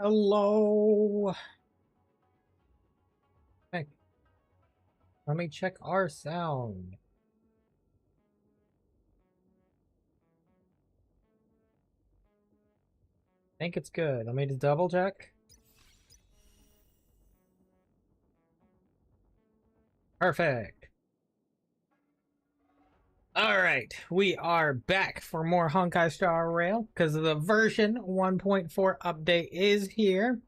Hello. Hey, let me check our sound. I think it's good. Let me just double check. Perfect. Alright, we are back for more Honkai Star Rail because the version 1.4 update is here,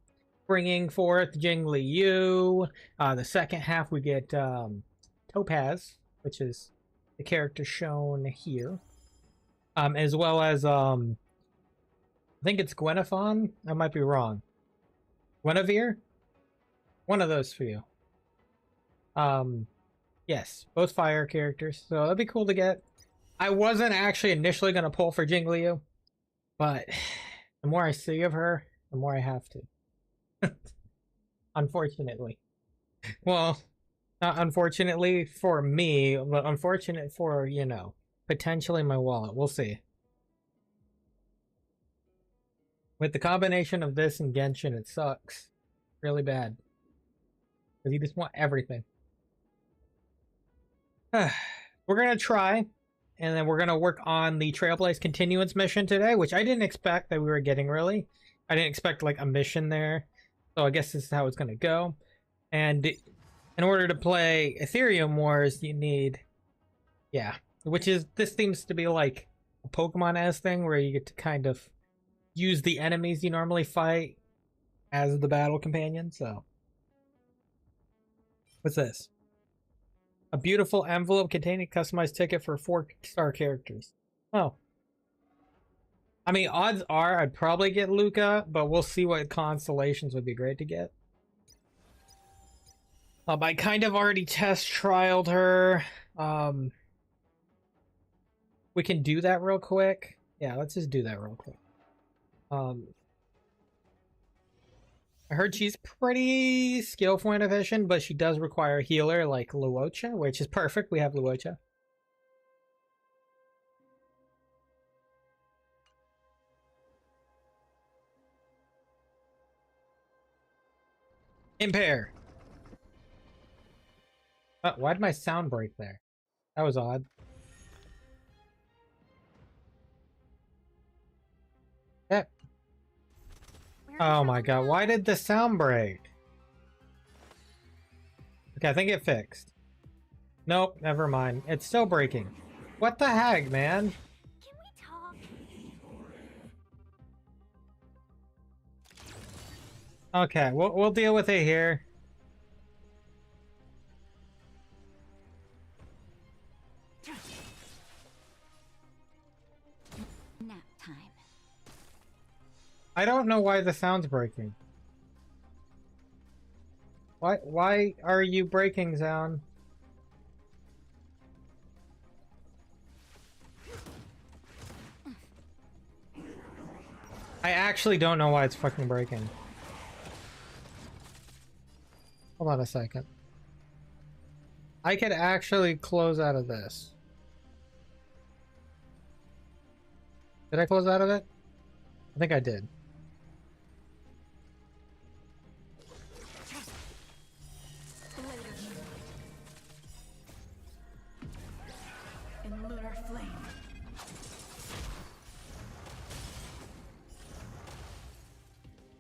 bringing forth Jingliu. The second half we get Topaz, which is the character shown here, as well as I think it's Gwenethon. I might be wrong. Guinevere? One of those for you. Yes, both fire characters, so that'd be cool to get. I wasn't actually initially going to pull for Jingliu, but the more I see of her, the more I have to. Unfortunately. Well, not unfortunately for me, but unfortunate for, you know, potentially my wallet. We'll see. With the combination of this and Genshin, it sucks. Really bad. Because you just want everything. We're going to try, and then we're going to work on the Trailblaze Continuance mission today, which I didn't expect that we were getting, really. I didn't expect, like, a mission there. So I guess this is how it's going to go. And in order to play Ethereum Wars, you need... Yeah. Which is... This seems to be, like, a Pokemon-esque thing, where you get to kind of use the enemies you normally fight as the battle companion, so... What's this? A beautiful envelope containing a customized ticket for 4-star characters. Oh. I mean, odds are I'd probably get Luca, but we'll see what constellations would be great to get. I kind of already test trialed her. We can do that real quick. Yeah, let's just do that real quick. I heard she's pretty skillful and efficient, but she does require a healer like Luocha, which is perfect. We have Luocha. Impair. Why did my sound break there? That was odd. Yep. Oh my god, why did the sound break? Okay, I think it fixed. Nope, never mind. It's still breaking. What the heck, man? Can we talk? Okay, we'll deal with it here. Nap time. I don't know why the sound's breaking. Why are you breaking, sound? I actually don't know why it's fucking breaking. Hold on a second. I could actually close out of this. Did I close out of it? I think I did. In lunar flame.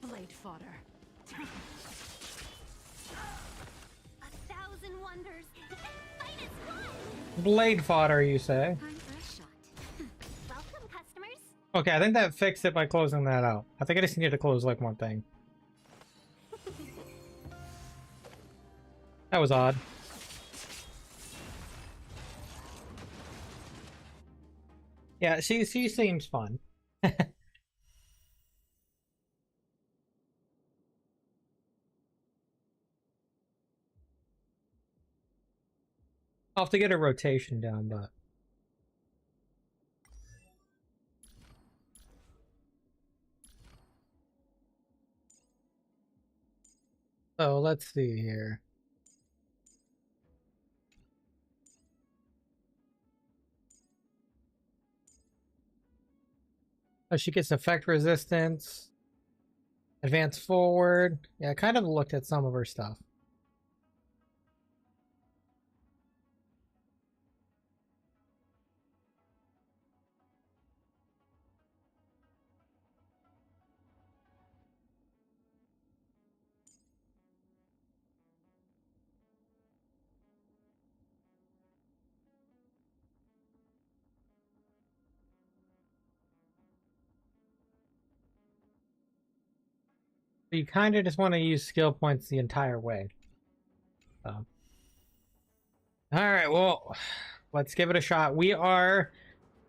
Blade fodder. 1,000 wonders. And fight is one. Blade fodder, you say? Time for a shot. Welcome, customers. Okay, I think that fixed it by closing that out. I think I just need to close like one thing. That was odd. Yeah, she seems fun. I'll have to get a rotation down, but... So, let's see here. Oh, she gets effect resistance. Advance forward. Yeah, I kind of looked at some of her stuff. You kind of just want to use skill points the entire way. So. Alright, well, let's give it a shot. We are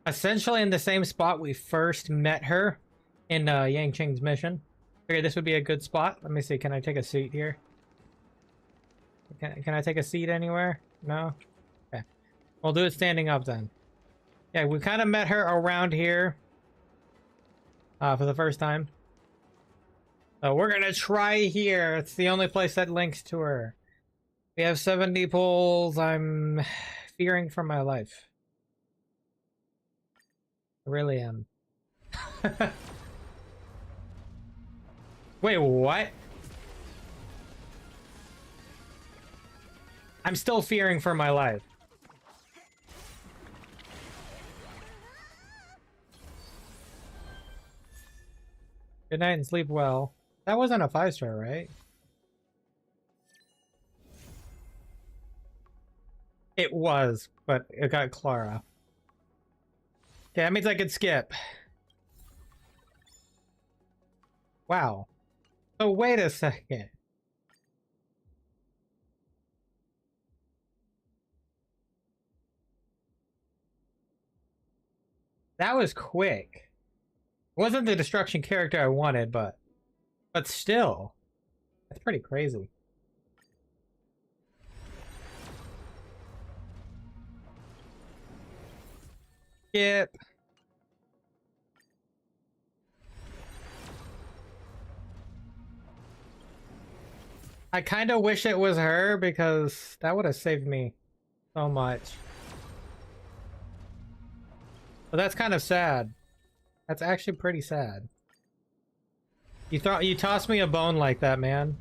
essentially in the same spot we first met her in Yang Qing's mission. Figured this would be a good spot. Let me see, can I take a seat here? Can I take a seat anywhere? No? Okay. We'll do it standing up then. Yeah, we kind of met her around here for the first time. So we're gonna try here. It's the only place that links to her. We have 70 pulls. I'm fearing for my life. I really am. Wait, what? I'm still fearing for my life. Good night and sleep well. That wasn't a 5-star, right? It was, but it got Clara. Okay, that means I could skip. Wow. Oh, wait a second. That was quick. It wasn't the destruction character I wanted, but still. That's pretty crazy. Skip. I kind of wish it was her because that would have saved me so much. But that's kind of sad. That's actually pretty sad. You tossed me a bone like that, man.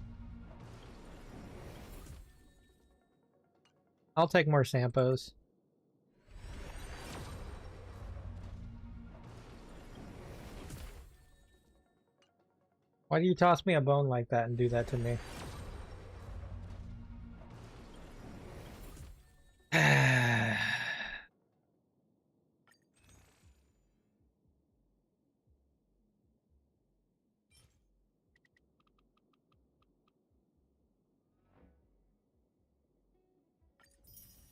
I'll take more Sampos. Why do you toss me a bone like that and do that to me?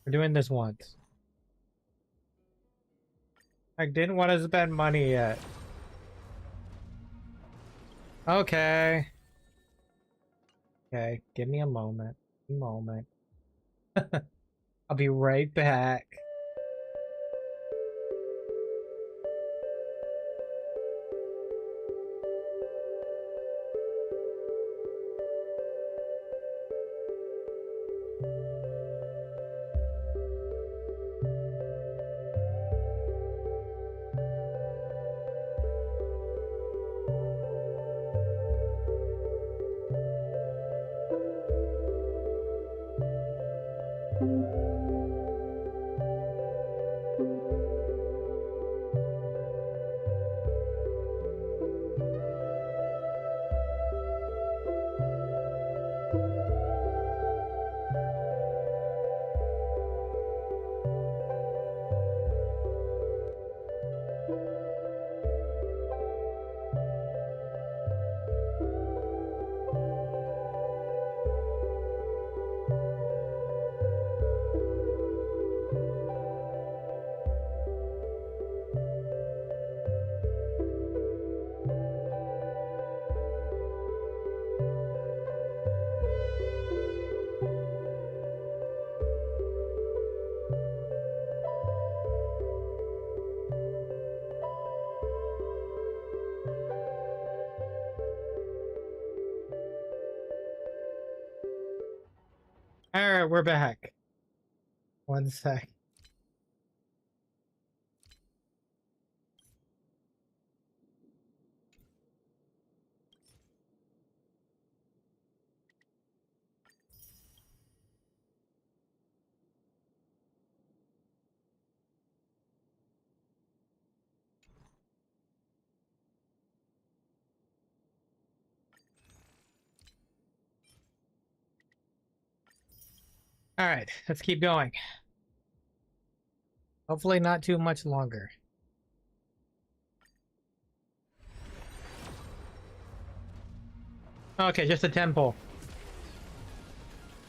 We're doing this once. I didn't want to spend money yet. Okay. Okay, give me a moment. A moment. I'll be right back. Alright, we're back. One sec. All right, let's keep going. Hopefully not too much longer. Okay, just a temple.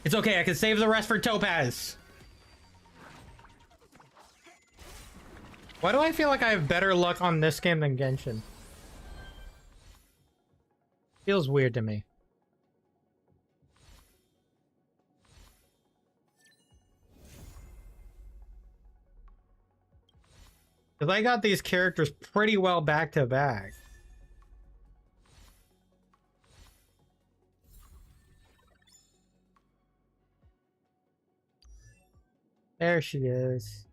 It's okay, I can save the rest for Topaz. Why do I feel like I have better luck on this game than Genshin? Feels weird to me. Because I got these characters pretty well back to back. There she is.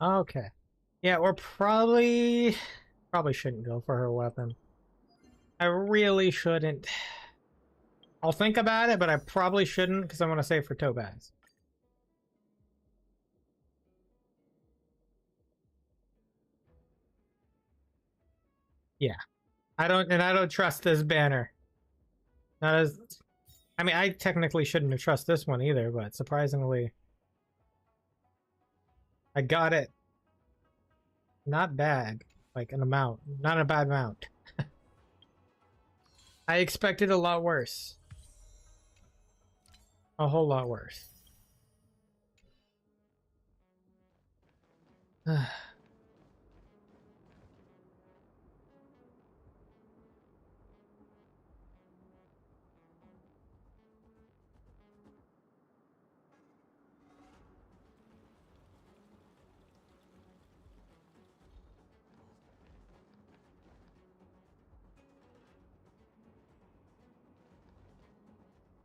Okay. Yeah, we're probably shouldn't go for her weapon. I really shouldn't. I'll think about it, but I probably shouldn't because I want to save for Topaz. Yeah. I don't trust this banner. Not as I mean, I technically shouldn't trust this one either, but surprisingly I got it. Not bad. Like an amount. Not a bad amount. I expected a lot worse. A whole lot worse.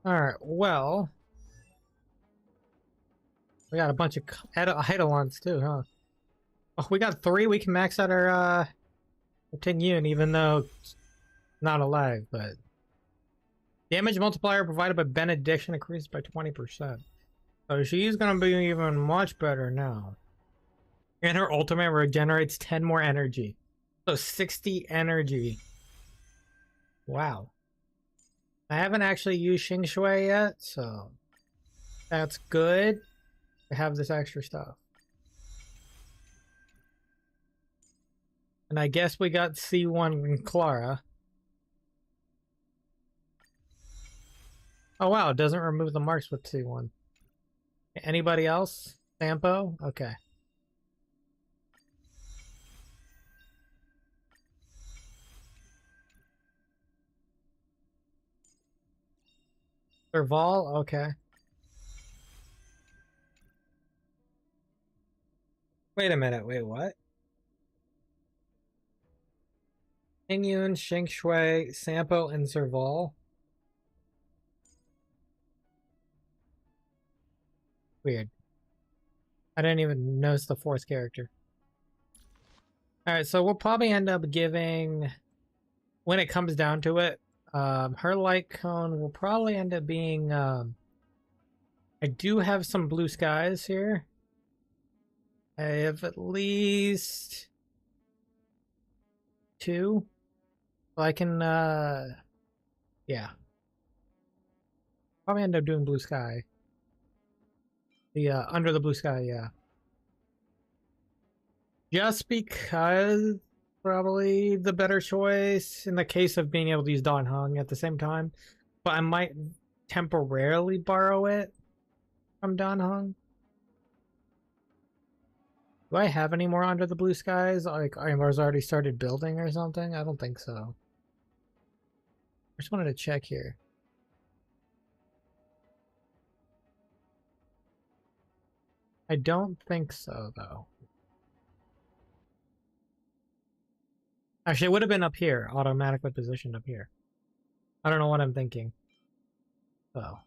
Alright, well. We got a bunch of Eidolons too, huh? Oh, we got 3. We can max out our Tingyun, even though it's not alive, but damage multiplier provided by benediction increased by 20%. So she's gonna be even much better now. And her ultimate regenerates 10 more energy. So 60 energy. Wow. I haven't actually used Xing Shui yet, so that's good to have this extra stuff. And I guess we got C1 and Clara. Oh wow, it doesn't remove the marks with C1. Anybody else? Sampo? Okay. Serval? Okay. Wait a minute, wait, what? Pingyun, Xing Shui, Sampo, and Serval? Weird. I didn't even notice the 4th character. Alright, so we'll probably end up giving, when it comes down to it, her light cone will probably end up being, I do have some blue skies here. I have at least 2. So I can, yeah. Probably end up doing blue sky. The, under the blue sky, yeah. Just because probably the better choice in the case of being able to use Dan Heng at the same time. But I might temporarily borrow it from Dan Heng. Do I have any more under the blue skies? Like, I was already started building or something? I don't think so. I just wanted to check here. I don't think so, though. Actually, it would have been up here, automatically positioned up here. I don't know what I'm thinking. Oh.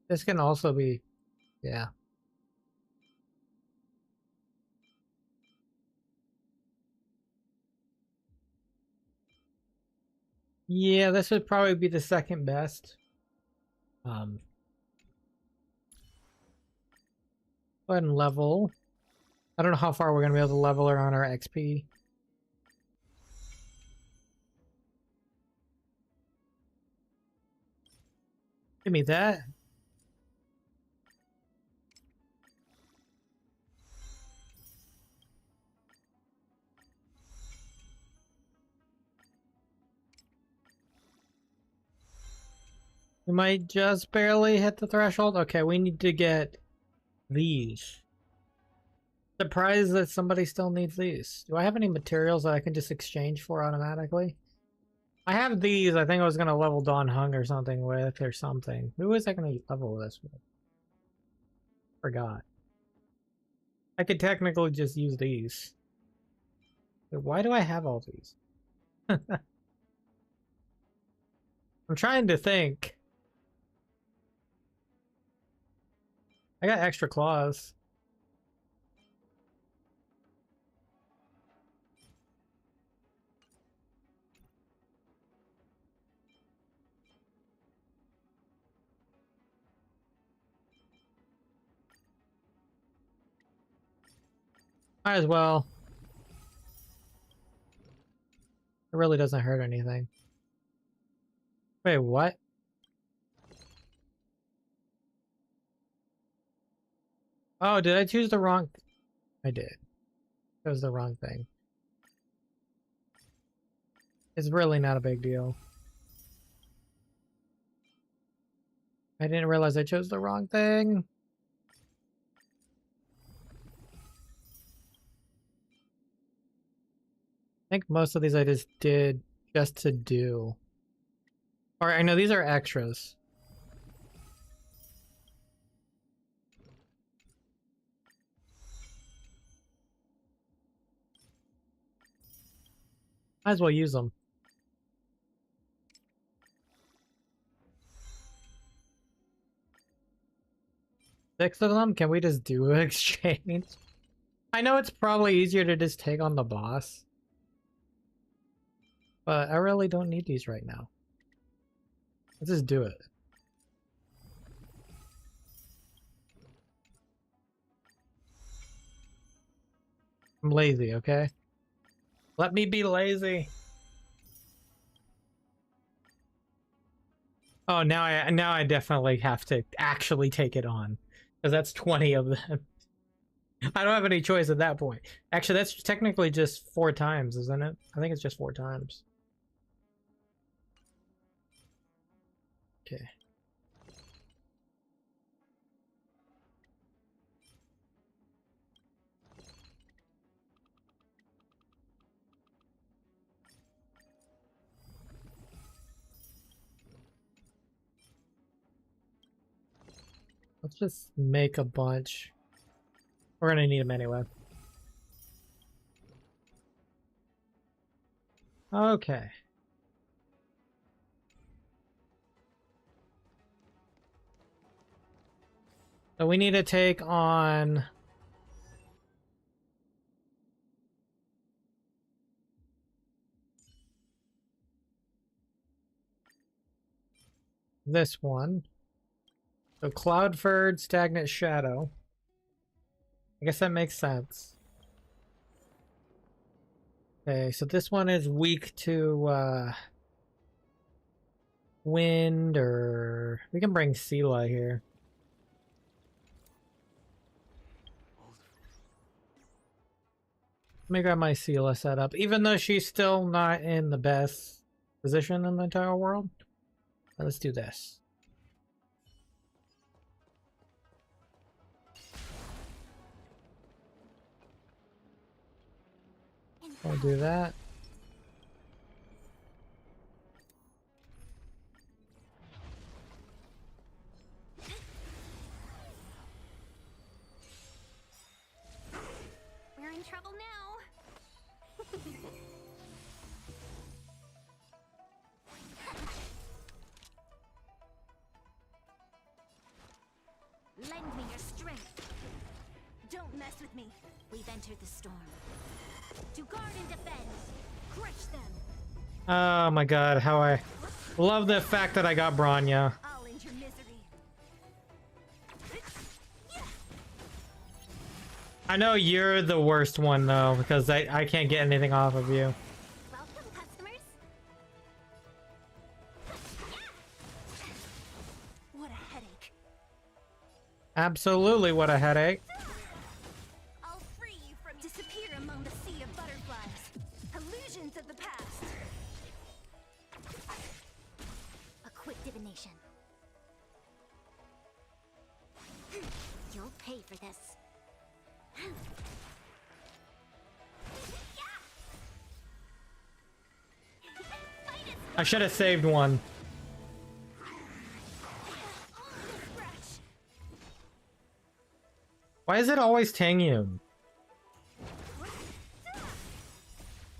This can also be, yeah. Yeah, this would probably be the second best. Go ahead and level. I don't know how far we're gonna be able to level her on our XP. Give me that. We might just barely hit the threshold. Okay, we need to get these. Surprised that somebody still needs these. Do I have any materials that I can just exchange for automatically? I have these. I think I was going to level Dawn Hung or something with, or something. Who was I going to level this with? Forgot. I could technically just use these. But why do I have all these? I'm trying to think. I got extra claws. Might as well. It really doesn't hurt anything. Wait, what? Oh, did I choose the wrong... I did. That was the wrong thing. It's really not a big deal. I didn't realize I chose the wrong thing. I think most of these I just did just to do. Alright, I know these are extras. Might as well use them. 6 of them? Can we just do an exchange? I know it's probably easier to just take on the boss. But I really don't need these right now. Let's just do it. I'm lazy, okay? Let me be lazy. Oh, now I definitely have to actually take it on. Because that's 20 of them. I don't have any choice at that point. Actually, that's technically just 4 times, isn't it? I think it's just 4 times. Okay. Let's just make a bunch. We're gonna need them anyway. Okay. So we need to take on... this one. So Cloudford, Stagnant Shadow. I guess that makes sense. Okay, so this one is weak to wind, or we can bring Sela here. Let me grab my Sela setup, even though she's still not in the best position in the entire world. Let's do this. I'll do that. We're in trouble now. Lend me your strength. Don't mess with me. We've entered the storm. To guard and defend. Crush them. Oh my god, how I love the fact that I got Bronya. I'll end your misery. I know you're the worst one though, because I can't get anything off of you. Welcome, customers. What a headache. Absolutely, what a headache. I'll free you from disappear among the sea of butterflies. Illusions of the past. A quick divination. You'll pay for this. I should have saved one. Why is it always Tangyun?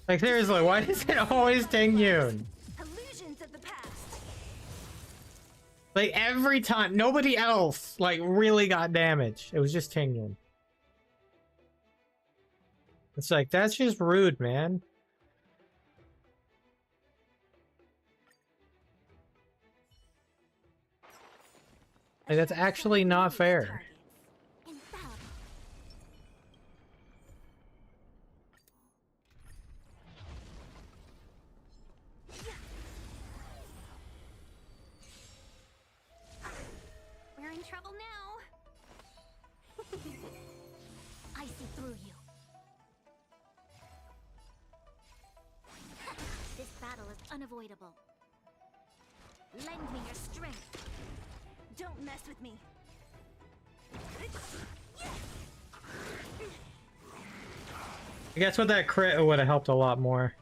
Like seriously, why is it always Tangyun? Illusions of the past. Like every time, nobody else like really got damaged. It was just Tangyun. It's like, that's just rude, man. Like, that's actually not fair. Infallible. We're in trouble now. I see through you. This battle is unavoidable. Lend me your strength. Don't mess with me. I guess with that crit, it would have helped a lot more.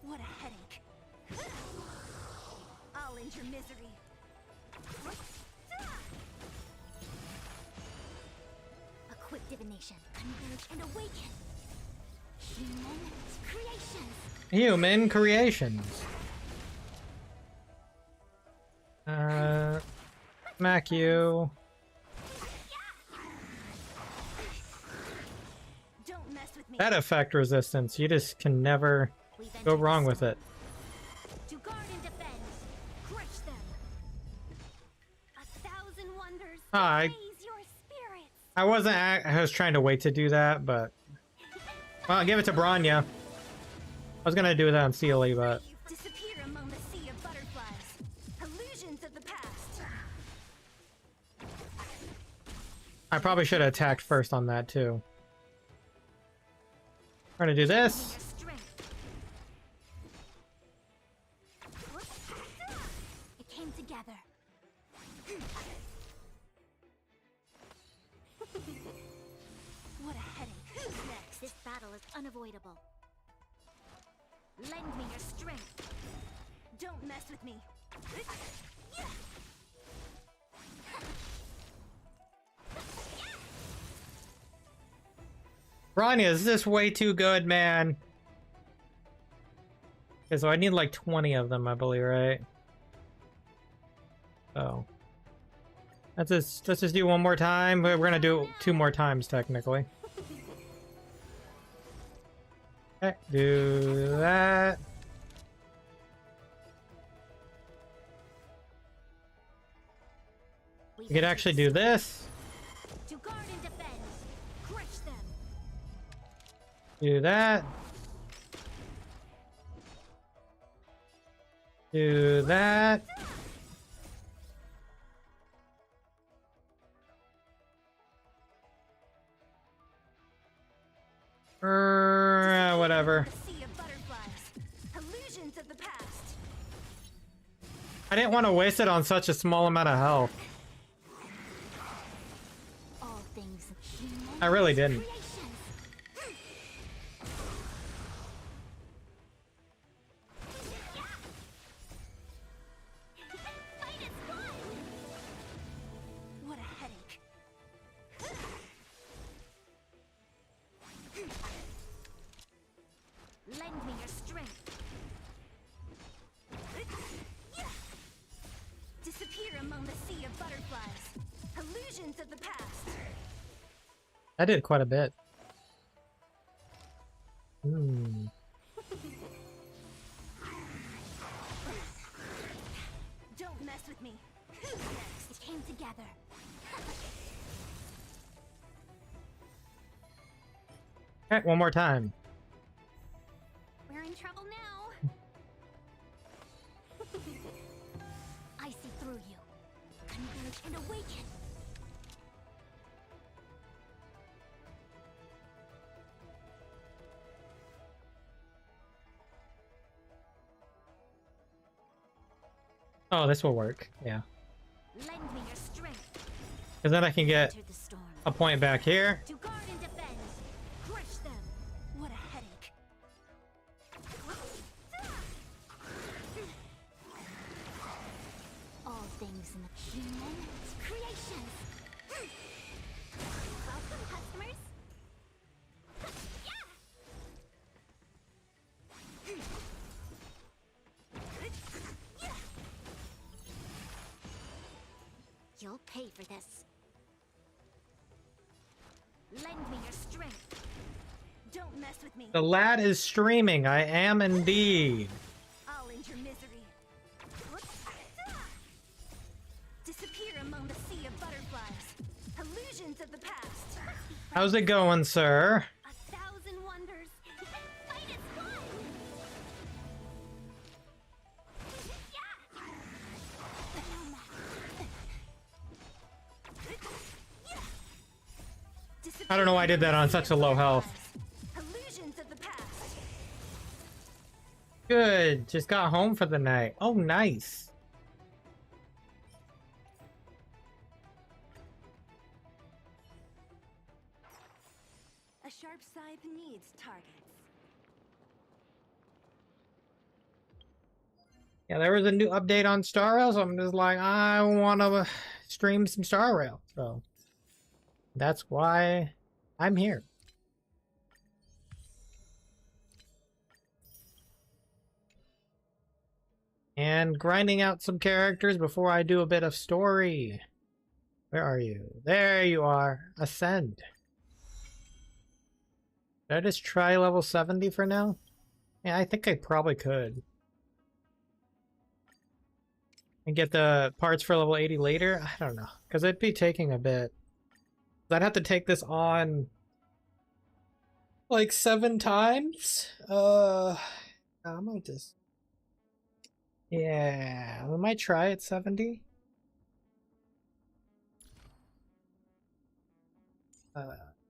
What a headache. I'll end your misery. A quick divination. Converge and awaken. Human creations. Human creations. Smack you. Don't mess with me. That effect resistance, you just can never We've go entered wrong the with it. To guard and defend. Crush them. 1,000 wonders. I Raise your spirits. I wasn't. I was trying to wait to do that, but well, I'll give it to Branya. I was gonna do that on Sealy, but Disappear among the sea of butterflies. Illusions of the past. I probably should have attacked first on that too. We're gonna do this. Your strength. It came together. What a headache. Who's next? This battle is unavoidable. Lend me your strength. Don't mess with me. Branya, is this way too good, man? Okay, so I need like 20 of them, I believe, right? Oh. Let's just do one more time. We're gonna do it 2 more times, technically. Okay, do that. You could actually do this. To guard and defend. Crush them. Do that. Do that. Whatever. The sea of butterflies. Illusions of the past. I didn't want to waste it on such a small amount of health. All things human I really didn't. creations. Fight is one. What a headache. Lend me your strength. Disappear among the sea of butterflies. Illusions of the past. I did quite a bit. Hmm. Don't mess with me. Who's next? It came together. Alright, one more time. We're in trouble now. I see through you. Converge and awaken. Oh, this will work. Yeah. Lend me your strength. Because then I can get Enter the storm. a point back here. To guard and defend. Crush them. What a headache. All things in the human creations. Welcome, customers. You'll pay for this. Lend me your strength. Don't mess with me. The lad is streaming. I am indeed. I'll end your misery. Disappear among the sea of butterflies. Illusions of the past. How's it going, sir? 1,000 wonders. Fight is one. I don't know why I did that on such a low health. Illusions of the past. Good. Just got home for the night. Oh, nice. A sharp scythe needs targets. Yeah, there was a new update on Star Rail, so I'm just like, I want to stream some Star Rail. So that's why I'm here. And grinding out some characters before I do a bit of story. Where are you? There you are. Ascend. Did I just try level 70 for now? Yeah, I think I probably could. And get the parts for level 80 later? I don't know. Because it'd be taking a bit. I'd have to take this on like 7 times. I might just... Yeah, we might try at 70.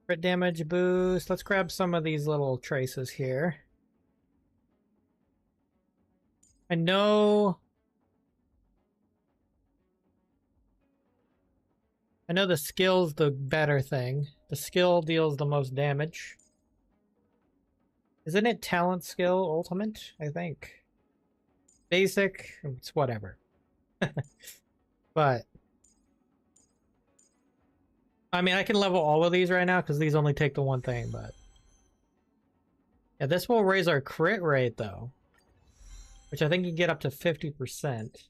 Crit damage boost. Let's grab some of these little traces here. I know the skill's the better thing. The skill deals the most damage. Isn't it talent, skill, ultimate? I think. Basic, it's whatever. But I mean, I can level all of these right now because these only take the one thing, but yeah, this will raise our crit rate though, which I think you get up to 50%.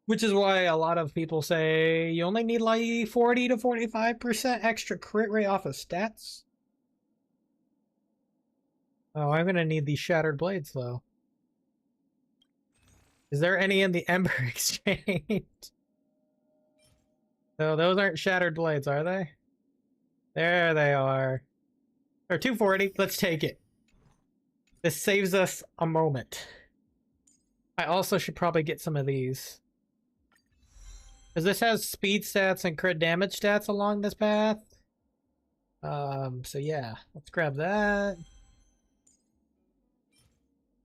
Which is why a lot of people say you only need like 40 to 45% extra crit rate off of stats. Oh, I'm gonna need these shattered blades though. Is there any in the Ember Exchange? So those aren't shattered blades, are they? There they are. Or 240. Let's take it. This saves us a moment. I also should probably get some of these. Because this has speed stats and crit damage stats along this path. So yeah, let's grab that.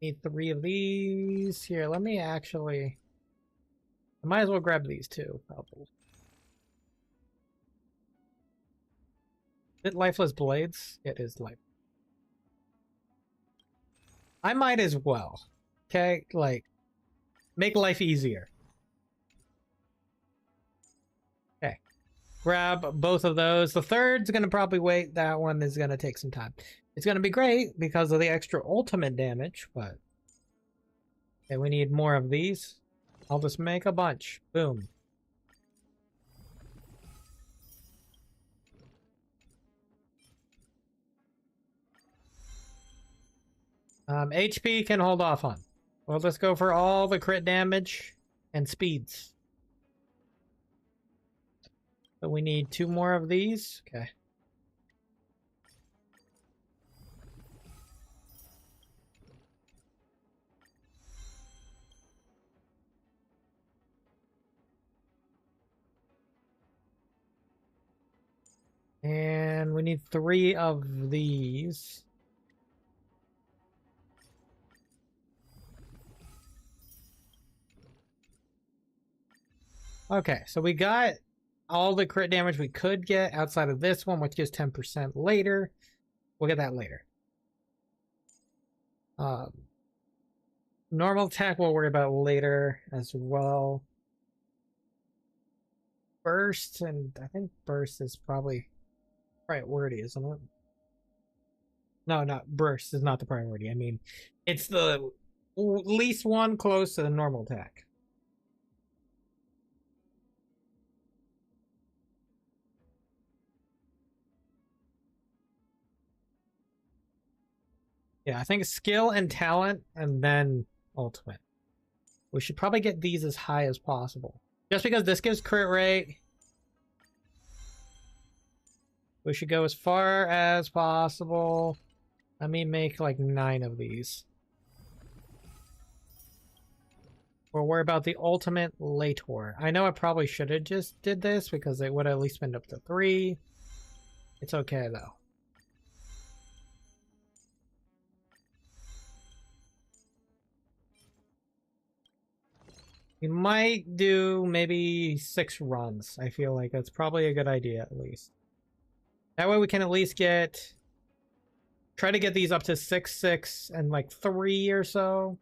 Need 3 of these. Here, let me actually... I might as well grab these too, probably. Is it lifeless blades? It is life. I might as well. Okay, like, make life easier. Okay. Grab both of those. The third's gonna probably wait. That one is gonna take some time. It's gonna be great because of the extra ultimate damage, but... Okay, we need more of these. I'll just make a bunch. Boom. HP can hold off on. We'll just go for all the crit damage and speeds. So we need 2 more of these. Okay. And we need 3 of these. Okay, so we got all the crit damage we could get outside of this one, which gives 10% later. We'll get that later. Normal attack we'll worry about later as well. Burst, and I think burst is probably priority, isn't it? No, not burst is not the priority. I mean, it's the least one close to the normal attack. Yeah, I think skill and talent, and then ultimate. We should probably get these as high as possible. Just because this gives crit rate, we should go as far as possible. Let me make like 9 of these. We'll worry about the ultimate later. I know I probably should have just did this because it would at least been up to 3. It's okay though. We might do maybe 6 runs. I feel like that's probably a good idea at least. That way we can at least get... Try to get these up to 6, 6, and like 3 or so.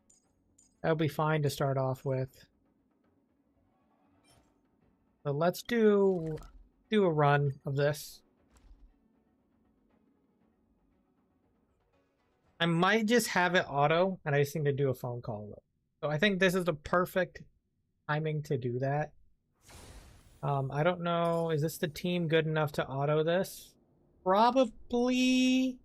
That'll be fine to start off with. So let's do a run of this. I might just have it auto, and I just need to do a phone call. So I think this is the perfect timing to do that. I don't know, is this the team good enough to auto this? Probably.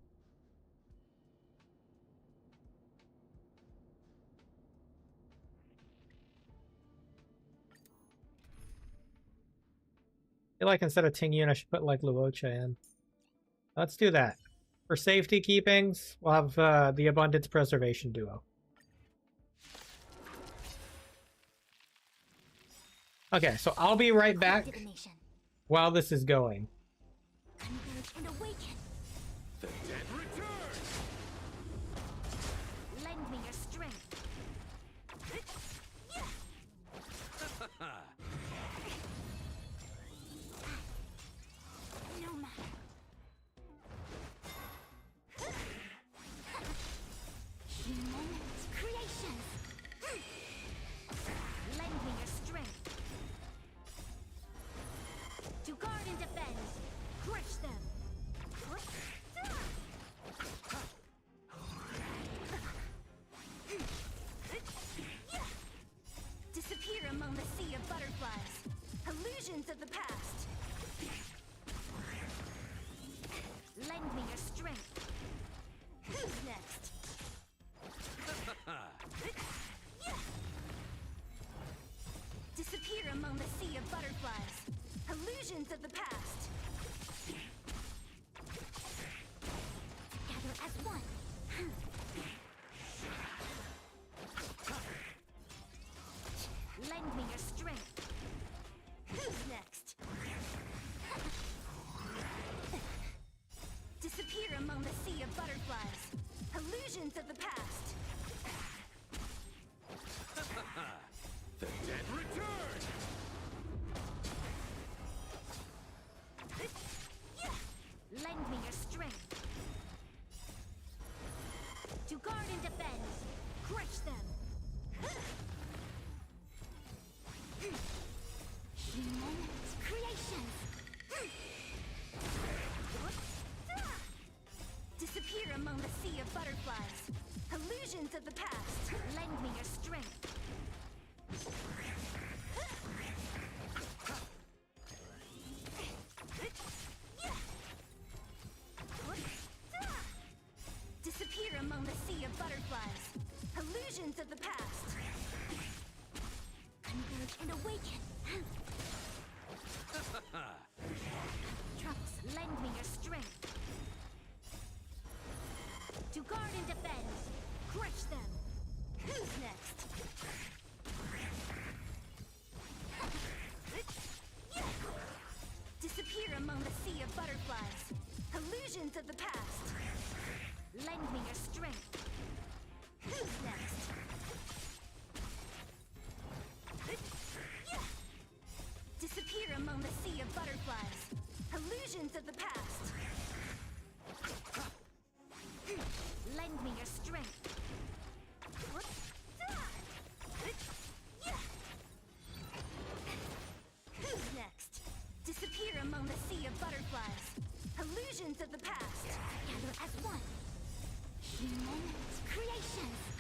I feel like instead of Tingyun, I should put like Luocha in. Let's do that. For safety keepings, we'll have the Abundance Preservation duo. Okay, so I'll be right back while this is going. Converge and awaken. The dead return! Lend me your strength. No matter. Human creations. Lend me your strength. To guard and defend. Crush them. Disappear among the sea of butterflies. Illusions of the past. Lend me your strength. Who's next? Disappear among the sea of butterflies. Illusions of the past. Gather as one. Lend me your strength. Who's next? Disappear among the sea of butterflies. Illusions of the past. The dead return! Lend me your strength. To guard and defend. Crush them. Human creations. Disappear among the sea of butterflies. Illusions of the past. Lend me your strength. Disappear among the sea of butterflies. Illusions of the past. Converge and awaken. Crush them! Who's next? Disappear among the sea of butterflies. Illusions of the past. Lend me your strength. Who's next? Disappear among the sea of butterflies. Illusions of the past. Lend me your strength. Who's next? Disappear among the sea of butterflies. Illusions of the past. Gather as one. Human creations.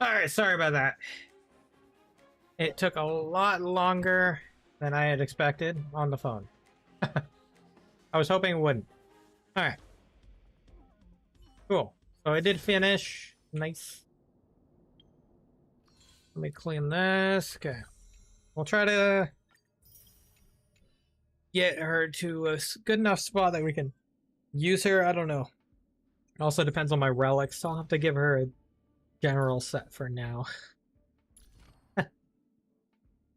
Alright, sorry about that. It took a lot longer than I had expected on the phone. I was hoping it wouldn't. Alright. Cool. So I did finish. Nice. Let me clean this. Okay. We'll try to get her to a good enough spot that we can use her. I don't know. It also depends on my relics, so I'll have to give her a general set for now.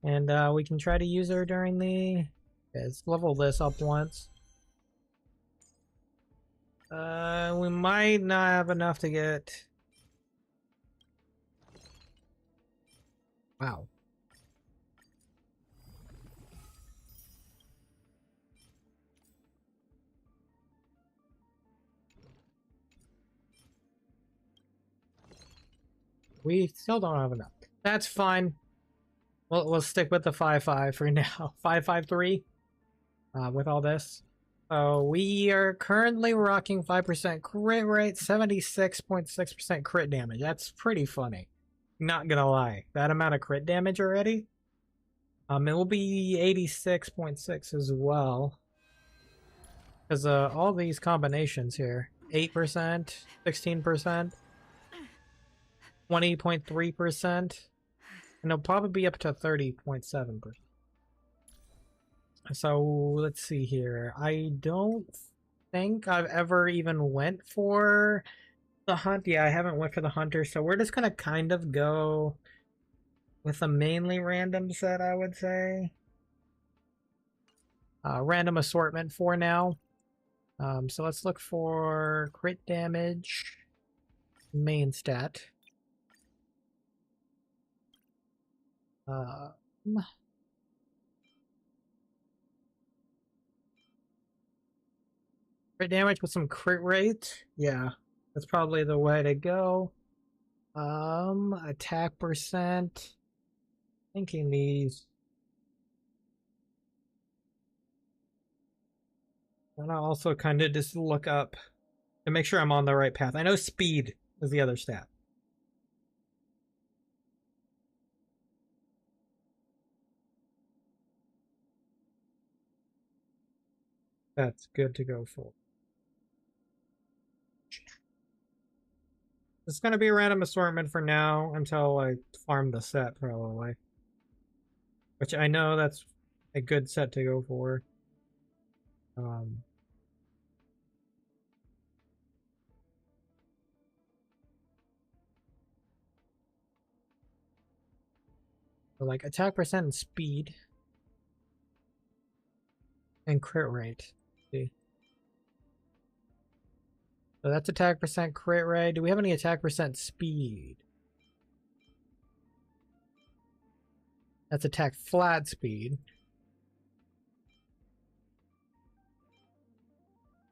And we can try to use her during the... Okay, let's level this up once. We might not have enough to get... Wow. We still don't have enough. That's fine. We'll stick with the 5-5 for now. 5-5-3 with all this. So we are currently rocking 5% crit rate, 76.6% crit damage. That's pretty funny. Not gonna lie. That amount of crit damage already? It will be 86.6 as well. Because all these combinations here. 8%, 16%, 20.3%, and it'll probably be up to 30.7%. So let's see here. I don't think I've ever even went for the hunt. Yeah, I haven't went for the hunter, so we're just gonna kind of go with a mainly random set, I would say. Random assortment for now. So let's look for crit damage, main stat. Crit damage with some crit rate. Yeah, that's probably the way to go. Attack percent. Thinking these. And I'll also kind of just look up to make sure I'm on the right path. I know speed is the other stat. That's good to go for. It's going to be a random assortment for now until I farm the set, probably. Which I know that's a good set to go for. So like attack percent and speed. And crit rate. See. So that's attack percent, crit rate. Do we have any attack percent speed? That's attack flat speed.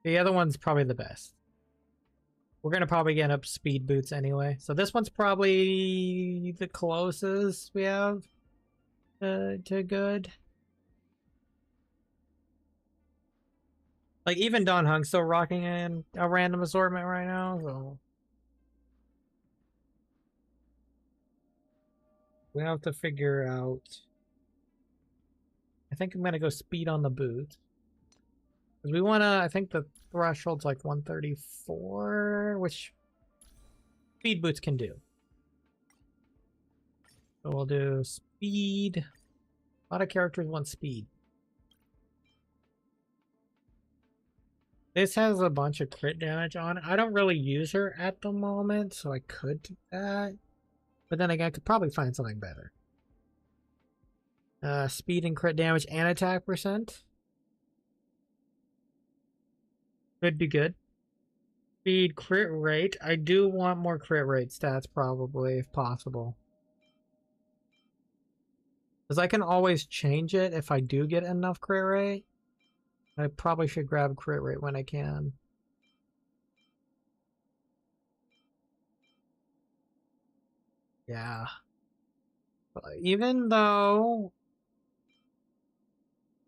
The other one's probably the best. We're going to probably get up speed boots anyway. So this one's probably the closest we have to good. Like, even Don Hung's still rocking in a random assortment right now, so... we have to figure out... I think I'm gonna go speed on the boot. Because we wanna... I think the threshold's like 134, which... speed boots can do. So we'll do speed. A lot of characters want speed. This has a bunch of crit damage on it. I don't really use her at the moment, so I could do that. But then again, I could probably find something better. Speed and crit damage and attack percent. Could be good. Speed, crit rate. I do want more crit rate stats, probably, if possible. Because I can always change it if I do get enough crit rate. I probably should grab crit rate when I can. Yeah. But even though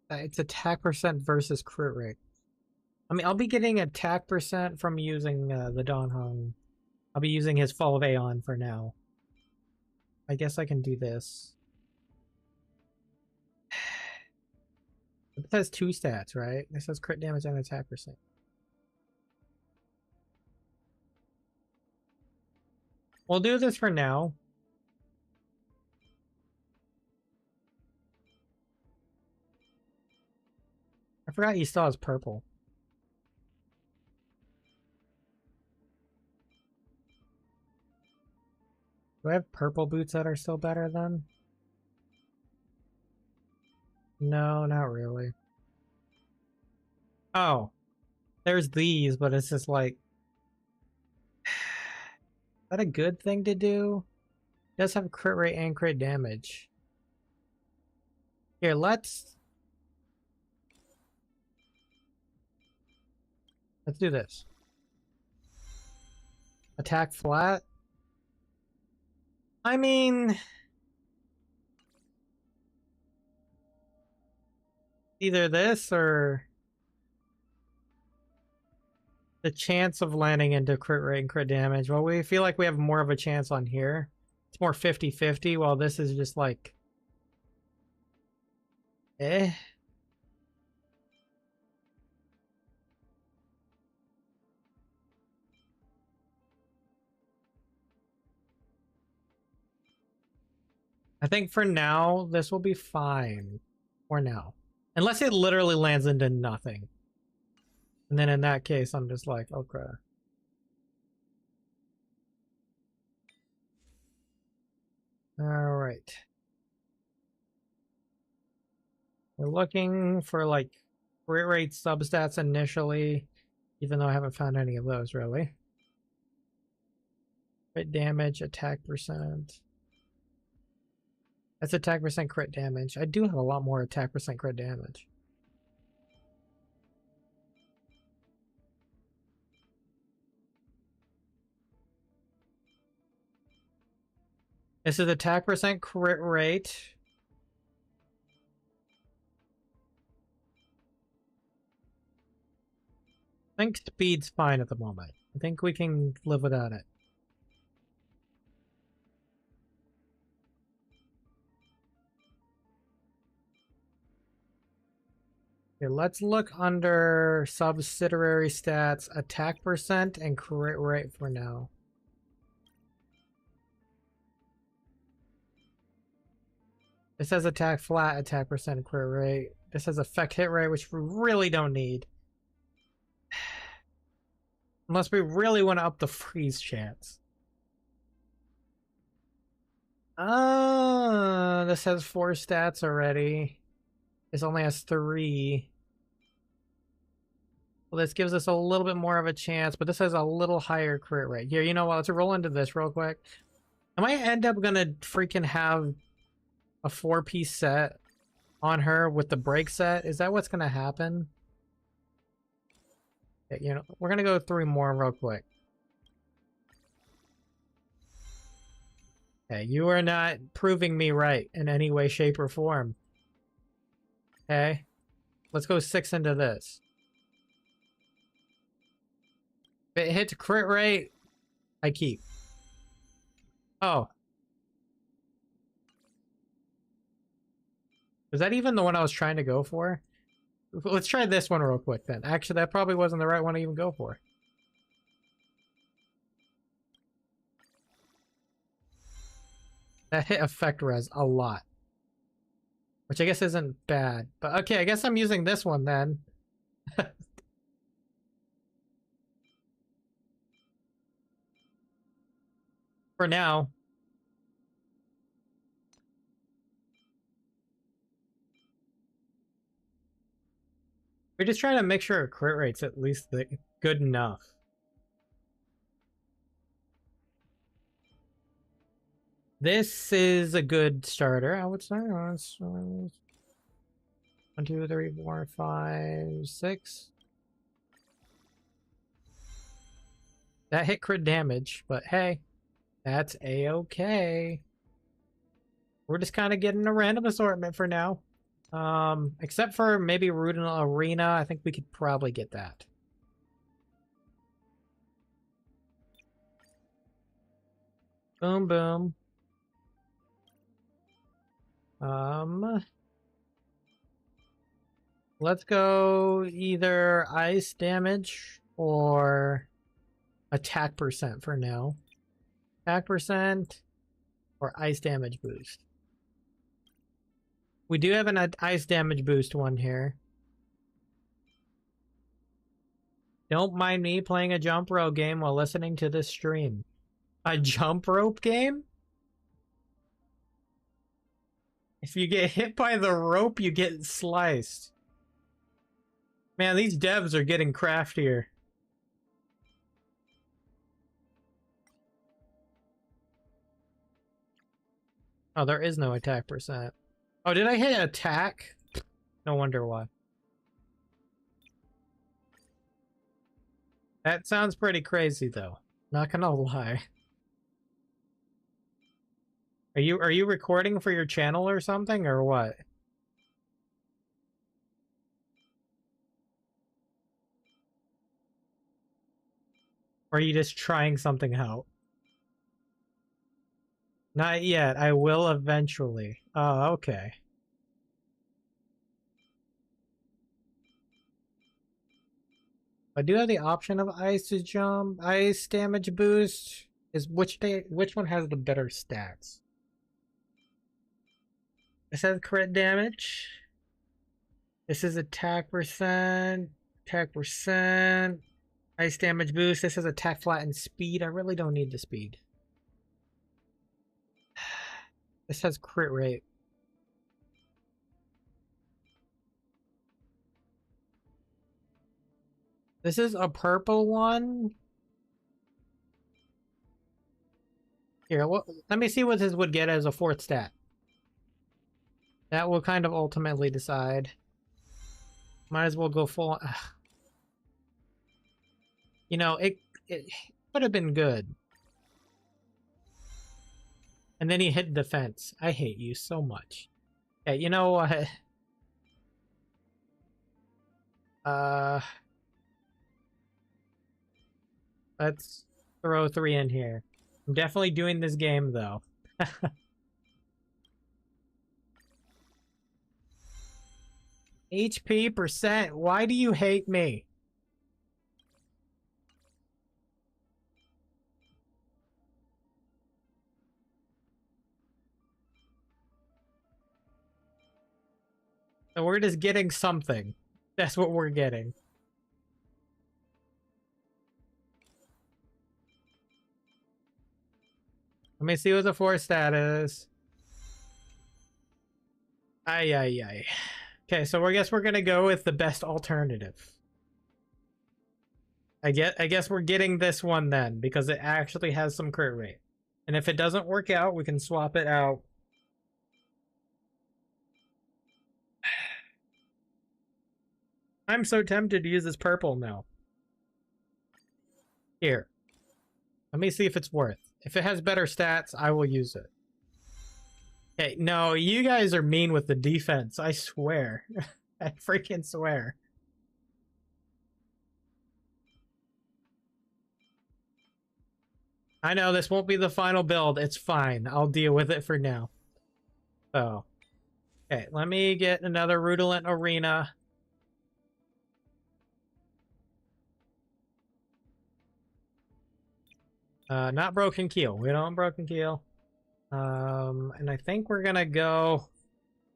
it's attack percent versus crit rate. I mean, I'll be getting attack percent from using the Don Hung. I'll be using his Fall of Aeon for now. I guess I can do this. It has two stats, right? This has crit damage and attack percent. We'll do this for now. I forgot he still has purple. Do I have purple boots that are still better then? No, not really. Oh, there's these, but it's just like... Is that a good thing to do? It does have crit rate and crit damage. Here, let's do this. Attack flat. I mean, either this or the chance of landing into crit rate and crit damage. Well, we feel like we have more of a chance on here. It's more 50-50, while this is just like... eh. I think for now, this will be fine. For now. Unless it literally lands into nothing. And then in that case, I'm just like, okay. Alright. We're looking for like crit rate substats initially, even though I haven't found any of those really. Crit damage, attack percent. That's attack percent crit damage. I do have a lot more attack percent crit damage. This is attack percent crit rate. I think speed's fine at the moment. I think we can live without it. Okay, let's look under subsidiary stats, attack percent, and crit rate for now. This has attack flat, attack percent, and crit rate. This has effect hit rate, which we really don't need. Unless we really want to up the freeze chance. This has 4 stats already. This only has 3. Well, this gives us a little bit more of a chance, but this has a little higher crit rate. Here, you know what? Let's roll into this real quick. I might end up gonna freaking have a 4-piece set on her with the break set. Is that what's gonna happen? Okay, you know, we're gonna go 3 more real quick. Okay, you are not proving me right in any way, shape, or form. Okay, let's go 6 into this. If it hits crit rate, I keep. Oh. Is that even the one I was trying to go for? Let's try this one real quick then. Actually, that probably wasn't the right one to even go for. That hit effect res a lot. Which I guess isn't bad. But okay, I guess I'm using this one then. For now. We're just trying to make sure our crit rate's at least good enough. This is a good starter, I would say. 1, 2, 3, 4, 5, 6. That hit crit damage, but hey, that's a-okay. We're just kind of getting a random assortment for now. Except for maybe Root in Arena, I think we could probably get that. Boom, boom. Let's go either ice damage or attack percent for now. Attack percent or ice damage boost. We do have an ice damage boost one here. Don't mind me playing a jump rope game while listening to this stream. A jump rope game? If you get hit by the rope, you get sliced. Man, these devs are getting craftier. Oh, there is no attack percent. Oh, did I hit attack? No wonder why. That sounds pretty crazy, though. Not gonna lie. Are you recording for your channel or something, or what? Or are you just trying something out? Not yet. I will eventually. Oh, okay. I do have the option of ice to jump, ice damage boost. Is which one has the better stats? This has crit damage. This is attack percent, ice damage boost. This is attack flat and speed. I really don't need the speed. This has crit rate. This is a purple one. Here, let me see what this would get as a fourth stat. That will kind of ultimately decide. Might as well go full. You know, it would have been good. And then he hit defense. I hate you so much. Yeah, you know what? Let's throw 3 in here. I'm definitely doing this game, though. HP percent. Why do you hate me? So we're just getting something. That's what we're getting. Let me see what the 4 stat is. Ay. Okay, so I guess we're gonna go with the best alternative. I guess we're getting this one then, because it actually has some crit rate. And if it doesn't work out, we can swap it out. I'm so tempted to use this purple now. Here. Let me see if it's worth. If it has better stats, I will use it. Okay, no, you guys are mean with the defense. I swear. I freaking swear. I know this won't be the final build. It's fine. I'll deal with it for now. So. Okay, let me get another Rudolent Arena. Not Broken Keel. We don't want Broken Keel. And I think we're gonna go...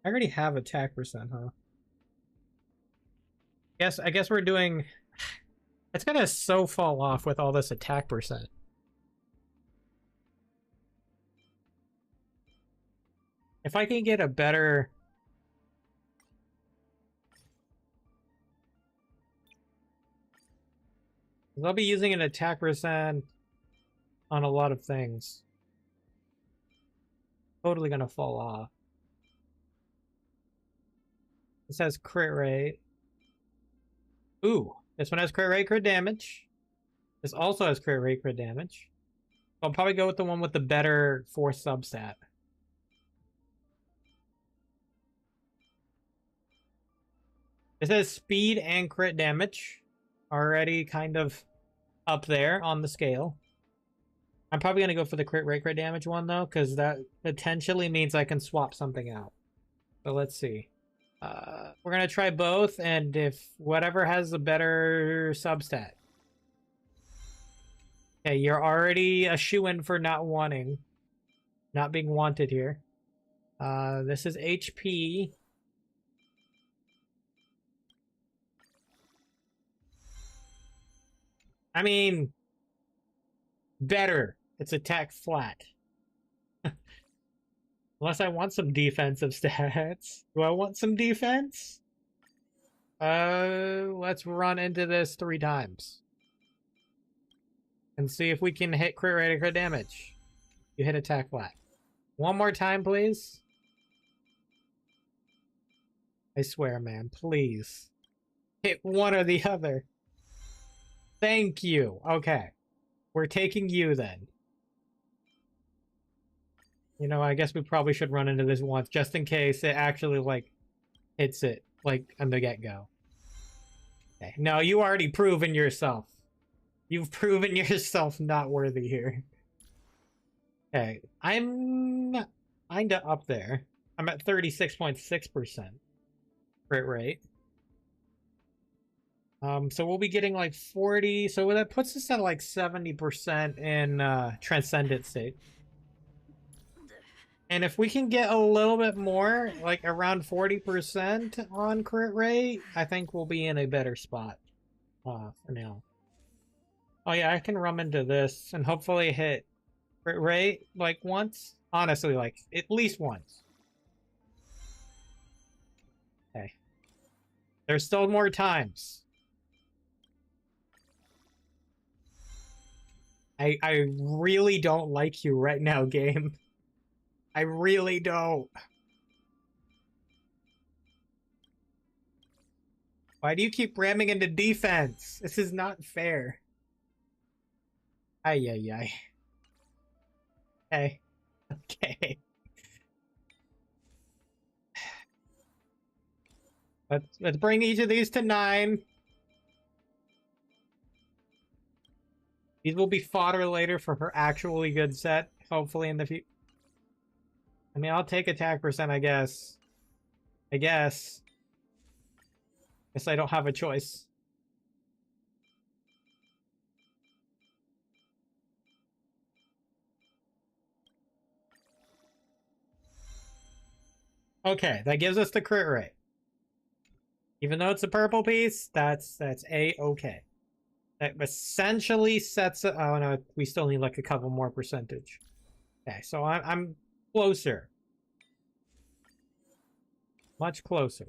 I already have attack percent, huh? I guess we're doing... It's gonna so fall off with all this attack percent. If I can get a better... I'll be using an attack percent on a lot of things. Totally gonna fall off. This has crit rate. Ooh, this one has crit rate, crit damage. This also has crit rate, crit damage. I'll probably go with the one with the better 4th substat. It says speed and crit damage. Already kind of up there on the scale. I'm probably going to go for the crit rate, crit damage one, though, because that potentially means I can swap something out. So let's see. We're gonna try both, and if whatever has a better substat. Okay, you're already a shoo-in for not being wanted here. This is HP. I mean, better. It's attack flat. Unless I want some defensive stats. Do I want some defense? Let's run into this 3 times. And see if we can hit crit rate or crit damage. You hit attack flat. One more time, please. I swear, man, please. Hit one or the other. Thank you. Okay. We're taking you then. You know, I guess we probably should run into this once, just in case it actually, like, hits it, like, on the get-go. Okay. No, you already proven yourself. You've proven yourself not worthy here. Okay. I'm kinda up there. I'm at 36.6% crit rate. So we'll be getting, like, 40... So that puts us at, like, 70% in, Transcendent State. And if we can get a little bit more, like around 40% on crit rate, I think we'll be in a better spot for now. Oh yeah, I can rum into this and hopefully hit crit rate like once. Honestly, like at least once. Okay. There's still more times. I really don't like you right now, game. I really don't. Why do you keep ramming into defense? This is not fair. Ay, ay, ay. Okay. Okay. Let's bring each of these to 9. These will be fodder later for her actually good set, hopefully in the future. I mean, I'll take attack percent, I guess. Guess I don't have a choice. Okay, that gives us the crit rate. Even though it's a purple piece, that's A-okay. That essentially sets it... Oh no, we still need like a couple more percentage. Okay, so I'm closer. Much closer.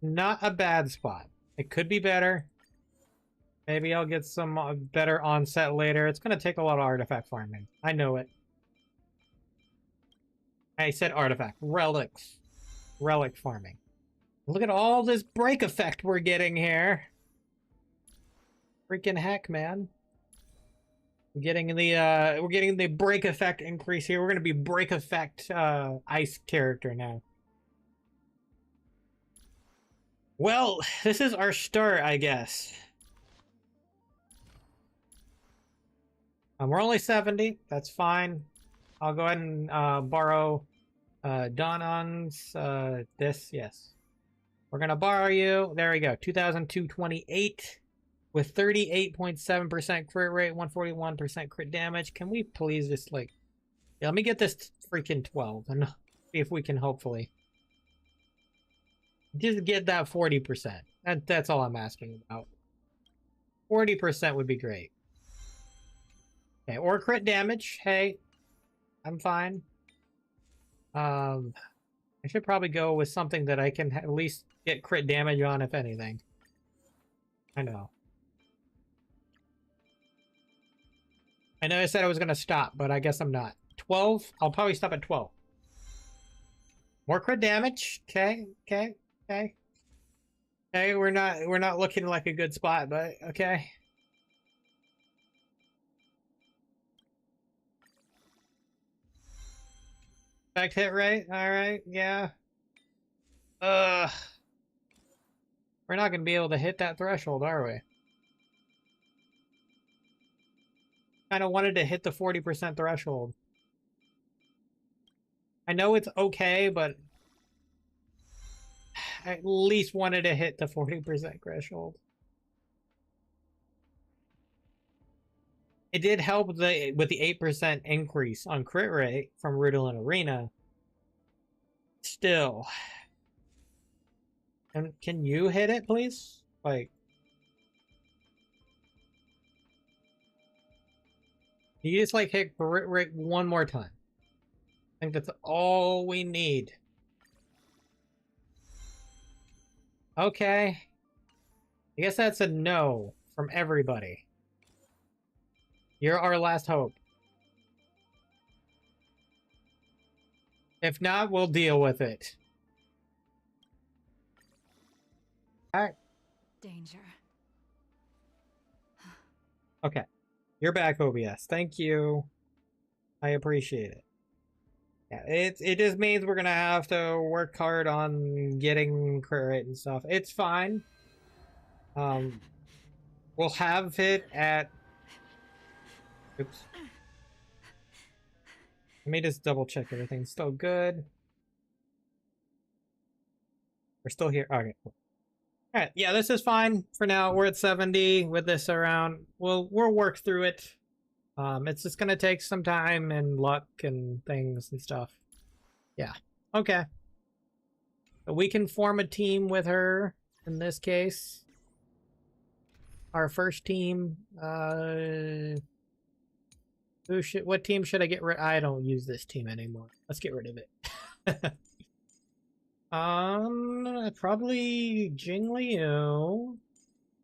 Not a bad spot. It could be better. Maybe I'll get some better onset later. It's going to take a lot of artifact farming. I know it. I said artifact. Relics. Relic farming. Look at all this break effect we're getting here. Freaking heck, man. We're getting the break effect increase here. We're gonna be break effect ice character now. Well, this is our start, I guess. We're only 70. That's fine. I'll go ahead and borrow Donon's this, yes. We're gonna borrow you. There we go. 2,228 with 38.7% crit rate, 141% crit damage. Can we please just like, yeah, let me get this freaking 12 and see if we can hopefully just get that 40%. That's all I'm asking about. 40% would be great. Okay, or crit damage. Hey, I'm fine. I should probably go with something that I can at least get crit damage on, if anything. I know. I know I said I was going to stop, but I guess I'm not. 12? I'll probably stop at 12. More crit damage. Okay, okay, okay. Okay, we're not looking like a good spot, but okay. Effect hit rate. All right, yeah. We're not going to be able to hit that threshold, are we? Kind of wanted to hit the 40% threshold. I know it's okay, but I at least wanted to hit the 40% threshold. It did help with the 8% increase on crit rate from Ritalin Arena. Still. And can you hit it, please? Like, you just like hit crit rate one more time. I think that's all we need. Okay. I guess that's a no from everybody. You're our last hope. If not, we'll deal with it. Alright. Danger. Okay. You're back, OBS. Thank you. I appreciate it. Yeah, it just means we're gonna have to work hard on getting crit rate and stuff. It's fine. We'll have it at... Oops. Let me just double check everything's still good. We're still here. Okay, cool. Alright, yeah, this is fine for now. We're at 70 with this around. We'll work through it. It's just gonna take some time and luck and things and stuff. Yeah. Okay. But we can form a team with her in this case. Our first team. What team should I get rid? I don't use this team anymore. Let's get rid of it. Probably Jingliu.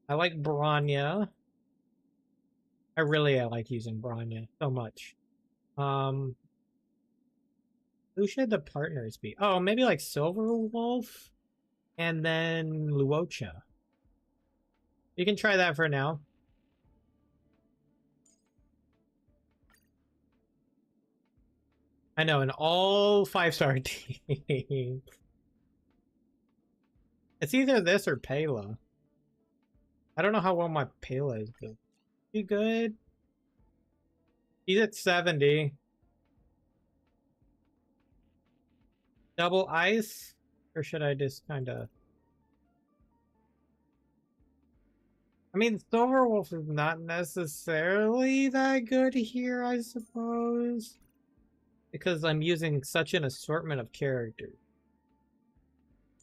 I like Bronya. I like using Bronya so much. Who should the partners be? Oh, maybe like Silver Wolf and then Luocha. You can try that for now. I know, an all 5-star team. It's either this or Pela. I don't know how well my Pela is built. You good? He's at 70. Double ice? Or should I just kind of... I mean, Silverwolf is not necessarily that good here, I suppose. Because I'm using such an assortment of characters.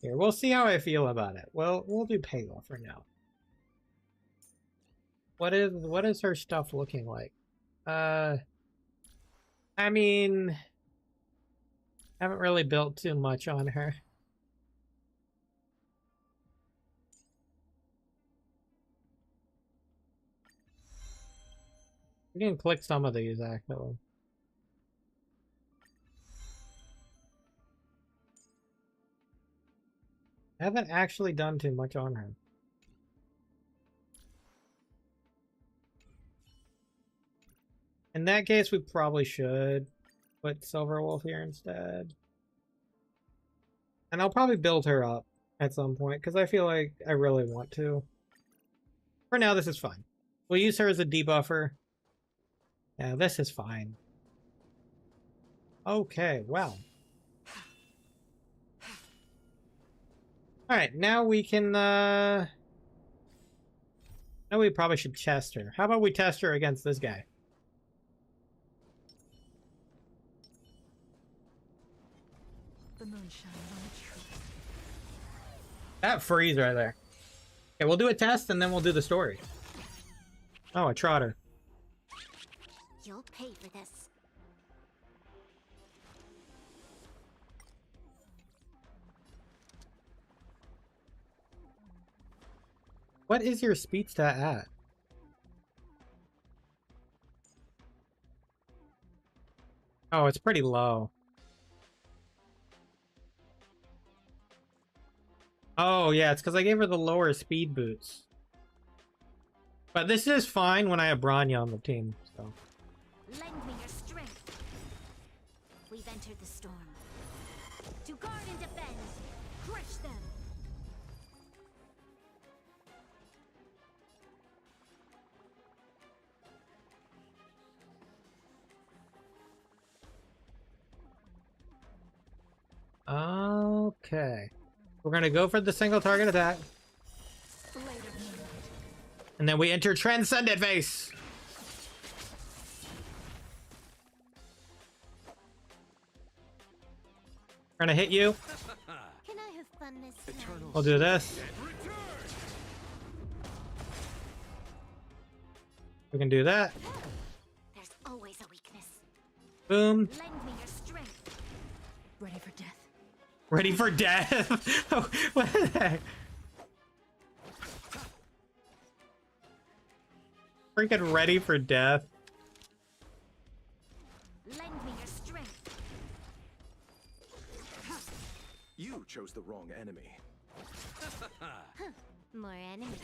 Here, we'll see how I feel about it. Well, we'll do Pela for now. What is her stuff looking like? I mean, haven't really built too much on her. We can click some of these actually. I haven't actually done too much on her. In that case, we probably should put Silverwolf here instead. And I'll probably build her up at some point, because I feel like I really want to. For now, this is fine. We'll use her as a debuffer. Yeah, this is fine. Okay, well. Alright, now we can, now we probably should test her. How about we test her against this guy? The moon shines on the truth. That freeze right there. Okay, we'll do a test and then we'll do the story. Oh, a trotter. You'll pay for this. What is your speed stat at? Oh, it's pretty low. Oh, yeah, it's because I gave her the lower speed boots. But this is fine when I have Bronya on the team, so. Lend me your strength. We've entered the storm. To guard and defend. Crush them. Okay. We're gonna go for the single target attack. And then we enter Transcendent Phase. We're gonna hit you. Can I have fun this time? We'll do this. Dead return. We can do that. There's always a weakness. Boom. Lend me your strength. Ready for death. Ready for death. Oh, what the heck? Freaking ready for death. Lend me your strength. You chose the wrong enemy. More enemies.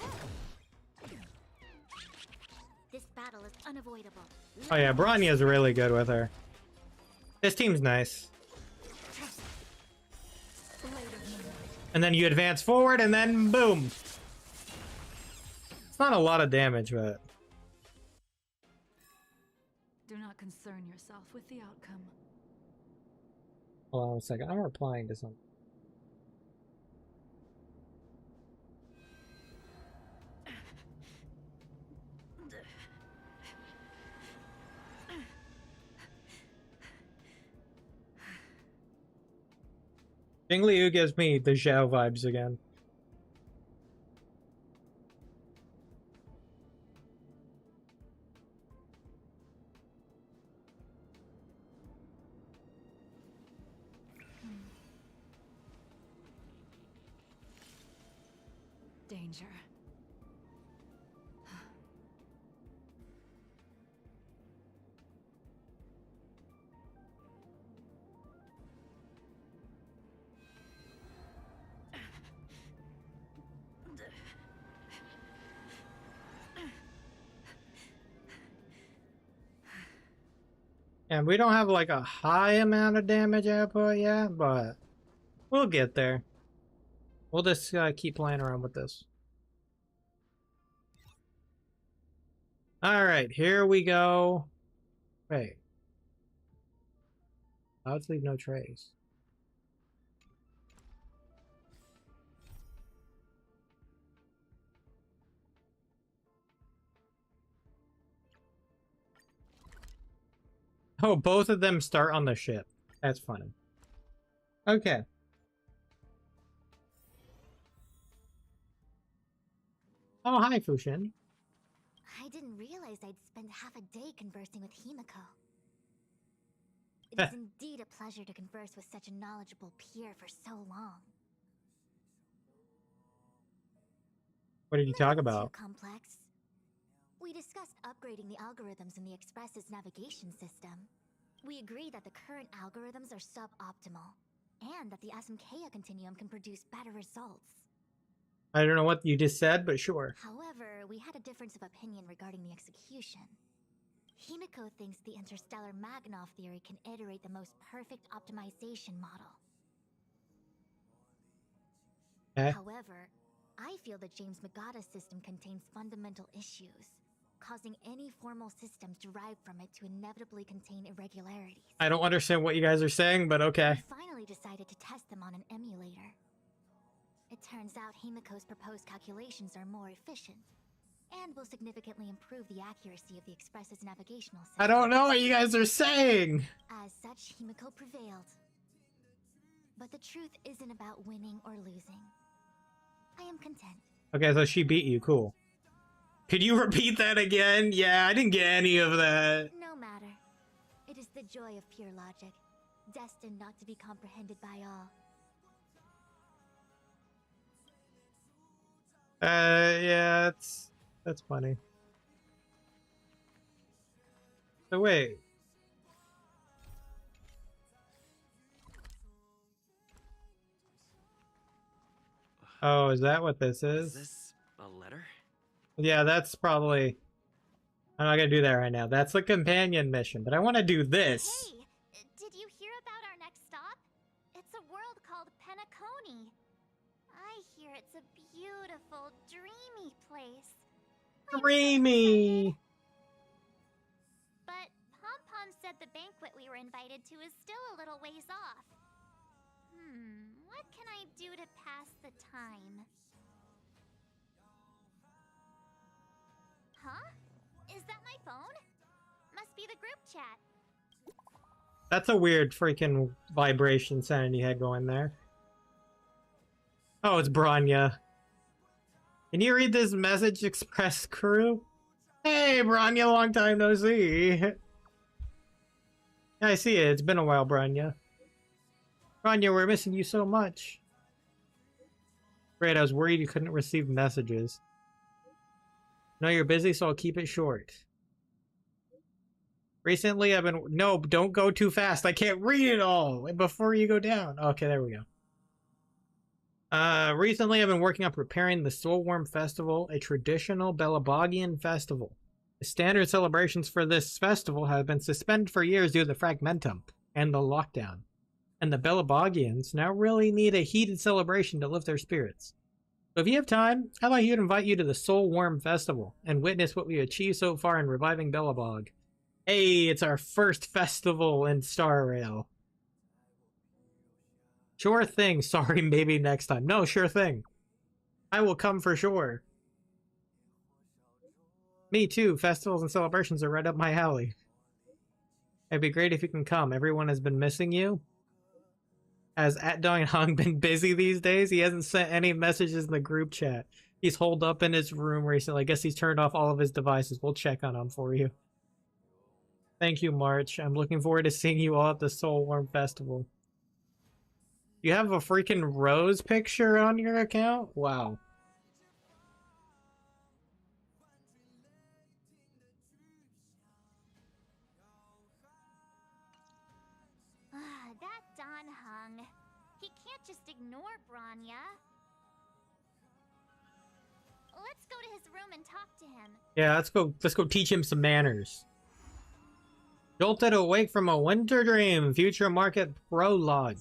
This battle is unavoidable. Oh yeah, Bronya's really good with her. This team's nice. And then you advance forward and then boom. It's not a lot of damage, but Do not concern yourself with the outcome. hold on a second. I'm replying to something. Jingliu gives me the Zhao vibes again. Danger. And we don't have like a high amount of damage output yet, but we'll get there. We'll just keep playing around with this. Alright, here we go. Wait. Let's leave no trace. Oh, both of them start on the ship. That's funny. Okay. Oh, hi, Fushin. I didn't realize I'd spend half a day conversing with Himiko. It is indeed a pleasure to converse with such a knowledgeable peer for so long. What did you talk Nothing about? Too complex. We discussed upgrading the algorithms in the Express's navigation system. We agreed that the current algorithms are suboptimal, and that the Asamkea continuum can produce better results. I don't know what you just said, but sure. However, we had a difference of opinion regarding the execution. Himiko thinks the interstellar Magnov theory can iterate the most perfect optimization model. Okay. However, I feel that James Magada's system contains fundamental issues, causing any formal systems derived from it to inevitably contain irregularities. I don't understand what you guys are saying, but okay. We finally decided to test them on an emulator. It turns out Himiko's proposed calculations are more efficient, and will significantly improve the accuracy of the Express's navigational system. I don't know what you guys are saying. As such, Himiko prevailed. But the truth isn't about winning or losing. I am content. Okay, so she beat you. Cool. Could you repeat that again? Yeah, I didn't get any of that. No matter. It is the joy of pure logic, destined not to be comprehended by all. Yeah, that's funny. So wait. Oh, is that what this Is is? this a letter? Yeah, that's probably... I'm not gonna do that right now. That's the companion mission, but I want to do this. Hey, did you hear about our next stop? It's a world called Penacony. I hear it's a beautiful, dreamy place. I'm so Dreamy! excited. But Pom-Pom said the banquet we were invited to is still a little ways off. What can I do to pass the time? Huh? Is that my phone? Must be the group chat. That's a weird freaking vibration sound you had going there. Oh, it's Branya. Can you read this message, Express crew? Hey, Branya, long time no see. Yeah, I see it. It's been a while, Branya. Branya, we're missing you so much. Great, I was worried you couldn't receive messages. No, you're busy, so I'll keep it short. Recently, I've been... No, don't go too fast. I can't read it all before you go down. Okay, there we go. Recently, I've been working on preparing the Soulworm Festival, a traditional Belabogian festival. The standard celebrations for this festival have been suspended for years due to the Fragmentum and the lockdown. And the Belabogians now really need a heated celebration to lift their spirits. So if you have time, I'd like to invite you to the Soulworm Festival and witness what we achieved so far in reviving Belobog. Hey, it's our first festival in Star Rail. Sure thing. Sorry, maybe next time. No, sure thing. I will come for sure. Me too. Festivals and celebrations are right up my alley. It'd be great if you can come. Everyone has been missing you. Has @DongHung been busy these days? He hasn't sent any messages in the group chat. He's holed up in his room recently. I guess he's turned off all of his devices. We'll check on him for you. Thank you, March. I'm looking forward to seeing you all at the Soulworm Festival. You have a freaking Rose picture on your account? Wow. That Don Hung. He can't just ignore Branya. Let's go to his room and talk to him. Yeah, let's go teach him some manners. Jolted awake from a winter dream. Future Market Prologue.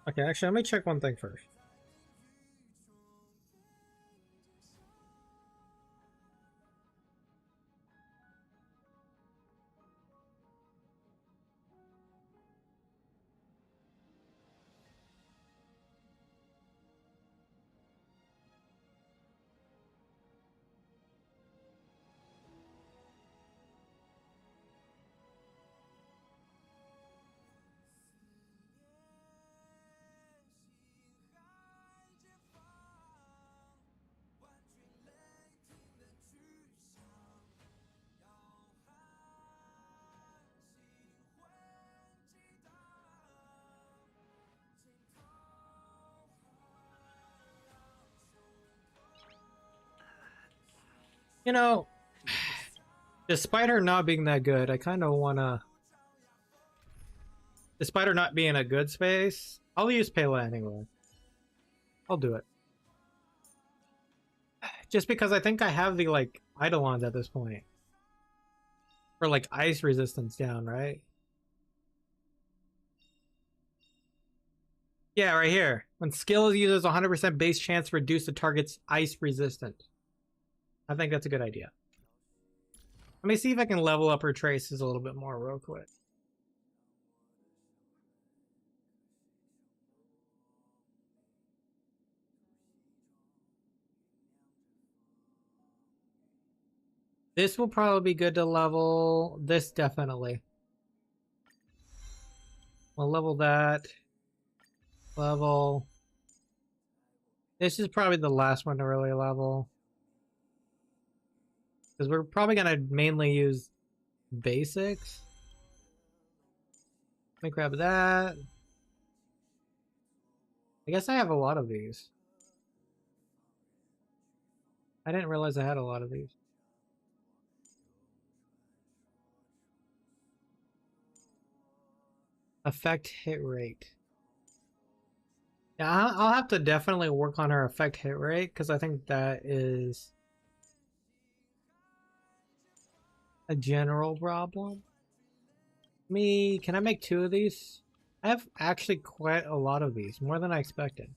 Okay, actually, let me check one thing first. You know, despite her not being that good, I kind of want to... Despite her not being a good space, I'll use Pela anyway. I'll do it. Just because I think I have the, like, Eidolons at this point. For, like, ice resistance down, right? Yeah, right here. When skill uses 100% base chance to reduce the target's ice resistance. I think that's a good idea. Let me see if I can level up her traces a little bit more real quick. This will probably be good to level. This definitely. We'll level that. Level. This is probably the last one to really level. Because we're probably going to mainly use basics. Let me grab that. I guess I have a lot of these. I didn't realize I had a lot of these. Effect hit rate. Yeah, I'll have to definitely work on her effect hit rate because I think that is a general problem. Can I make 2 of these? I have actually quite a lot of these, more than I expected.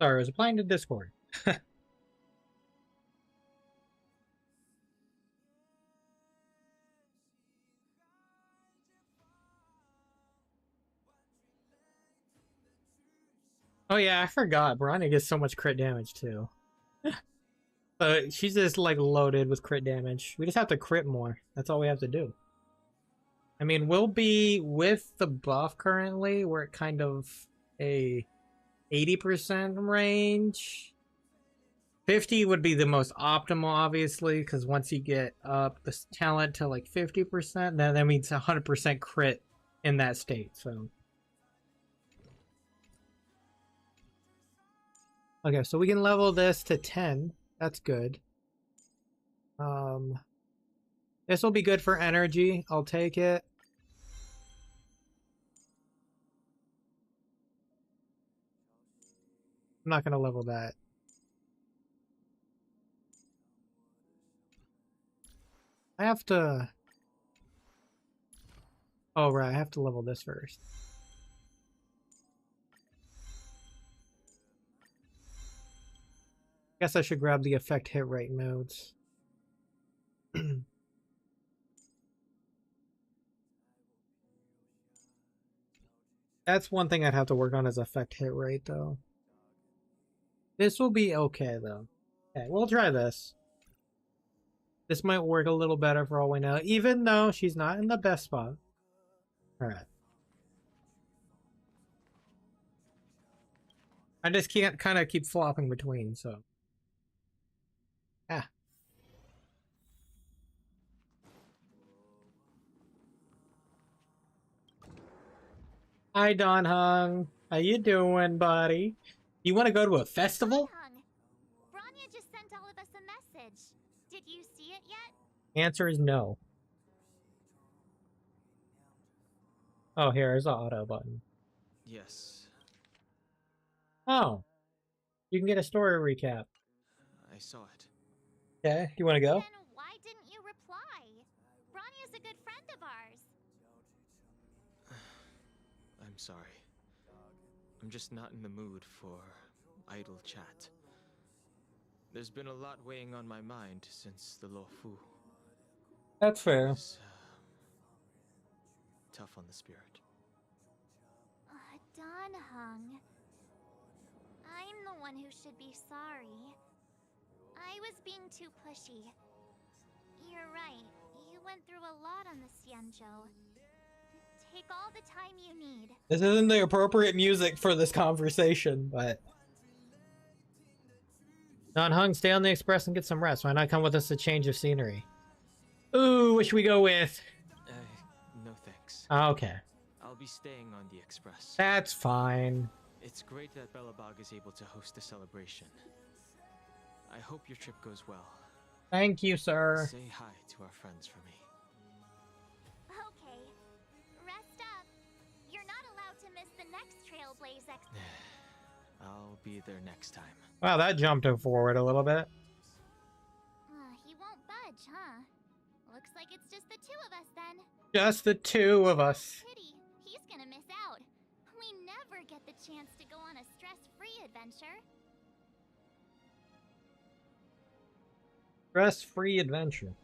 Sorry, I was applying to Discord. Oh yeah, I forgot. Branya gets so much crit damage too. She's just like loaded with crit damage. We just have to crit more. That's all we have to do. I mean, we'll be with the buff currently. We're at kind of a 80% range. 50 would be the most optimal, obviously, because once you get up this talent to like 50%, then that means 100% crit in that state. So, okay, so we can level this to 10. That's good. This will be good for energy. I'll take it. I'm not gonna level that. I have to... Oh, right, I have to level this first. Guess I should grab the effect hit rate nodes. That's one thing I'd have to work on is effect hit rate, though. This will be okay, though. Okay, we'll try this. This might work a little better for all we know, even though she's not in the best spot. Alright. I just can't kind of keep flopping between, so... Ah. Hi, Don Hung. How you doing, buddy? You want to go to a festival? Branya just sent all of us a message. Did you see it yet? Answer is no. Oh, here's the auto button. Yes, Oh. You can get a story recap. I saw it. Okay, you want to go? Then why didn't you reply? Branya's a good friend of ours. I'm sorry. I'm just not in the mood for idle chat. There's been a lot weighing on my mind since the Lo Fu. That's fair. It's, tough on the spirit. Don Hung. I'm the one who should be sorry. I was being too pushy. You're right. You went through a lot on the Xianzhou. Take all the time you need. This isn't the appropriate music for this conversation, but... Don Hung, stay on the express and get some rest. Why not come with us a change of scenery? Ooh, what should we go with? No thanks. Okay. I'll be staying on the express. That's fine. It's great that Belobog is able to host a celebration. I hope your trip goes well. Thank you, sir. Say hi to our friends for me. Okay. Rest up. You're not allowed to miss the next Trailblaze I'll be there next time. Wow, that jumped him forward a little bit. He won't budge, huh? Looks like it's just the two of us then. Just the two of us. Pity. He's gonna miss out. We never get the chance to go on a stress-free adventure. Stress-free adventure.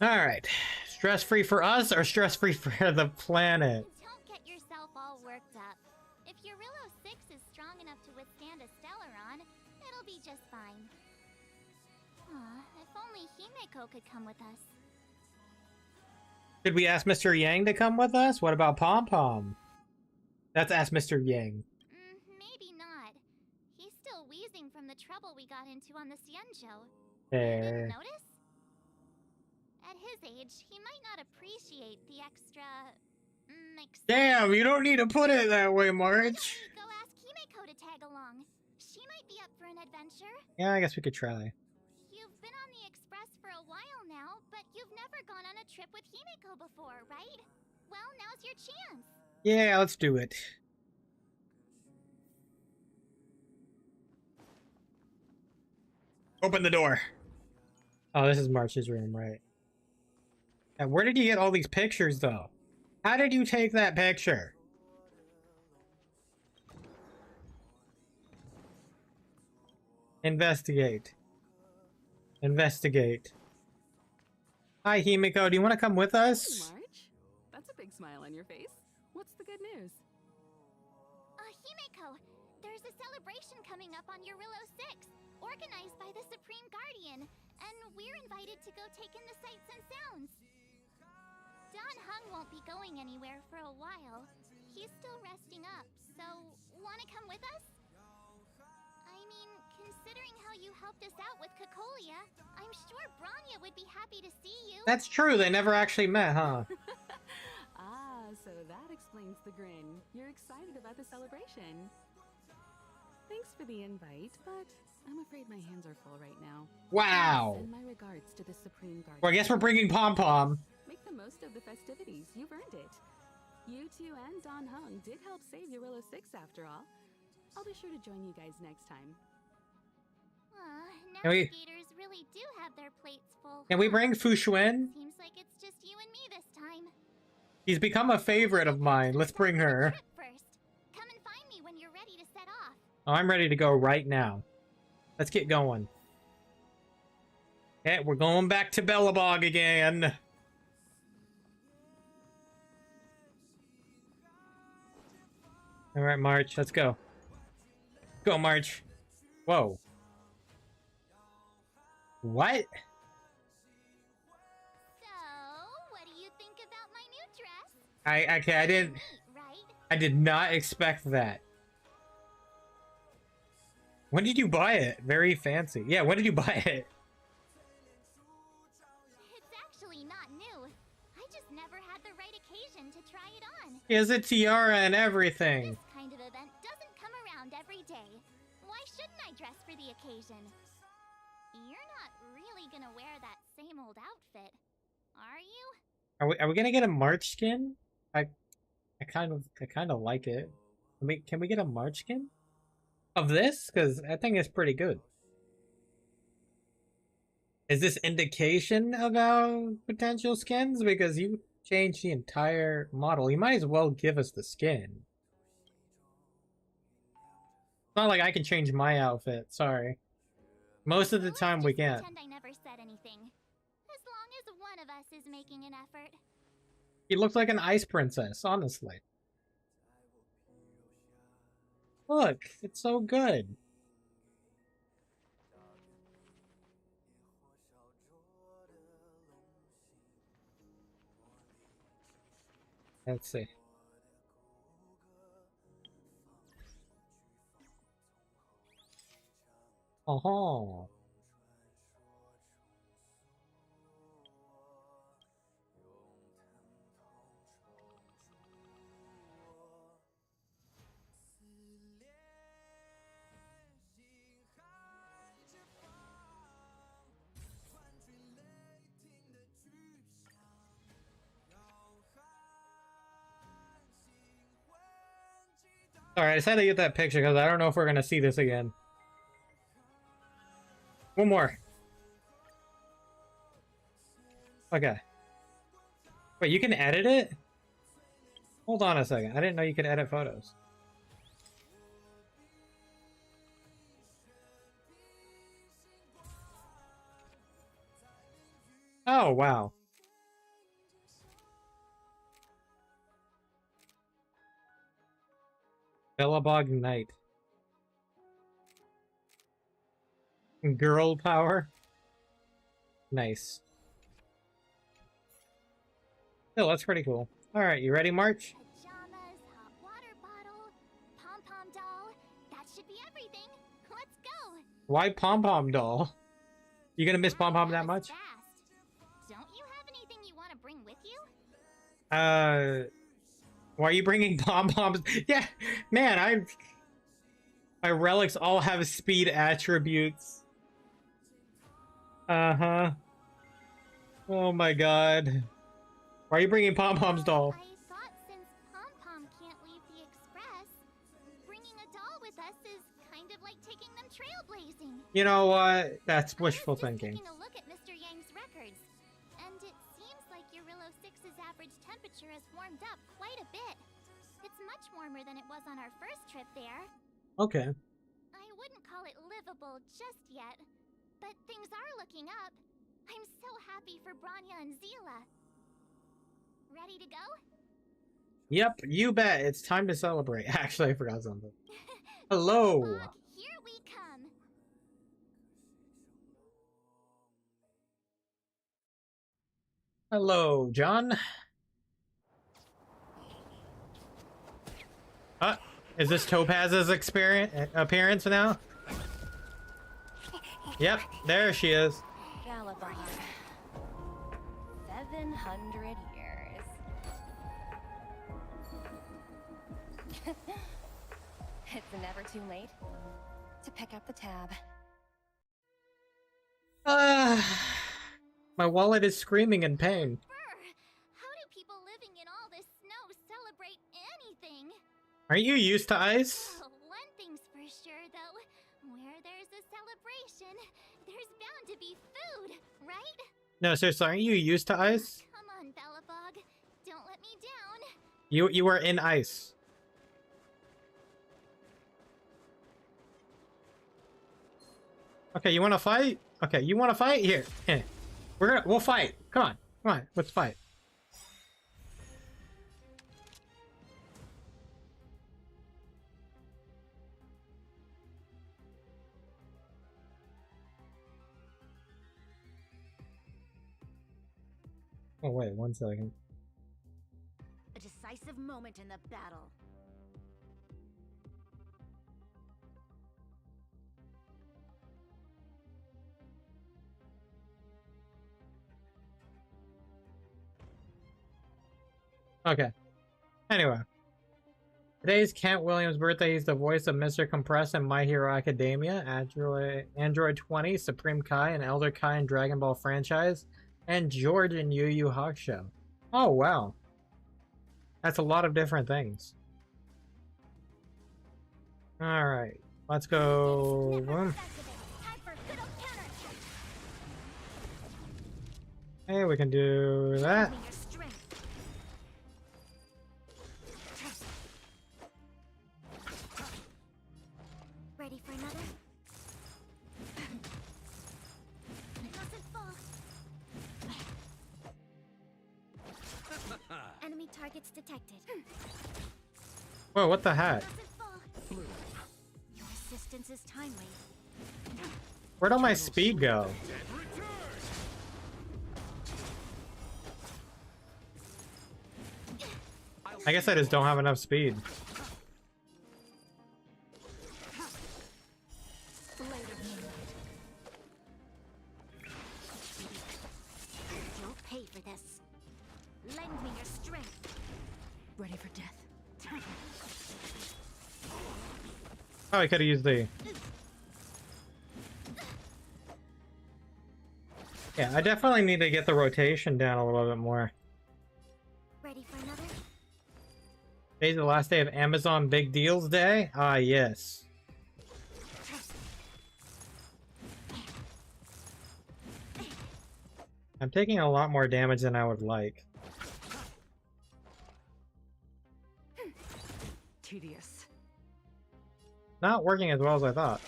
Alright. Stress-free for us or stress-free for the planet? Don't get yourself all worked up. If your Rillo 6 is strong enough to withstand a Stellaron, it'll be just fine. If only Himeko could come with us. Did we ask Mr. Yang to come with us? What about Pom Pom? Let's ask Mr. Yang. Maybe not. He's still wheezing from the trouble we got into on the Xianzhou. There. Didn't notice? At his age, he might not appreciate the extra... Damn, you don't need to put it that way, Why Marge. don't we go ask Himeko to tag along? She might might be up for an adventure. Yeah, I guess we could try. You've been on the Express for a while now, but you've never gone on a trip with Himiko before, right? Well, now's your chance. Yeah, let's do it. Open the door. Oh, this is March's room, right? And where did you get all these pictures, though? How did you take that picture? Investigate. Investigate. Hi, Himiko. Do you want to come with us? Hey, March. That's a big smile on your face. What's the good news? Himiko, there's a celebration coming up on Eurillo 6, organized by the Supreme Guardian, and we're invited to go take in the sights and sounds. Don Hung won't be going anywhere for a while. He's still resting up, so wanna come with us? I mean, considering how you helped us out with Cocolia, I'm sure Branya would be happy to see you. That's true. They never actually met, huh? Ah, so that explains the grin. You're excited about the celebration. Thanks for the invite, but I'm afraid my hands are full right now. Wow. Send my regards to the Supreme Guardian. Well, I guess we're bringing Pom Pom. Make the most of the festivities. You've earned it. You two and Don Hung did help save Eurillo 6 after all. I'll be sure to join you guys next time. Can we- Navigators really do have their plates full. Can we bring Fu Xuan? Seems like it's just you and me this time. She's become a favorite of mine. Let's bring her. Trip first. Come and find me when you're ready to set off. Oh, I'm ready to go right now. Let's get going. Okay, we're going back to Bellabog again. All right, March, let's go. Go, March. Whoa. What? So, what do you think about my new dress? Okay, I didn't. Neat, right? I did not expect that. When did you buy it? Very fancy. Yeah, when did you buy it? It's actually not new. I just never had the right occasion to try it on. He has a tiara and everything. This kind of event doesn't come around every day. Why shouldn't I dress for the occasion? You're not really gonna wear that same old outfit, are you? Are we gonna get a March skin? I kind of like it. Can we get a March skin of this? Because I think it's pretty good. Is this indication about potential skins? Because you changed the entire model. You might as well give us the skin. It's not like I can change my outfit. Sorry. Most of the Well, time let's we just can't. Pretend I never said anything. As long as one of us is making an effort. You look like an ice princess, honestly. Look, it's so good. Let's see. Oh. Alright, I decided to get that picture because I don't know if we're gonna see this again. One more. Okay. Wait, you can edit it? Hold on a second. I didn't know you could edit photos. Oh, wow. Bellabog Knight. Girl power. Nice. Oh, that's pretty cool. Alright, you ready, March? Pajamas, hot water bottle, pom-pom doll. That should be everything. Let's go. Why Pom-Pom doll? You gonna miss Wow, Pom-Pom that was much? fast. Don't you have anything you want to bring with you? Why are you bringing Pom-Poms? Yeah, man, My relics all have speed attributes. Uh-huh. Oh my god. Why are you bringing Pom-Pom's doll? I thought since Pom-Pom can't leave the Express, bringing a doll with us is kind of like taking them trailblazing. You know what? That's wishful I was just thinking. taking a look at Mr. Yang's records, and it seems like Eurillo 6's average temperature has warmed up quite a bit. It's much warmer than it was on our first trip there. Okay. I wouldn't call it livable just yet, but things are looking up. I'm so happy for Branya and Zila. Ready to go? Yep, you bet. It's time to celebrate. Actually, I forgot something. Hello. Bog, here we come. Hello, John. Is this Topaz's appearance now? Yep, there she is. Galabon. 700 years. It's never too late to pick up the tab. My wallet is screaming in pain. Brr, how do people living in all this snow celebrate anything? Aren't you used to ice? Oh, one thing's for sure, though. Where there's a celebration, there's bound to be food, right? No, seriously, aren't you used to ice? Come on, Belobog. Don't let me down. You were in ice. Okay, you want to fight? Okay, you want to fight? Here, we'll fight. Come on, let's fight. Oh wait, 1 second. A decisive moment in the battle. Okay. Anyway. Today's Kent Williams' birthday. He's the voice of Mr. Compress in My Hero Academia, Android 20, Supreme Kai, and Elder Kai in Dragon Ball franchise, and George in Yu Yu Hakusho. Oh, wow. That's a lot of different things. Alright. Let's go. Boom. Hey, we can do that. Ready for another? Mustn't fall. Enemy targets detected. Whoa, what the heck? Mustn't fall. Your assistance is timely. Where'd all my speed go? I guess I just don't have enough speed. You'll pay for this. Lend me your strength. Ready for death. Oh, I could have used the... Yeah, I definitely need to get the rotation down a little bit more. Ready for another? Today's the last day of Amazon Big Deals Day? Ah, yes. I'm taking a lot more damage than I would like. Tedious. Not working as well as I thought.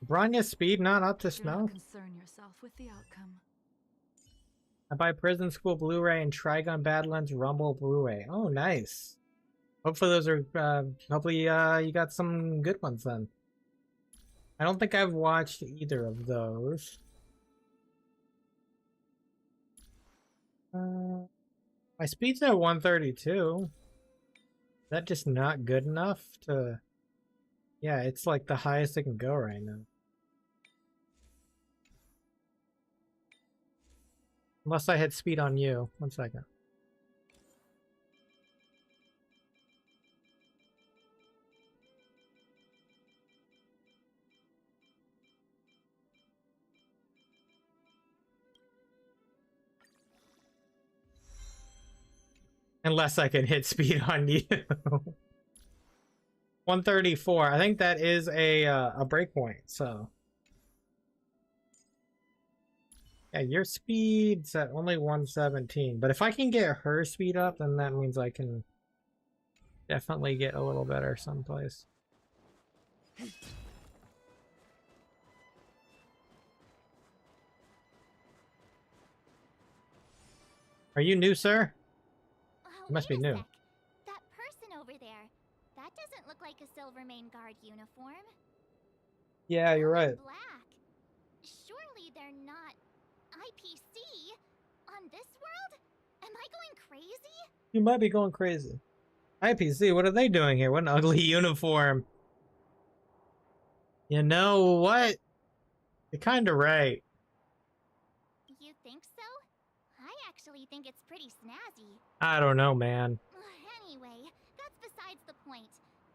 Branya's speed not up to Do snuff? not concern yourself with the outcome. I buy Prison School Blu-ray and Trigun Badlands Rumble Blu-ray. Oh, nice. Hopefully those are, hopefully you got some good ones then. I don't think I've watched either of those. My speed's at 132. Is that just not good enough to... Yeah, it's like the highest it can go right now. Unless I hit speed on you. 1 second. Unless I can hit speed on you. 134. I think that is a breakpoint, so. Yeah, your speed's at only 117. But if I can get her speed up, then that means I can definitely get a little better someplace. Are you new, sir? You must be wait a new. sec. That person over there, that doesn't look like a Silvermane Guard uniform. Yeah, you're All in right. Black. Surely they're not IPC on this world? Am I going crazy? You might be going crazy. IPC, what are they doing here? What an ugly uniform. You know what? You're kind of right. You think so? I actually think it's pretty snazzy. I don't know, man. Anyway, that's besides the point.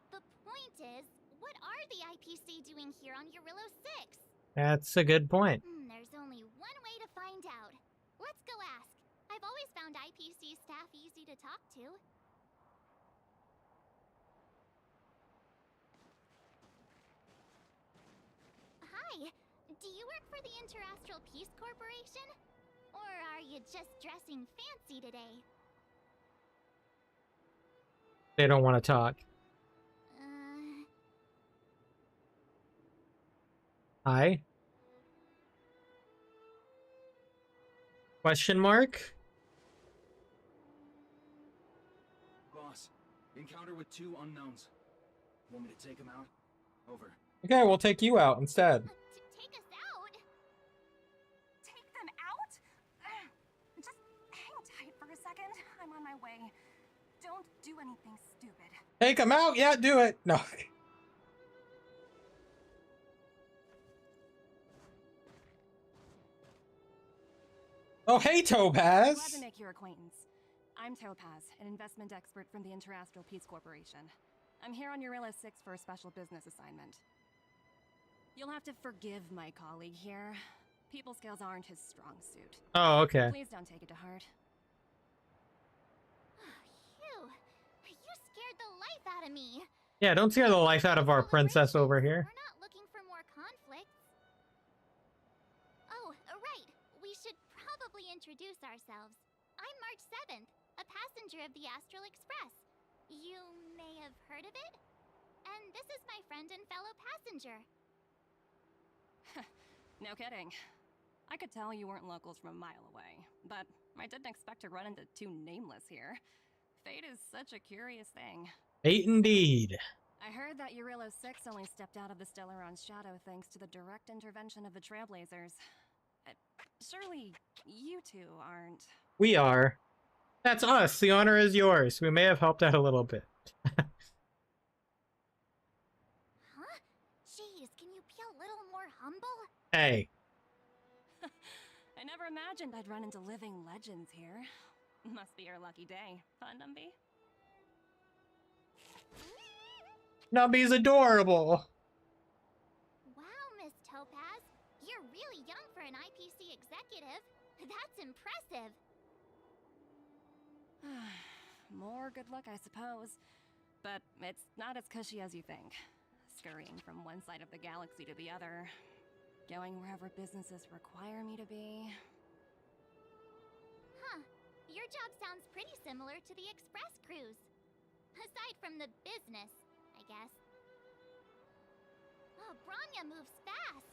The point is, what are the IPC doing here on Eurillo 6? That's a good point. There's only one way to find out. Let's go ask. I've always found IPC staff easy to talk to. Hi, do you work for the Interastral Peace Corporation? Or are you just dressing fancy today? They don't want to talk. Hi? Question mark? Boss, encounter with 2 unknowns. Want me to take them out? Over. Okay, we'll take you out instead. Take us out? Take them out? Just hang tight for a second. I'm on my way. Don't do anything stupid. Take him out? Yeah, do it. No. Oh, hey, Topaz. Glad to make your acquaintance. I'm Topaz, an investment expert from the Interastral Peace Corporation. I'm here on Eurillo 6 for a special business assignment. You'll have to forgive my colleague here. People skills aren't his strong suit. Oh, okay. Please don't take it to heart. Phew, you scared the life out of me. Yeah, don't scare the life out of our princess over here. We're not looking for more conflicts. Oh, right. We should probably introduce ourselves. I'm March 7th, a passenger of the Astral Express. You may have heard of it? And this is my friend and fellow passenger. No kidding. I could tell you weren't locals from a mile away, but I didn't expect to run into 2 nameless here. Fate is such a curious thing. Fate indeed. I heard that Eurillo 6 only stepped out of the Stellaron's shadow thanks to the direct intervention of the Trailblazers. Surely you 2 aren't... We are. That's us. The honor is yours. We may have helped out a little bit. Huh? Jeez, can you be a little more humble? Hey. I never imagined I'd run into living legends here. Must be your lucky day. Fun, Numby? Numby's adorable. Wow, Miss Topaz. You're really young for an IPC executive. That's impressive. More good luck, I suppose. But it's not as cushy as you think. Scurrying from one side of the galaxy to the other. Going wherever businesses require me to be. Huh. Your job sounds pretty similar to the express cruise. Aside from the business, I guess. Oh, Branya moves fast.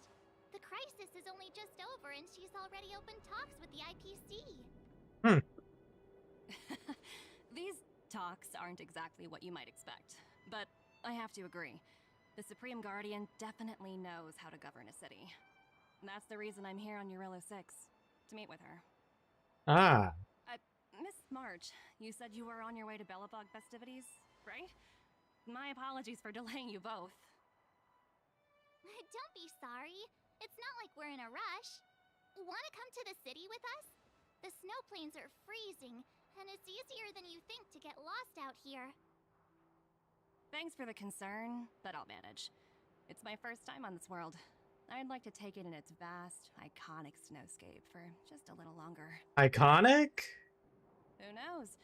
The crisis is only just over and she's already opened talks with the IPC. These talks aren't exactly what you might expect. But I have to agree. The Supreme Guardian definitely knows how to govern a city. That's the reason I'm here on Eurillo 6, to meet with her. Ah. Miss March, you said you were on your way to Belobog festivities, right? My apologies for delaying you both. Don't be sorry. It's not like we're in a rush. Wanna come to the city with us? The snow plains are freezing, and it's easier than you think to get lost out here. Thanks for the concern, but I'll manage. It's my first time on this world. I'd like to take it in its vast, iconic snowscape for just a little longer. Iconic? Who knows?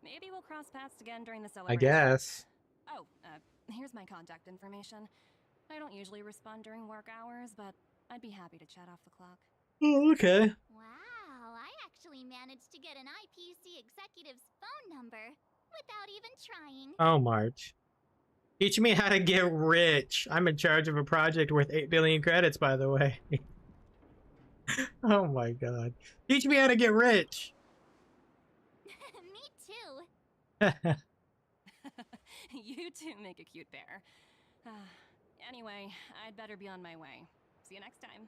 Maybe we'll cross paths again during the I celebration. guess. Oh, here's my contact information. I don't usually respond during work hours, but I'd be happy to chat off the clock. Oh, okay. Wow, I actually managed to get an IPC executive's phone number without even trying. Oh, March. Teach me how to get rich. I'm in charge of a project worth 8 billion credits, by the way. Oh my god. Teach me how to get rich. Me too. You two make a cute pair. Anyway, I'd better be on my way. See you next time.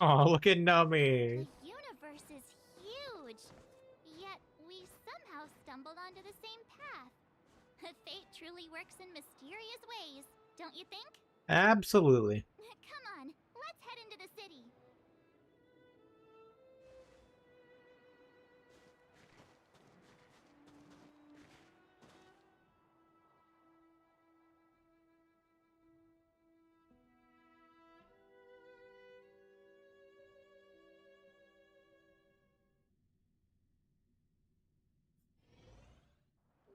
Oh, look at Nummy. The universe is huge, yet we somehow stumbled onto the same path. Fate truly works in mysterious ways, don't you think? Absolutely. Come on, let's head into the city.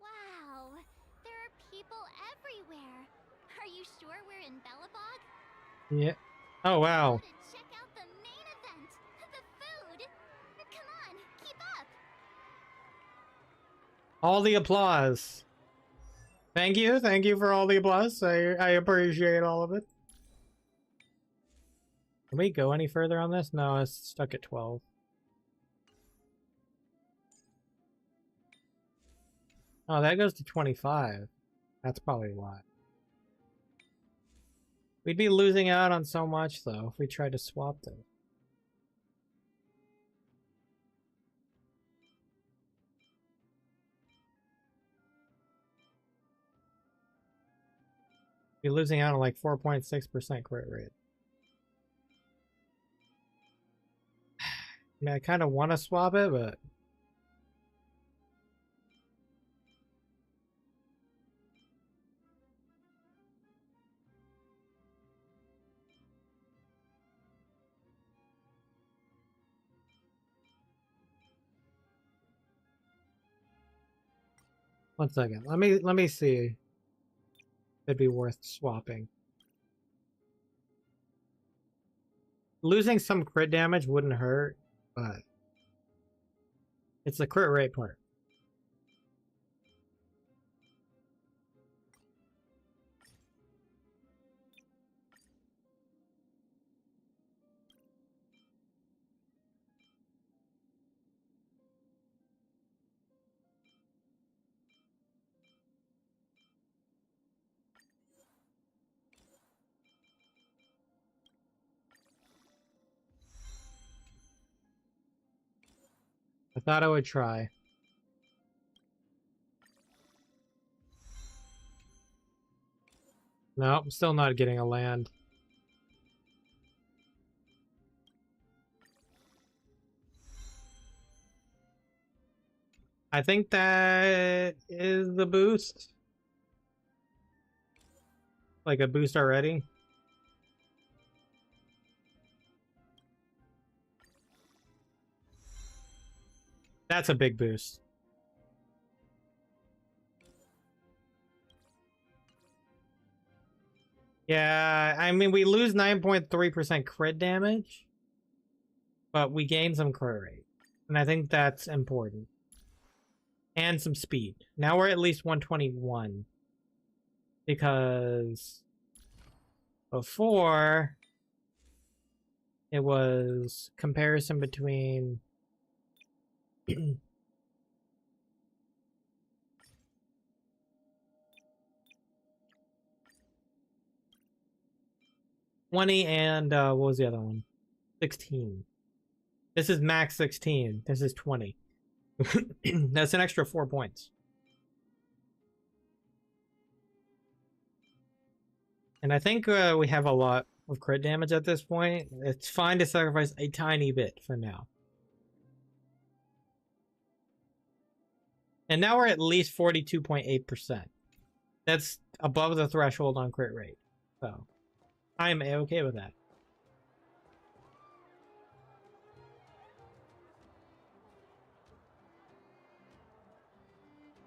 Wow, there are people everywhere. Are you sure we're in Bellabog? Yeah. Oh, wow. To check out the main event, the food. Come on, keep up. All the applause. Thank you. Thank you for all the applause. I appreciate all of it. Can we go any further on this? No, it's stuck at 12. Oh, that goes to 25. That's probably why. We'd be losing out on so much, though, if we tried to swap them. Be losing out on like 4.6% crit rate. I mean, I kind of want to swap it, but... One second. Let me see. If it'd be worth swapping. Losing some crit damage wouldn't hurt, but it's the crit rate part. I thought I would try. No, I'm still not getting a land. I think that is the boost. Like a boost already. That's a big boost. Yeah, I mean, we lose 9.3% crit damage, but we gain some crit rate. And I think that's important. And some speed. Now we're at least 121. Because before, it was comparison between... 20 and what was the other one? 16. This is max 16. This is 20. That's an extra 4 points. And I think we have a lot of crit damage at this point. It's fine to sacrifice a tiny bit for now. And now we're at least 42.8%. That's above the threshold on crit rate. So I'm okay with that.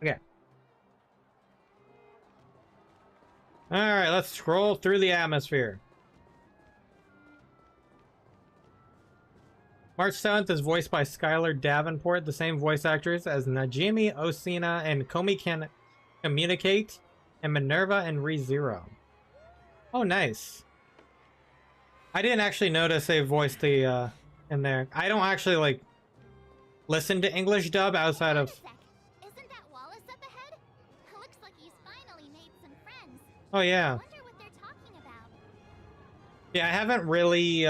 Okay. Alright, let's scroll through the atmosphere. March 7th is voiced by Skylar Davenport, the same voice actors as Najimi Osina and Komi Can Communicate, and Minerva and ReZero. Oh, nice. I didn't actually notice they voiced the, in there. I don't actually, like, listen to English dub outside of... Isn't that Wallace up ahead? Looks like he's finally made some friends. Oh, yeah. I wonder what they're talking about. Yeah, I haven't really,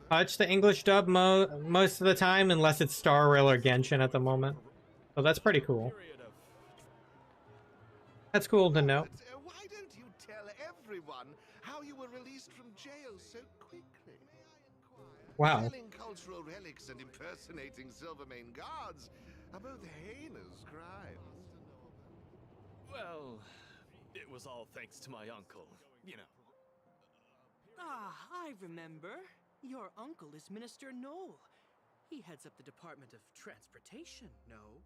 touched the English dub most of the time, unless it's Star Rail or Genshin at the moment. So that's pretty cool. That's cool to know. Why don't you tell everyone how you were released from jail so quickly? Wow. Selling cultural relics and impersonating Silvermane guards are both heinous crimes. Well, it was all thanks to my uncle, you know. Ah, I remember. Your uncle is Minister Knoll. He heads up the Department of Transportation, no?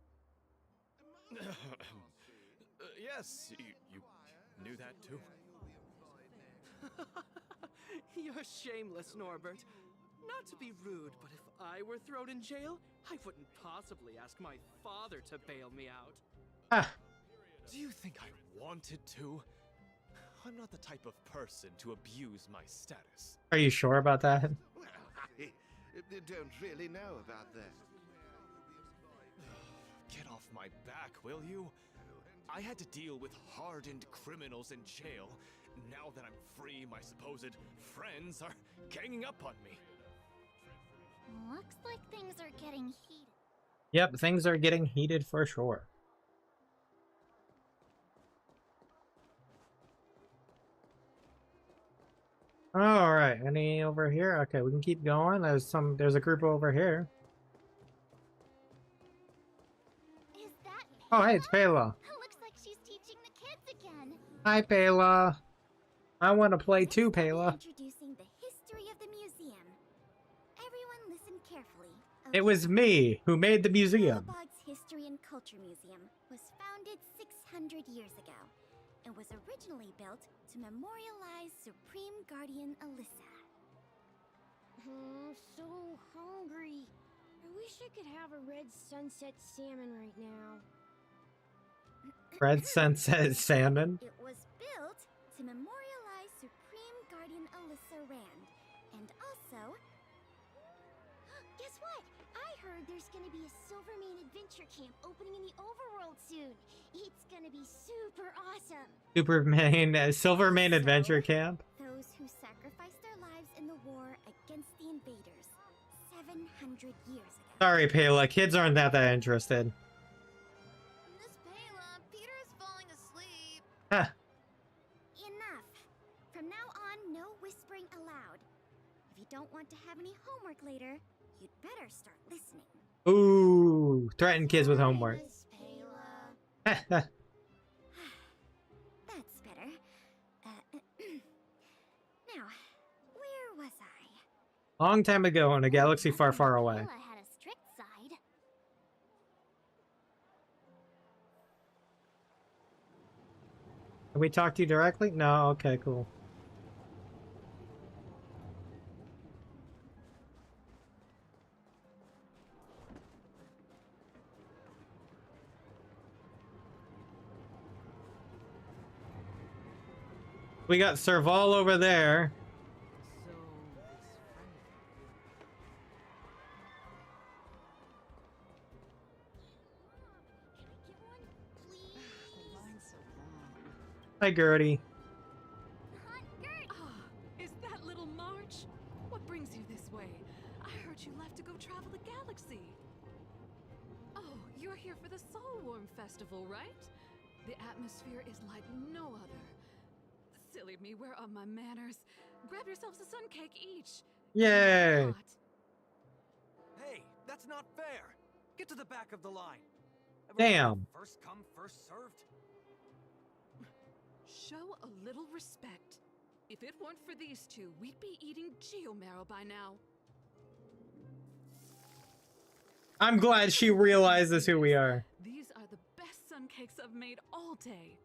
Yes, you knew that too? You're shameless, Norbert. Not to be rude, but if I were thrown in jail, I wouldn't possibly ask my father to bail me out. Ah. Do you think I wanted to? I'm not the type of person to abuse my status. Are you sure about that? Well, I don't really know about that. Get off my back, will you? I had to deal with hardened criminals in jail. Now that I'm free, my supposed friends are ganging up on me. Looks like things are getting heated. Yep, things are getting heated for sure. Alright, any over here? Okay, we can keep going. There's a group over here. Is that Oh, hey, it's Payla. Looks like she's teaching the kids again. Hi, Payla. I want to play too, Payla. Introducing the history of the museum. Everyone listen carefully. It was me who made the museum. Trailblaze History and Culture Museum was founded 600 years ago and was originally built to memorialize Supreme Guardian Alyssa. I'm so hungry. I wish I could have a red sunset salmon right now. Red Sunset Salmon? It was built to memorialize Supreme Guardian Alyssa Rand, and also... Guess what? I heard there's gonna be a Silvermane adventure camp opening in the overworld soon. It's gonna be super awesome. Silvermane Adventure Camp? Those who sacrificed their lives in the war against the invaders 700 years ago. Sorry, Payla. Kids aren't that interested. Miss Payla, Peter is falling asleep. Huh. Enough. From now on, no whispering aloud. If you don't want to have any homework later, you'd better start listening. Ooh, threaten kids with homework. Miss Payla. That's better. Now, where was I? Long time ago in a galaxy far, far away. Payla had a strict side. Can we talk to you directly? No? Okay, cool. We got Serval over there. So, Hi, Gertie. Is that little March? What brings you this way? I heard you left to go travel the galaxy. Oh, you're here for the Soulworm Festival, right? The atmosphere is like no other. Silly me, where are my manners? Grab yourselves a sun cake each. Yay! Not. Hey, that's not fair. Get to the back of the line. Damn. First come, first served. Show a little respect. If it weren't for these two, we'd be eating geomarrow by now. I'm glad she realizes who we are. These are the best sun cakes I've made all day.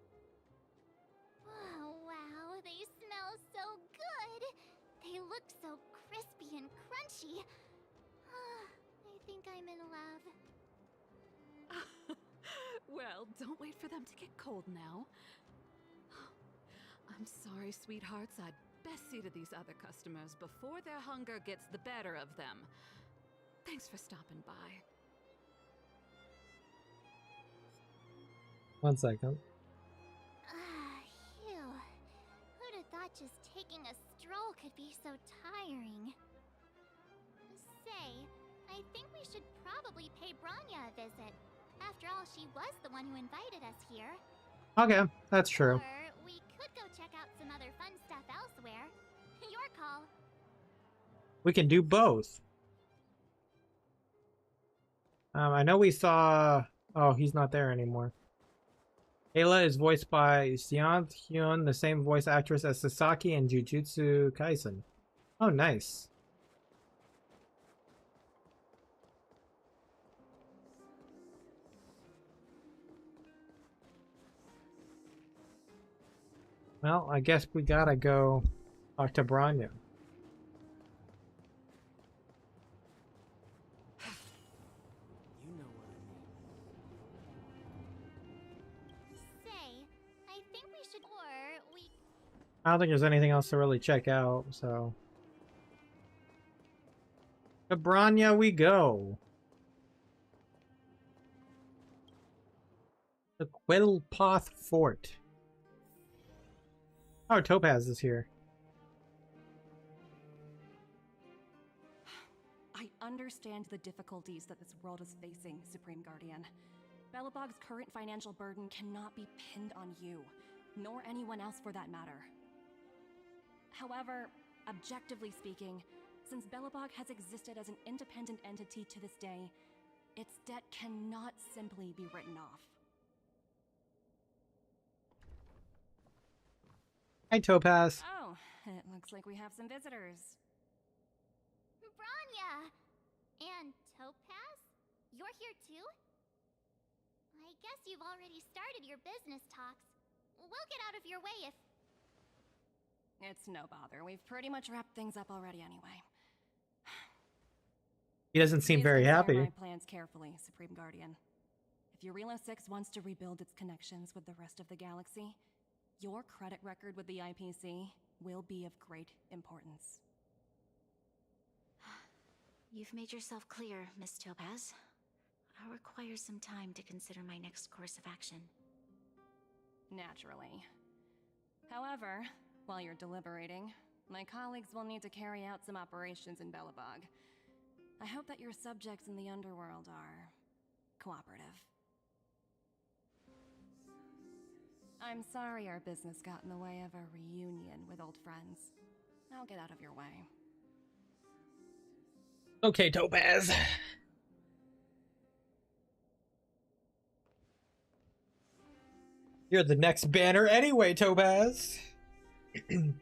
Oh, wow, they smell so good. They look so crispy and crunchy. I think I'm in love. Well, don't wait for them to get cold now. I'm sorry, sweethearts. I'd best see to these other customers before their hunger gets the better of them. Thanks for stopping by. 1 second. Phew. Who'd have thought just taking a stroll could be so tiring? Say, I think we should probably pay Branya a visit. After all, she was the one who invited us here. Okay, that's true. Or we could go check out some other fun stuff elsewhere. Your call. We can do both. I know we saw... Oh, he's not there anymore. Ayla is voiced by Seon Hyun, the same voice actress as Sasaki in Jujutsu Kaisen. Oh, nice. Well, I guess we gotta go talk to Branya. You know what I mean. Say, I think we should... Or we... I don't think there's anything else to really check out, so... To Branya we go. The Quillpoth Fort. Oh, Topaz is here. I understand the difficulties that this world is facing, Supreme Guardian. Belobog's current financial burden cannot be pinned on you, nor anyone else for that matter. However, objectively speaking, since Belobog has existed as an independent entity to this day, its debt cannot simply be written off. Hi, Topaz. Oh, it looks like we have some visitors. Branya! And Topaz? You're here too? I guess you've already started your business talks. We'll get out of your way if... It's no bother. We've pretty much wrapped things up already anyway. He doesn't seem Please very consider happy. my plans carefully, Supreme Guardian. If Eurela 6 wants to rebuild its connections with the rest of the galaxy, your credit record with the IPC will be of great importance. You've made yourself clear, Miss Topaz. I'll require some time to consider my next course of action. Naturally. However, while you're deliberating, my colleagues will need to carry out some operations in Belobog. I hope that your subjects in the underworld are cooperative. I'm sorry our business got in the way of a reunion with old friends. I'll get out of your way. Okay, Topaz. You're the next banner anyway, Topaz. Is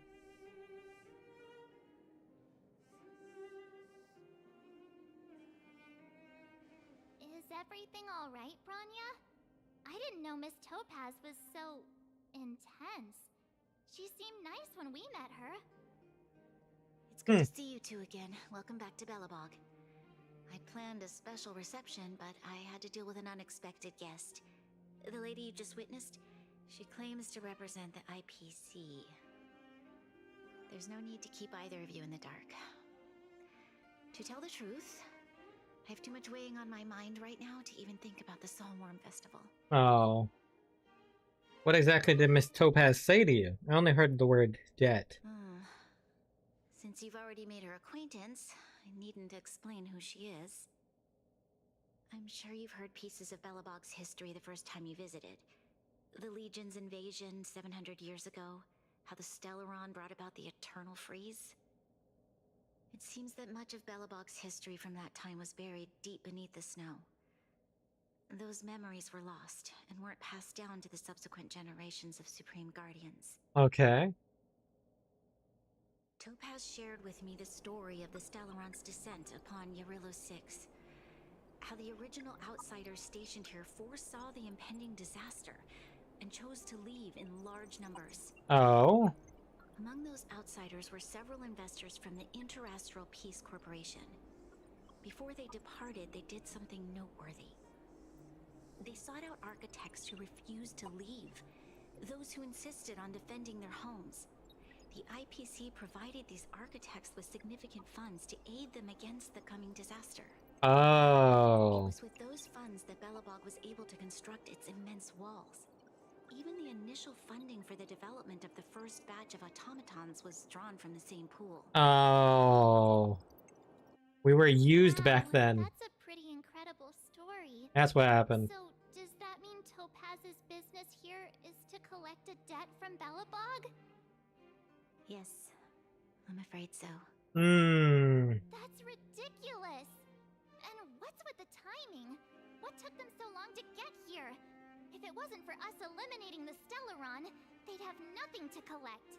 everything all right, Branya? I didn't know Miss Topaz was so... intense. She seemed nice when we met her. It's good to see you two again. Welcome back to Belobog. I'd planned a special reception, but I had to deal with an unexpected guest. The lady you just witnessed, she claims to represent the IPC. There's no need to keep either of you in the dark. To tell the truth, I have too much weighing on my mind right now to even think about the Saltworm Festival. Oh. What exactly did Miss Topaz say to you? I only heard the word debt. Since you've already made her acquaintance, I needn't explain who she is. I'm sure you've heard pieces of Belobog's history the first time you visited. The Legion's invasion 700 years ago, How the Stellaron brought about the eternal freeze? It seems that much of Belobog's history from that time was buried deep beneath the snow. Those memories were lost and weren't passed down to the subsequent generations of Supreme Guardians. Okay. Topaz shared with me the story of the Stellaron's descent upon Yarillo 6. How the original outsiders stationed here foresaw the impending disaster and chose to leave in large numbers. Oh. Among those outsiders were several investors from the Interastral Peace Corporation. Before they departed, they did something noteworthy. They sought out architects who refused to leave, those who insisted on defending their homes. The IPC provided these architects with significant funds to aid them against the coming disaster. Oh. It was with those funds that Belobog was able to construct its immense walls. Even the initial funding for the development of the first batch of automatons was drawn from the same pool. Oh. We were used back then. That's a pretty incredible story. That's what happened. So, does that mean Topaz's business here is to collect a debt from Belobog? Yes, I'm afraid so. That's ridiculous! And what's with the timing? What took them so long to get here? If it wasn't for us eliminating the Stellaron, they'd have nothing to collect.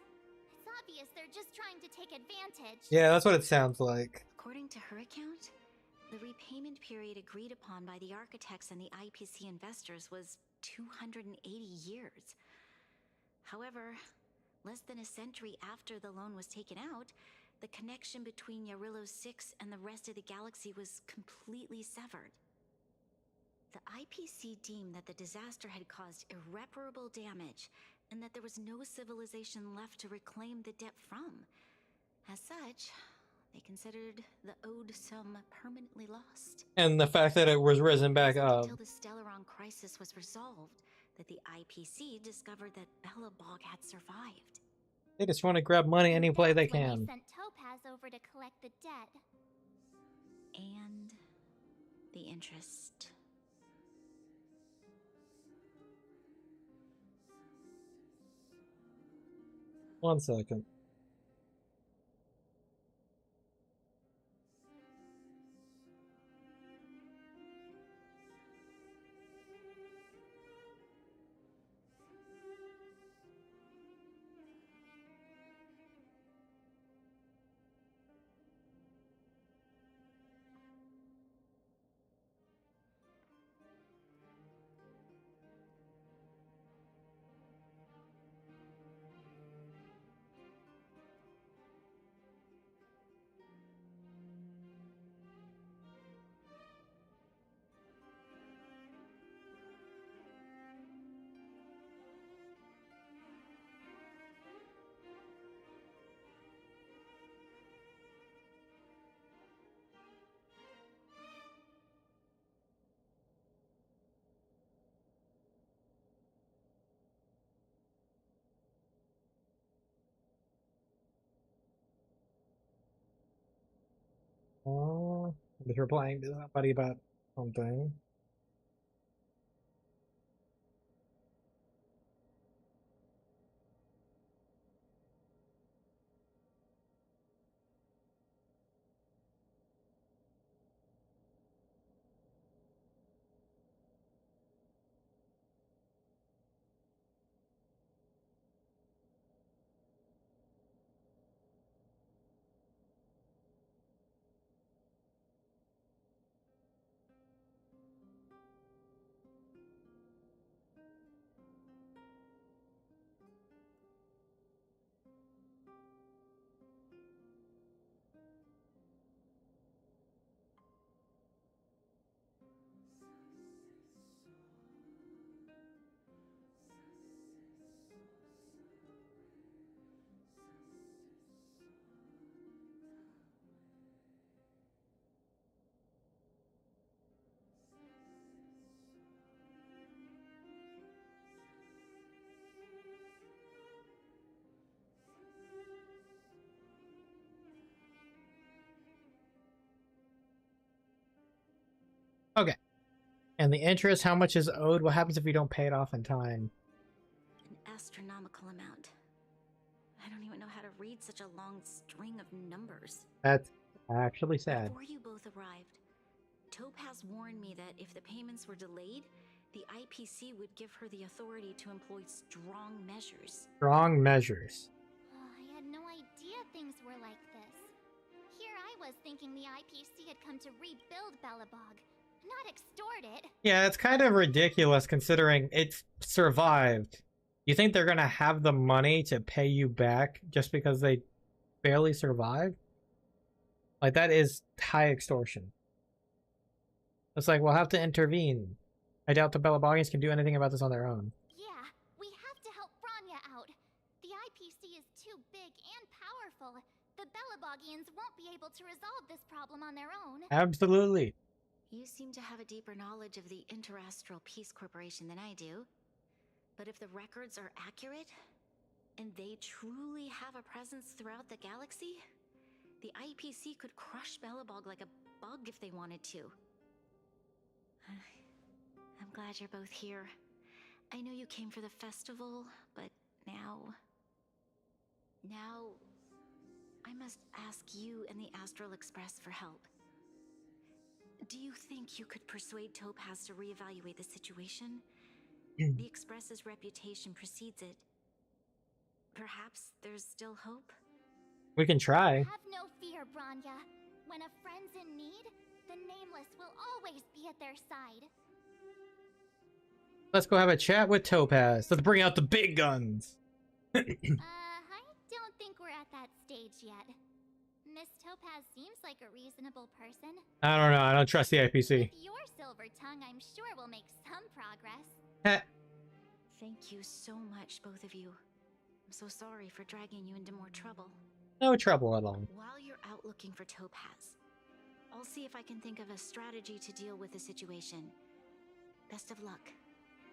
It's obvious they're just trying to take advantage. Yeah, that's what it sounds like. According to her account, the repayment period agreed upon by the architects and the IPC investors was 280 years. However, less than a century after the loan was taken out, the connection between Yarillo 6 and the rest of the galaxy was completely severed. The IPC deemed that the disaster had caused irreparable damage and that there was no civilization left to reclaim the debt from. As such, they considered the owed sum permanently lost. And the fact that it was risen back up. Until the Stellaron crisis was resolved, that the IPC discovered that Belobog had survived. They just want to grab money any way they When can. they sent Topaz over to collect the debt. And the interest. One second. Oh, if you're replying to somebody about something. Okay. And the interest, how much is owed? What happens if you don't pay it off in time? An astronomical amount. I don't even know how to read such a long string of numbers. That's actually sad. Before you both arrived, Topaz warned me that if the payments were delayed, the IPC would give her the authority to employ strong measures. Strong measures. Oh, I had no idea things were like this. Here I was thinking the IPC had come to rebuild Belobog, not extort it. Yeah, it's kind of ridiculous considering it's survived. You think they're gonna have the money to pay you back just because they barely survived? Like, that is high extortion. It's like, we'll have to intervene. I doubt the Belobogians can do anything about this on their own. Yeah, we have to help Bronya out. The IPC is too big and powerful. The Belobogians won't be able to resolve this problem on their own. Absolutely. You seem to have a deeper knowledge of the Interastral Peace Corporation than I do. But if the records are accurate, and they truly have a presence throughout the galaxy, the IPC could crush Belobog like a bug if they wanted to. I'm glad you're both here. I know you came for the festival, but now I must ask you and the Astral Express for help. Do you think you could persuade Topaz to reevaluate the situation? The Express's reputation precedes it. Perhaps there's still hope? We can try. Have no fear, Bronya. When a friend's in need, the Nameless will always be at their side. Let's go have a chat with Topaz. Let's bring out the big guns. I don't think we're at that stage yet. Miss Topaz seems like a reasonable person. I don't know. I don't trust the IPC. With your silver tongue, I'm sure we'll make some progress. Thank you so much, both of you. I'm so sorry for dragging you into more trouble. No trouble at all. While you're out looking for Topaz, I'll see if I can think of a strategy to deal with the situation. Best of luck,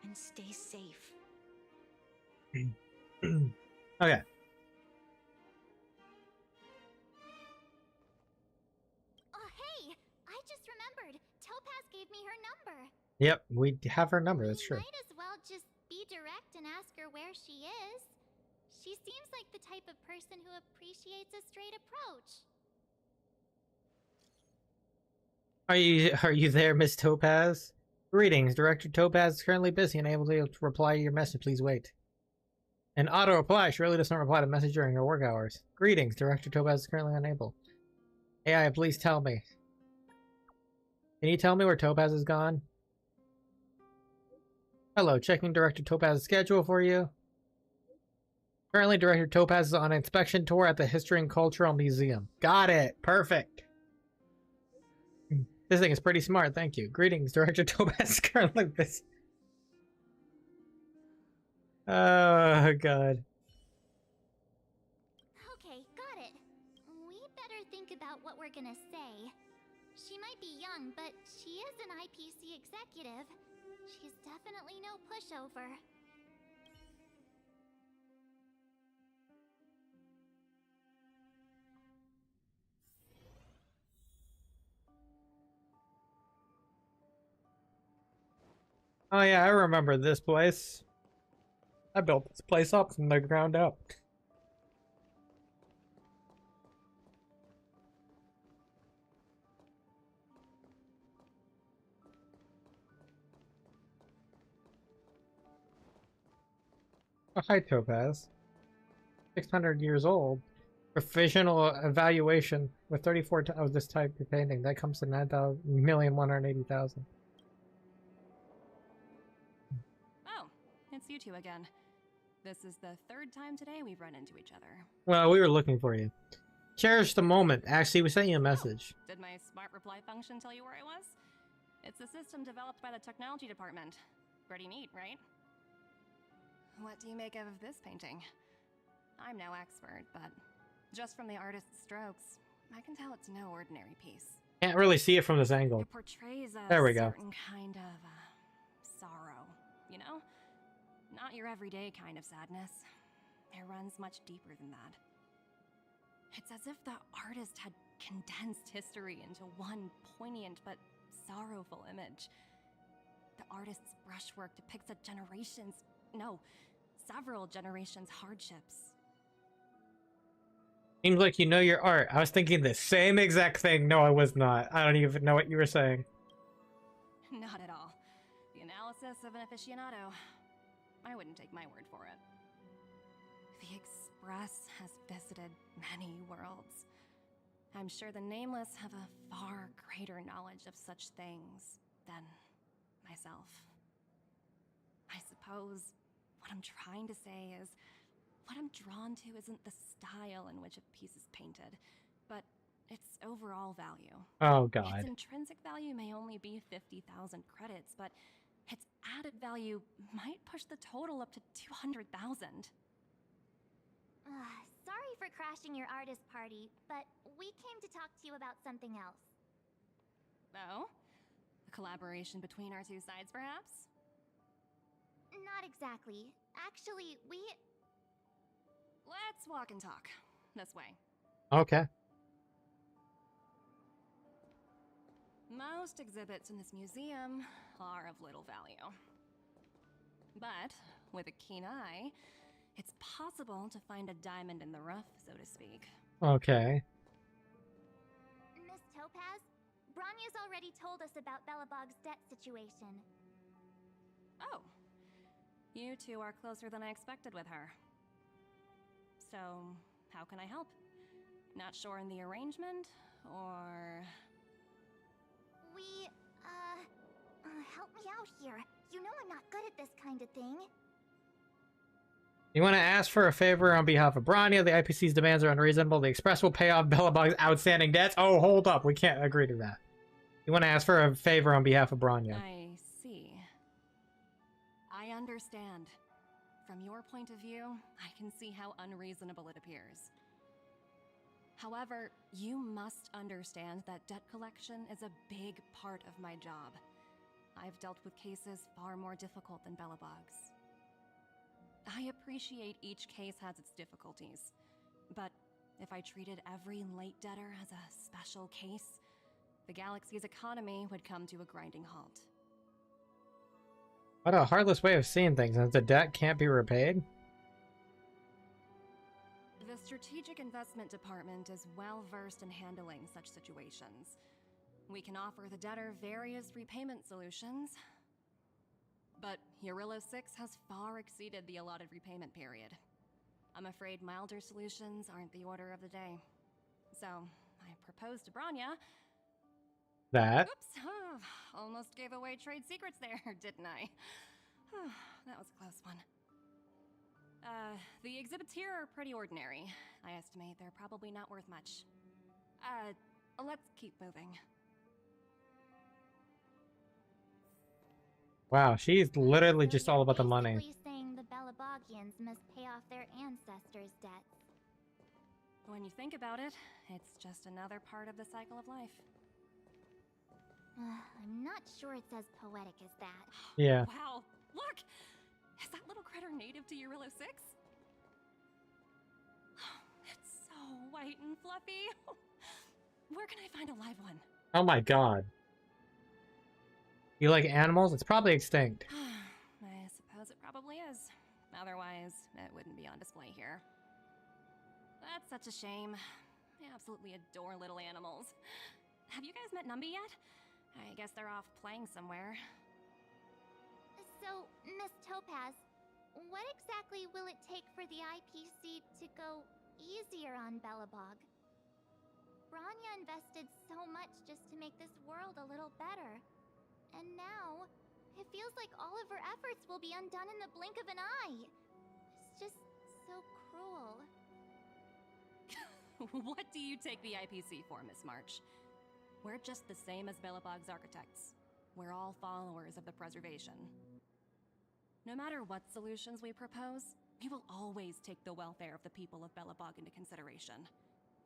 and stay safe. Okay. Oh, hey! I just remembered. Topaz gave me her number. Yep, we have her number. That's true. Might as well just be direct and ask her where she is. She seems like the type of person who appreciates a straight approach. Are you there, Miss Topaz? Greetings, Director Topaz is currently busy and unable to reply to your message. Please wait. An auto reply surely does not reply to message during her work hours. Greetings, Director Topaz is currently unable. AI, please tell me. Can you tell me where Topaz has gone? Hello, checking Director Topaz's schedule for you. Currently, Director Topaz is on an inspection tour at the History and Cultural Museum. Got it. Perfect. This thing is pretty smart, thank you. Greetings, Director Topaz is currently busy. Oh, God. Okay, got it. We better think about what we're gonna say. She might be young, but she is an IPC executive. She's definitely no pushover. Oh yeah, I remember this place. I built this place up from the ground up. Oh, hi, Topaz. 600 years old. Professional evaluation with 34 of this type of painting. That comes to 9,180,000. Oh, it's you two again. This is the third time today we've run into each other. Well, we were looking for you. Cherish the moment. Actually, we sent you a message. Oh, did my smart reply function tell you where I was? It's a system developed by the technology department. Pretty neat, right? What do you make of this painting? I'm no expert, but just from the artist's strokes, I can tell it's no ordinary piece. Can't really see it from this angle. It portrays a there we go. certain kind of sorrow, you know? Not your everyday kind of sadness. It runs much deeper than that. It's as if the artist had condensed history into one poignant but sorrowful image. The artist's brushwork depicts several generations' hardships. Seems like you know your art. I was thinking the same exact thing. No, I was not. I don't even know what you were saying. Not at all. The analysis of an aficionado. I wouldn't take my word for it. The Express has visited many worlds. I'm sure the Nameless have a far greater knowledge of such things than myself. I suppose what I'm trying to say is, what I'm drawn to isn't the style in which a piece is painted, but its overall value. Oh, God. Its intrinsic value may only be 50,000 credits, but its added value might push the total up to 200,000. Sorry for crashing your artist party, but we came to talk to you about something else. Oh? A collaboration between our two sides, perhaps? Not exactly. Actually, Let's walk and talk. This way. Okay. Most exhibits in this museum are of little value. But, with a keen eye, it's possible to find a diamond in the rough, so to speak. Okay. Miss Topaz, Bronya's already told us about Belobog's debt situation. Oh. You two are closer than I expected with her. So, how can I help? Not sure in the arrangement, or... Help me out here. You know I'm not good at this kind of thing. You want to ask for a favor on behalf of Bronya? The IPC's demands are unreasonable. The Express will pay off Belobog's outstanding debts. Oh, hold up. We can't agree to that. You want to ask for a favor on behalf of Bronya. I see. I understand. From your point of view, I can see how unreasonable it appears. However, you must understand that debt collection is a big part of my job. I've dealt with cases far more difficult than Belobog's. I appreciate each case has its difficulties, but if I treated every late debtor as a special case, the galaxy's economy would come to a grinding halt. What a heartless way of seeing things, since the debt can't be repaid? The Strategic Investment Department is well versed in handling such situations. We can offer the debtor various repayment solutions, but Eurilo 6 has far exceeded the allotted repayment period. I'm afraid milder solutions aren't the order of the day. So, I proposed to Bronya... That? Oops! Almost gave away trade secrets there, didn't I? That was a close one. The exhibits here are pretty ordinary. I estimate they're probably not worth much. Let's keep moving. Wow, she's literally just all about the money. Basically saying the Belabogians must pay off their ancestors' debts. When you think about it, it's just another part of the cycle of life. I'm not sure it's as poetic as that. Yeah. Wow, look! Is that little critter native to Eurilo 6? It's so white and fluffy. Where can I find a live one? Oh my god. You like animals? It's probably extinct. I suppose it probably is. Otherwise, it wouldn't be on display here. That's such a shame. I absolutely adore little animals. Have you guys met Numby yet? I guess they're off playing somewhere. So, Miss Topaz, what exactly will it take for the IPC to go easier on Belobog? Bronya invested so much just to make this world a little better. And now, it feels like all of her efforts will be undone in the blink of an eye. It's just so cruel. What do you take the IPC for, Miss March? We're just the same as Belobog's architects. We're all followers of the preservation. No matter what solutions we propose, we will always take the welfare of the people of Belobog into consideration.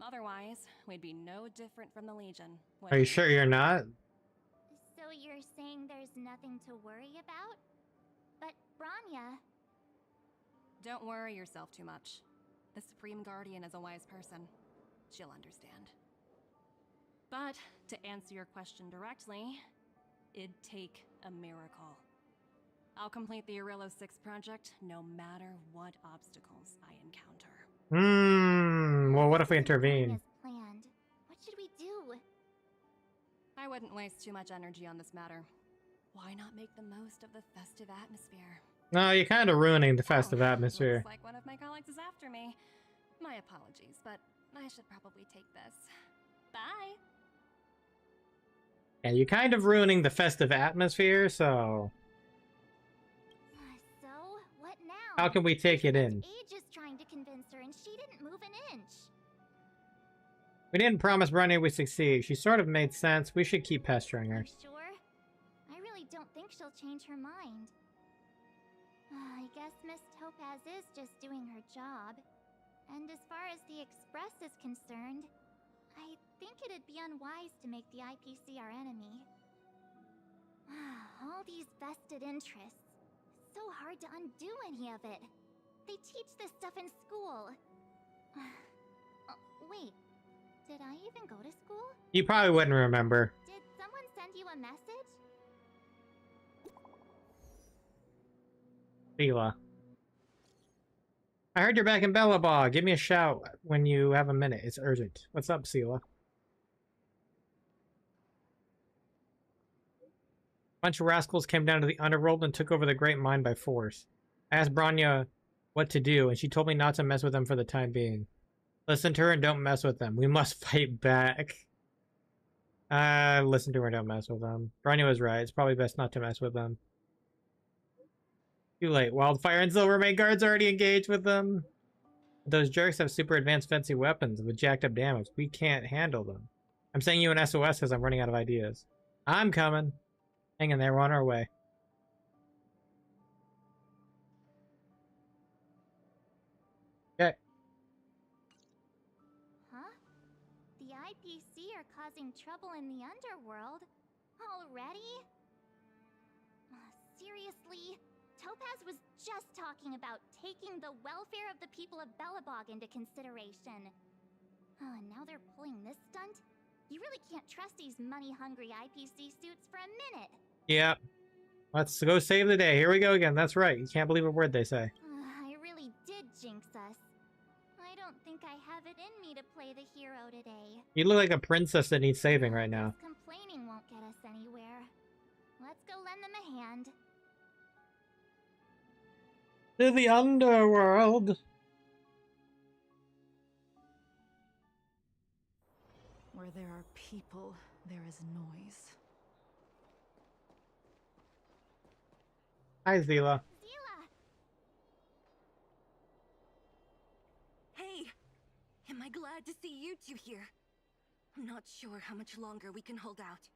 Otherwise, we'd be no different from the Legion. Are you sure you're not? So you're saying there's nothing to worry about? But Bronya... Don't worry yourself too much. The Supreme Guardian is a wise person. She'll understand. But, to answer your question directly, it'd take a miracle. I'll complete the Eurilo 6 project no matter what obstacles I encounter. Well, what if we intervene? As planned. What should we do? I wouldn't waste too much energy on this matter. Why not make the most of the festive atmosphere? No, you're kind of ruining the festive atmosphere. Looks like one of my colleagues is after me. My apologies, but I should probably take this. Bye! Yeah, you're kind of ruining the festive atmosphere, so... So, what now? How can we take it in? Ages trying to convince her and she didn't move an inch. We didn't promise Branya we'd succeed. She sort of made sense. We should keep pestering her. Sure? I really don't think she'll change her mind. I guess Miss Topaz is just doing her job. And as far as the Express is concerned, I think it'd be unwise to make the IPC our enemy. All these vested interests. It's so hard to undo any of it. They teach this stuff in school. Wait, did I even go to school? You probably wouldn't remember. Did someone send you a message? Sela. I heard you're back in Belobog. Give me a shout when you have a minute. It's urgent. What's up, Sela? Bunch of rascals came down to the underworld and took over the Great Mine by force. I asked Branya what to do, and she told me not to mess with them for the time being. Listen to her and don't mess with them. We must fight back. Listen to her and don't mess with them. Branya was right. It's probably best not to mess with them. Too late. Wildfire and Silvermane guards already engaged with them. Those jerks have super advanced fancy weapons with jacked up damage. We can't handle them. I'm sending you an SOS because I'm running out of ideas. I'm coming. Hang in there, we're on our way. Okay. Huh? The IPC are causing trouble in the underworld? Already? Seriously? Topaz was just talking about taking the welfare of the people of Belobog into consideration. Oh, and now they're pulling this stunt? You really can't trust these money-hungry IPC suits for a minute. Yeah. Let's go save the day. Here we go again. That's right. You can't believe a word they say. I really did jinx us. I don't think I have it in me to play the hero today. You look like a princess that needs saving right now. Complaining won't get us anywhere. Let's go lend them a hand. To the underworld. Where there are people, there is noise. Hi, Zila. Hey! Am I glad to see you two here? I'm not sure how much longer we can hold out.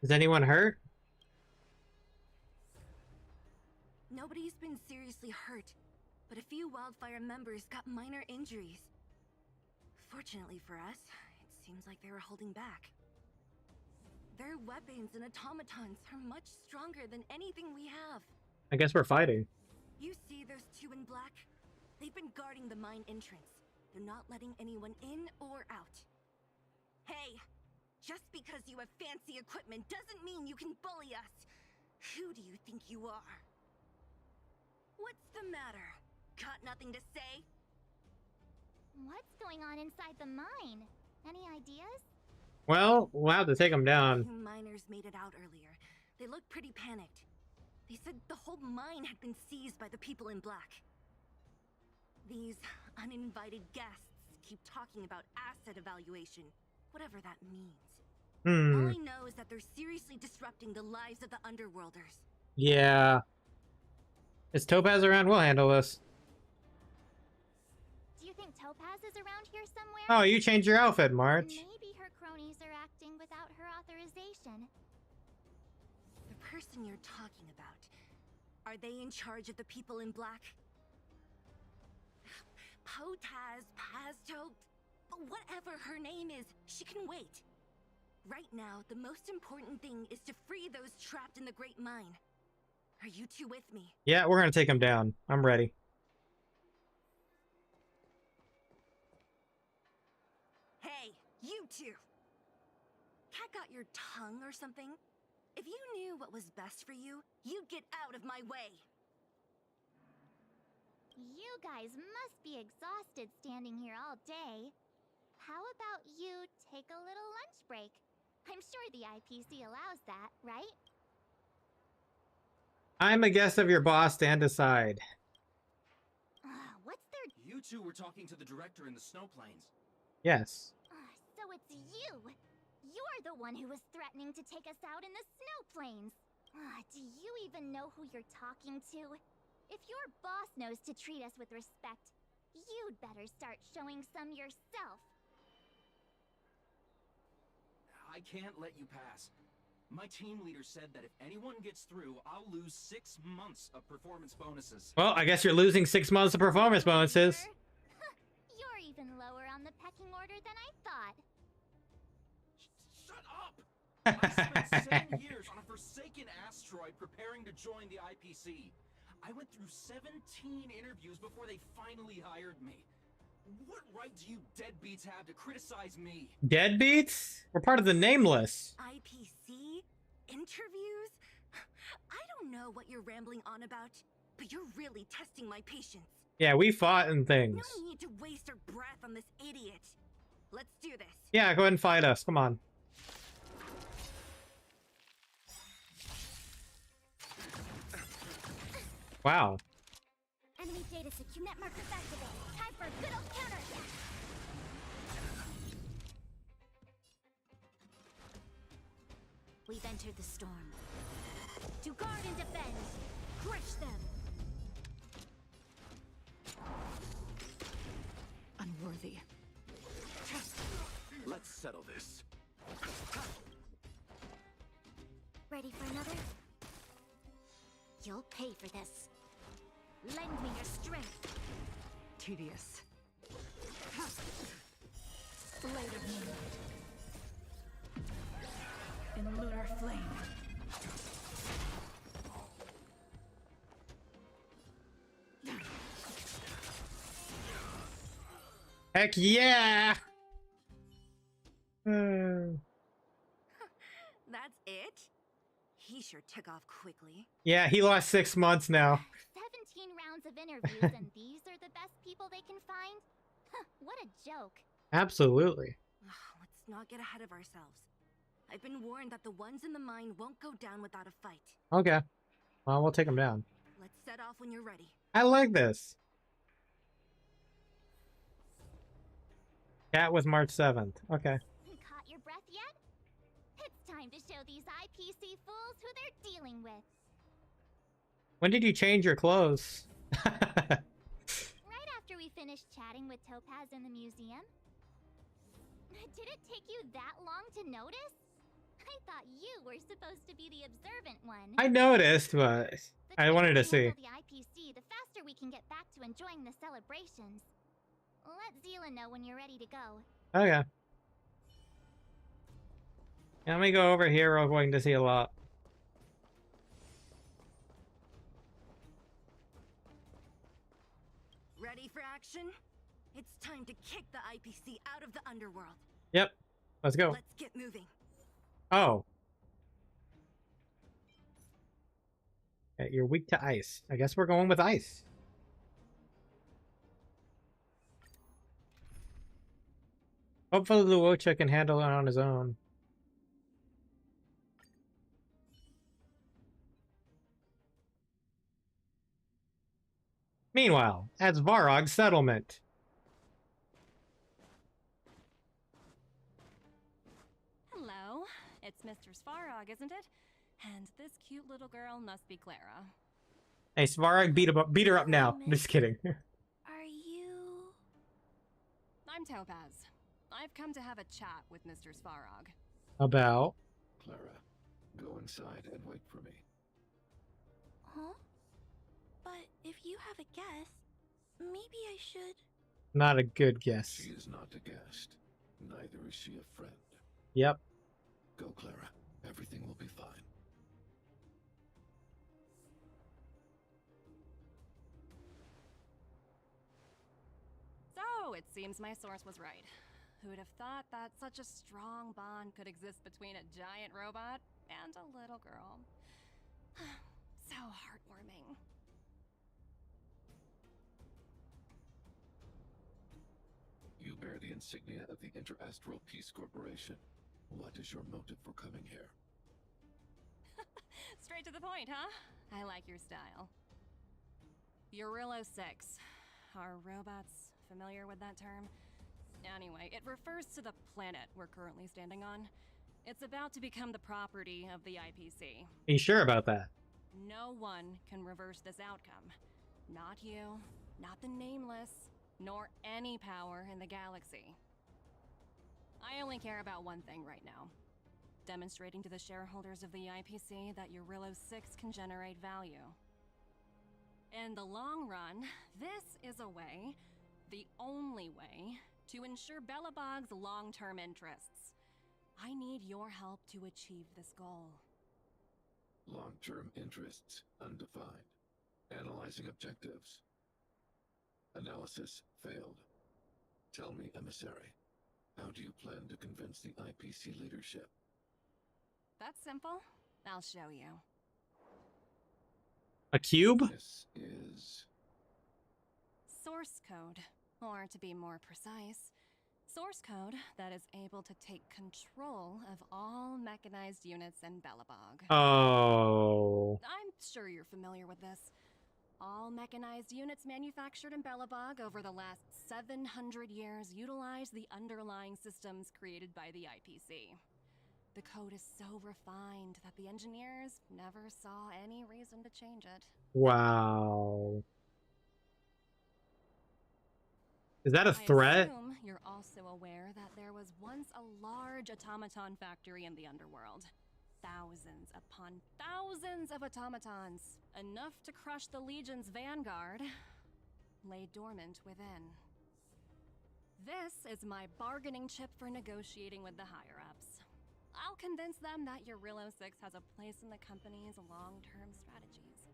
Is anyone hurt? Nobody's been seriously hurt, but a few Wildfire members got minor injuries. Fortunately for us, it seems like they were holding back. Their weapons and automatons are much stronger than anything we have. I guess we're fighting. You see those two in black? They've been guarding the mine entrance. They're not letting anyone in or out. Hey! Just because you have fancy equipment doesn't mean you can bully us! Who do you think you are? What's the matter? Got nothing to say? What's going on inside the mine? Any ideas? Well, we'll have to take them down. Two miners made it out earlier. They looked pretty panicked. They said the whole mine had been seized by the people in black. These uninvited guests keep talking about asset evaluation, whatever that means. All I know is that they're seriously disrupting the lives of the Underworlders. Yeah. Is Topaz around? We'll handle this. Do you think Topaz is around here somewhere? Oh, you changed your outfit, March. Maybe her cronies are acting without her authorization. The person you're talking about, are they in charge of the people in black? Potaz, Pazto, whatever her name is, she can wait. Right now, the most important thing is to free those trapped in the Great Mine. Are you two with me? Yeah, we're gonna take him down. I'm ready. Hey, you two! Cat got your tongue or something? If you knew what was best for you, you'd get out of my way. You guys must be exhausted standing here all day. How about you take a little lunch break? I'm sure the IPC allows that, right? I'm a guest of your boss, stand aside. What's their... You two were talking to the director in the snow plains. Yes. So it's you! You're the one who was threatening to take us out in the snow plains! Do you even know who you're talking to? If your boss knows to treat us with respect, you'd better start showing some yourself. I can't let you pass. My team leader said that if anyone gets through, I'll lose 6 months of performance bonuses. Well, I guess you're losing 6 months of performance bonuses. You're even lower on the pecking order than I thought. Shut up! I spent 7 years on a forsaken asteroid preparing to join the IPC. I went through 17 interviews before they finally hired me. What right do you deadbeats have to criticize me? Deadbeats? We're part of the Nameless. IPC? Interviews? I don't know what you're rambling on about, but you're really testing my patience. Yeah, we fought and things. No need to waste our breath on this idiot. Let's do this. Yeah, go ahead and fight us. Come on. Wow. Enemy data secure net markers activated. Time for a good old counterattack. We've entered the storm. To guard and defend. Crush them. Unworthy. Let's settle this. Ready for another? You'll pay for this. Lend me your strength. Tedious. Blade of moonlight. In lunar flame. Heck yeah! That's it? He sure took off quickly. Yeah, he lost 6 months now. 17 rounds of interviews and these are the best people they can find? What a joke. Absolutely. Let's not get ahead of ourselves. I've been warned that the ones in the mine won't go down without a fight. Okay. Well, we'll take him down. Let's set off when you're ready. I like this. Cat was March 7th. Okay. Caught your breath yet? It's time to show these IPC fools who they're dealing with. When did you change your clothes? Right after we finished chatting with Topaz in the museum. Did it take you that long to notice? I thought you were supposed to be the observant one. I noticed, but I wanted to see. The IPC, the faster we can get back to enjoying the celebrations. Let Zila know when you're ready to go. Okay. Let me go over here. We're going to see a lot. Ready for action? It's time to kick the IPC out of the underworld. Yep. Let's go. Let's get moving. Oh. Okay, you're weak to ice. I guess we're going with ice. Hopefully Luocha can handle it on his own. Meanwhile, at Svarog's settlement. Hello, it's Mr. Svarog, isn't it? And this cute little girl must be Clara. Hey, Svarog, beat her up now. I'm just kidding. Are you... I'm Topaz. I've come to have a chat with Mr. Svarog. About? Clara, go inside and wait for me. Huh? But if you have a guess, maybe I should... Not a good guess. She is not a guest. Neither is she a friend. Yep. Go, Clara. Everything will be fine. So, it seems my source was right. Who would have thought that such a strong bond could exist between a giant robot and a little girl? So heartwarming. bear the insignia of the Interastral Peace Corporation. What is your motive for coming here? Straight to the point, huh? I like your style. Eurilo 6. Are robots familiar with that term? Anyway, it refers to the planet we're currently standing on. It's about to become the property of the IPC. Are you sure about that? No one can reverse this outcome. Not you, not the Nameless, nor any power in the galaxy. I only care about one thing right now. Demonstrating to the shareholders of the IPC that Eurilo 6 can generate value. In the long run, this is a way, the only way, to ensure Belobog's long-term interests. I need your help to achieve this goal. Long-term interests undefined. Analyzing objectives. Analysis failed. Tell me, emissary, how do you plan to convince the IPC leadership? That's simple. I'll show you. A cube? This is... Source code. Or to be more precise, source code that is able to take control of all mechanized units in Belobog. Oh. I'm sure you're familiar with this. All mechanized units manufactured in Belobog over the last 700 years utilize the underlying systems created by the IPC. The code is so refined that the engineers never saw any reason to change it. Wow. Is that a threat? I assume you're also aware that there was once a large automaton factory in the underworld. Thousands upon thousands of automatons, enough to crush the Legion's vanguard, lay dormant within. This is my bargaining chip for negotiating with the higher-ups. I'll convince them that Eurilo 6 has a place in the company's long-term strategies.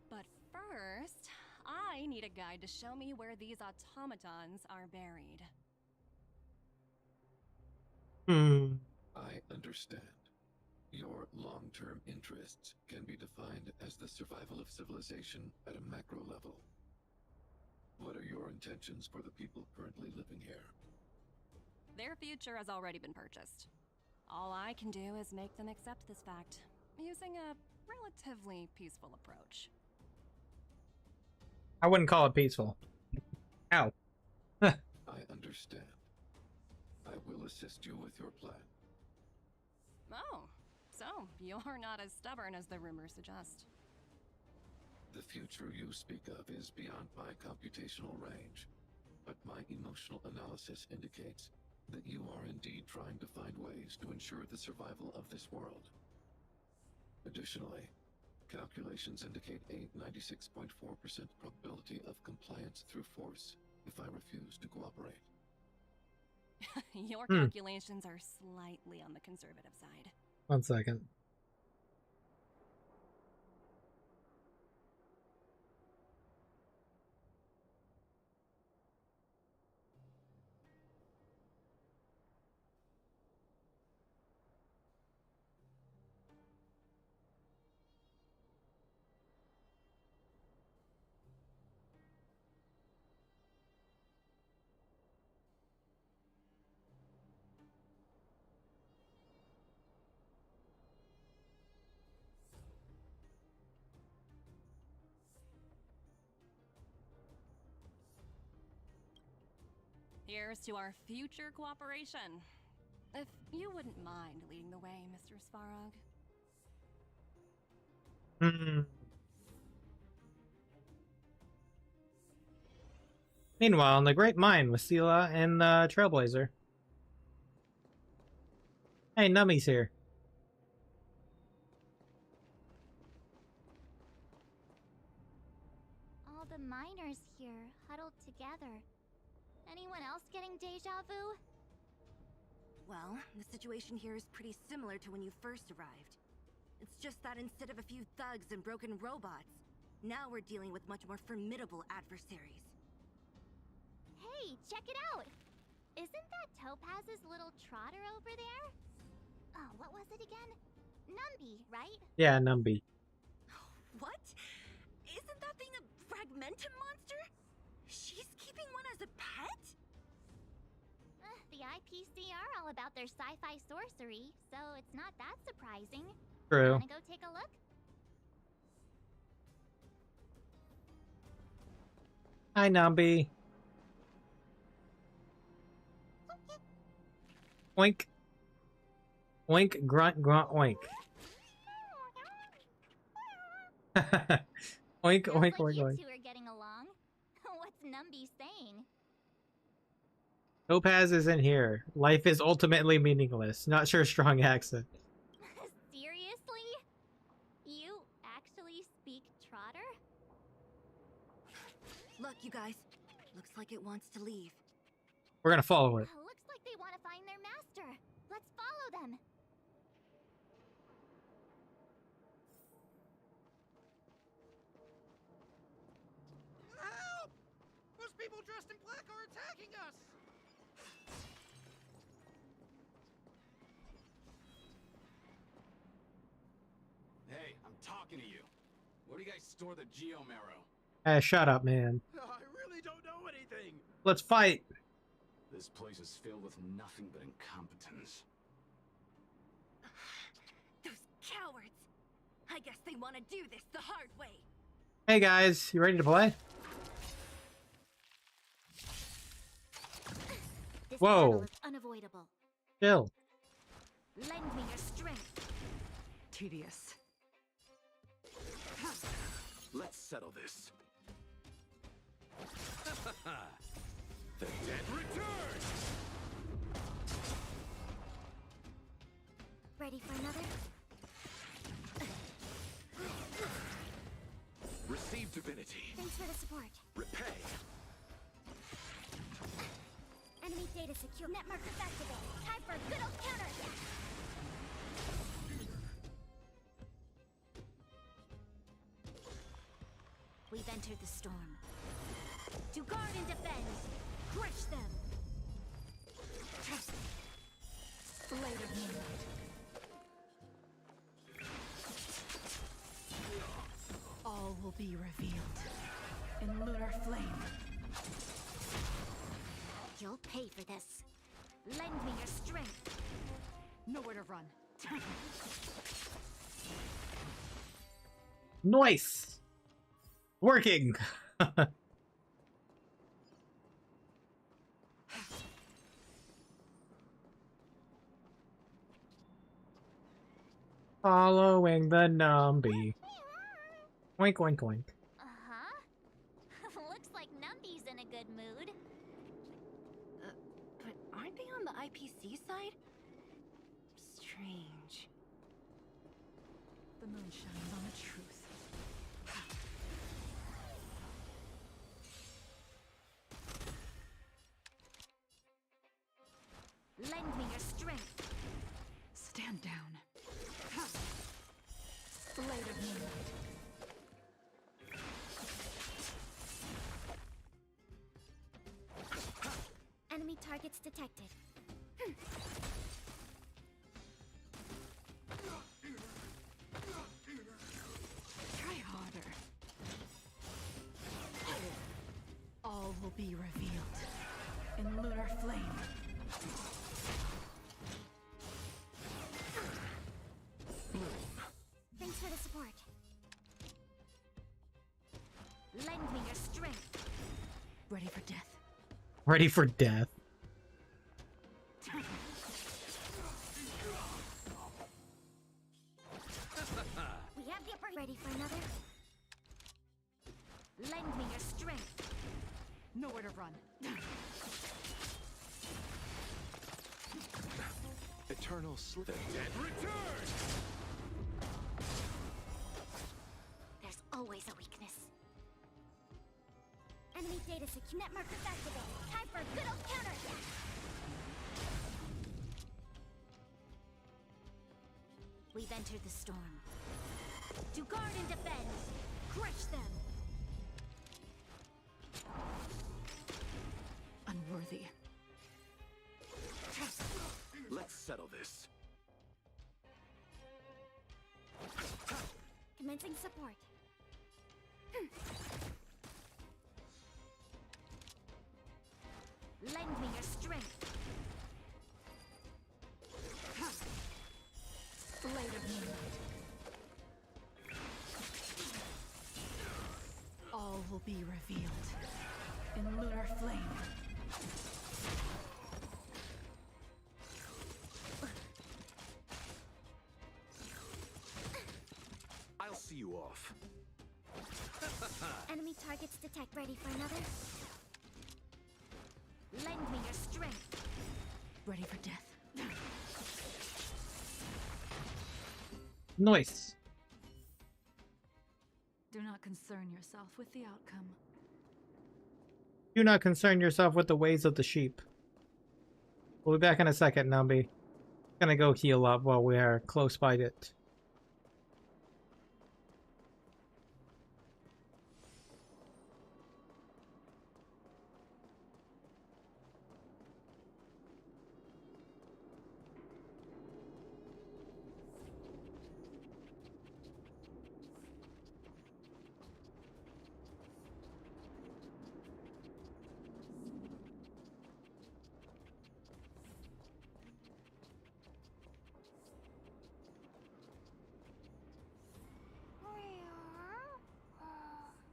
But first, I need a guide to show me where these automatons are buried. I understand. Your long-term interests can be defined as the survival of civilization at a macro level. What are your intentions for the people currently living here? Their future has already been purchased. All I can do is make them accept this fact, using a relatively peaceful approach. I wouldn't call it peaceful. Ow. I understand. I will assist you with your plan. Oh, so you're not as stubborn as the rumors suggest. The future you speak of is beyond my computational range, but my emotional analysis indicates that you are indeed trying to find ways to ensure the survival of this world. Additionally, calculations indicate a 96.4% probability of compliance through force if I refuse to cooperate. Your calculations are slightly on the conservative side. 1 second. Here's to our future cooperation. If you wouldn't mind leading the way, Mr. Svarog. Meanwhile, in the Great Mine with Sela and the Trailblazer. Hey, Nummy's here. All the miners here, huddled together. Anyone else getting deja vu? Well, the situation here is pretty similar to when you first arrived. It's just that instead of a few thugs and broken robots, now we're dealing with much more formidable adversaries. Hey, check it out! Isn't that Topaz's little trotter over there? Oh, what was it again? Numby, right? Yeah, Numby. What? Isn't that thing a fragmentum monster? She's keeping one as a pet? The IPC are all about their sci-fi sorcery, so it's not that surprising. True. Wanna go take a look? Hi, Nambi. Oink. Oink, grunt, grunt, oink. Oink, oink, Sounds oink, like you oink. two are getting along. What's Numby saying? Topaz is in here. Life is ultimately meaningless. Not sure strong accent. Seriously? You actually speak Trotter? Look, you guys. Looks like it wants to leave. We're gonna follow it. Looks like they want to find their master. Let's follow them. Help! Those people dressed in black are attacking us! Hey, I'm talking to you. Where do you guys store the Geomarrow? Hey, shut up, man. I really don't know anything! Let's fight. This place is filled with nothing but incompetence. Those cowards! I guess they want to do this the hard way. Hey guys, you ready to play? This Whoa. battle is unavoidable. Chill. Lend me your strength. Tedious. Let's settle this. The dead return! Ready for another? Receive divinity. Thanks for the support. Repay. Enemy data secure. Net markers activated. Time for a good old counterattack. We've entered the storm. To guard and defend. Crush them. Blade of Moonlight. All will be revealed in lunar flame. You'll pay for this. Lend me your strength. Nowhere to run. Nice. Working. Following the Numby. Oink, oink, oink. Uh-huh. Looks like Numby's in a good mood. But aren't they on the IPC side? Strange. The moon shines on the truth. Lend me your strength. Stand down. Blade of Moonlight. Enemy targets detected. Try harder. All will be revealed in lunar flame. Thanks for the support. Lend me your strength. Ready for death. Ready for death. We have the upper. Ready for another? Lend me your strength. Nowhere to run. Eternal slip. The dead return! There's always a weakness. Enemy data secure. Net markers activated. Time for a good old counterattack. We've entered the storm. To guard and defend. Crush them. Unworthy. Let's settle this. Commencing support. Lend me your strength. be revealed in lunar flame. I'll see you off. Enemy targets detect. Ready for another? Lend me your strength. Ready for death. Nice. Do not concern yourself with the outcome. Do not concern yourself with the ways of the sheep. We'll be back in a second, Numby. Gonna go heal up while we are close by it.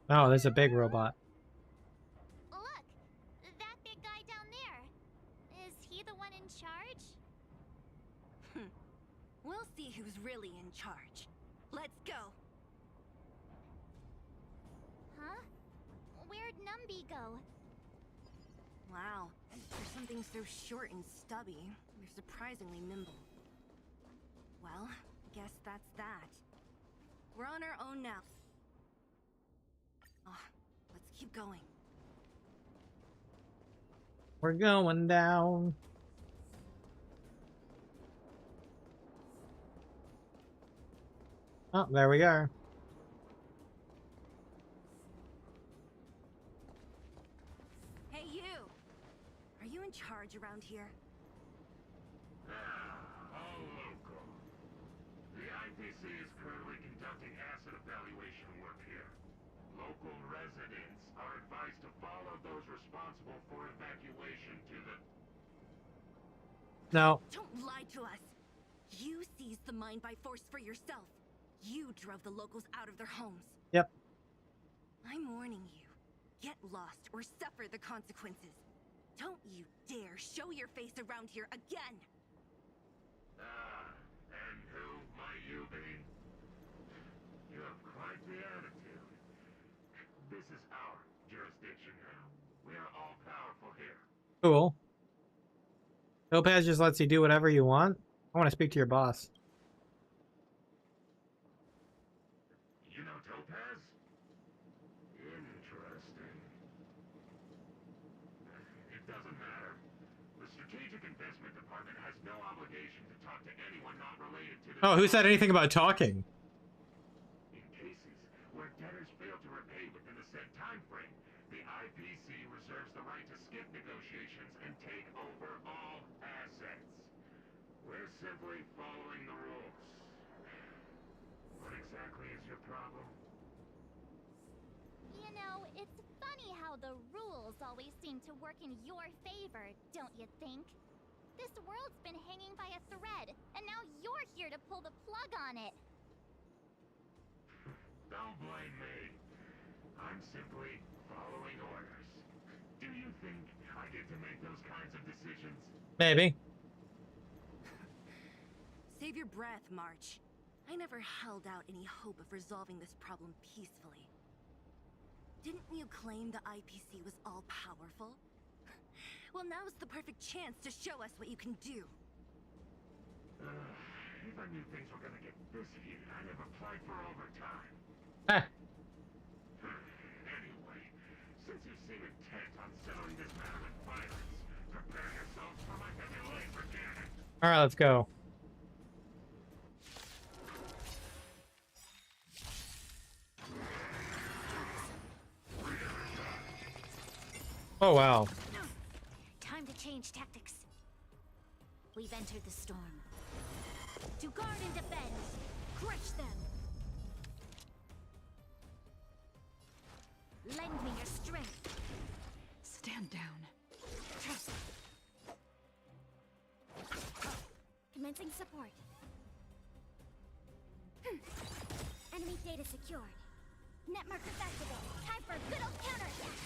Oh, there's a big robot. Look, that big guy down there. Is he the one in charge? We'll see who's really in charge. Let's go. Huh? Where'd Numby go? Wow, for something so short and stubby, they're surprisingly nimble. Well, guess that's that. We're on our own now. Let's keep going. We're going down. Oh, there we are. Hey, you! Are you in charge around here? All local. The IPC is currently conducting asset evaluation work here. Local residents are advised to follow those responsible for evacuation to the... No. Don't lie to us! You seized the mine by force for yourself. You drove the locals out of their homes. Yep. I'm warning you. Get lost or suffer the consequences. Don't you dare show your face around here again! And who might you be? You have quite the attitude. This is our jurisdiction now. We are all powerful here. Cool. Topaz just lets you do whatever you want. I want to speak to your boss. You know Topaz? Interesting. It doesn't matter. The Strategic Investment Department has no obligation to talk to anyone not related to the... Oh, who said anything about talking? In cases where debtors fail to repay within the said time frame, the IPC reserves the right to skip negotiations and take over all assets. We're simply following the rules. What exactly is your problem? You know, it's funny how the rules always seem to work in your favor, don't you think? This world's been hanging by a thread, and now you're here to pull the plug on it. Don't blame me. I'm simply following orders. Do you think I get to make those kinds of decisions? Maybe. Save your breath, March. I never held out any hope of resolving this problem peacefully. Didn't you claim the IPC was all-powerful? Well, now's the perfect chance to show us what you can do. If I knew things were gonna get this heated, I'd have applied for overtime. Anyway, since you seem intent on settling this matter with violence, prepare yourselves for my heavy laser cannon. Alright, let's go. Oh, wow. Time to change tactics. We've entered the storm. To guard and defend. Crush them. Lend me your strength. Stand down. Commencing support. Enemy data secured. Net markers activate. Time for a good old counter attack.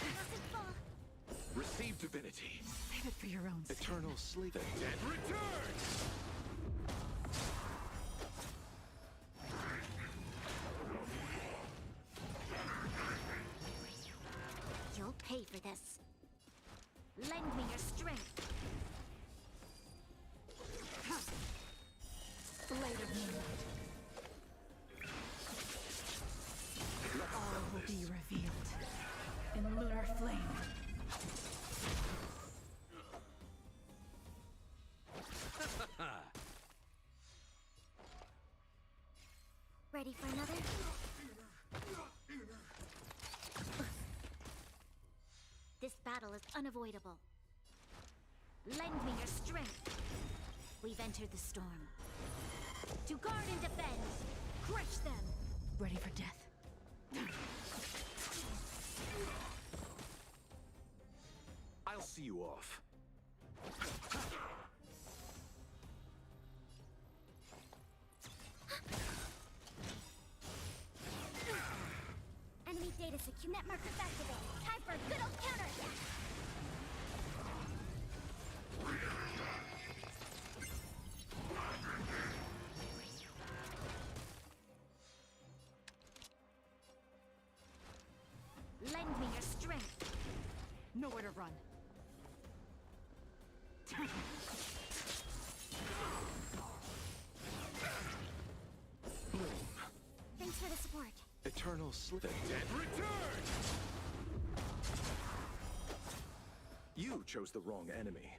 Massive fall. Receive divinity. Save it for your own sake. Eternal sleep. The dead returns! You'll pay for this. Lend me your strength. Blade of Moonlight. All will be revealed in lunar flame. Ready for another? This battle is unavoidable. Lend me your strength. We've entered the storm. To guard and defend. Crush them. Ready for death. I'll see you off. Enemy data secure. Net markers activate. Time for a good old counter attack. Lend me your strength. Nowhere to run. Thanks for the support. Eternal sleep. The dead returns! You chose the wrong enemy.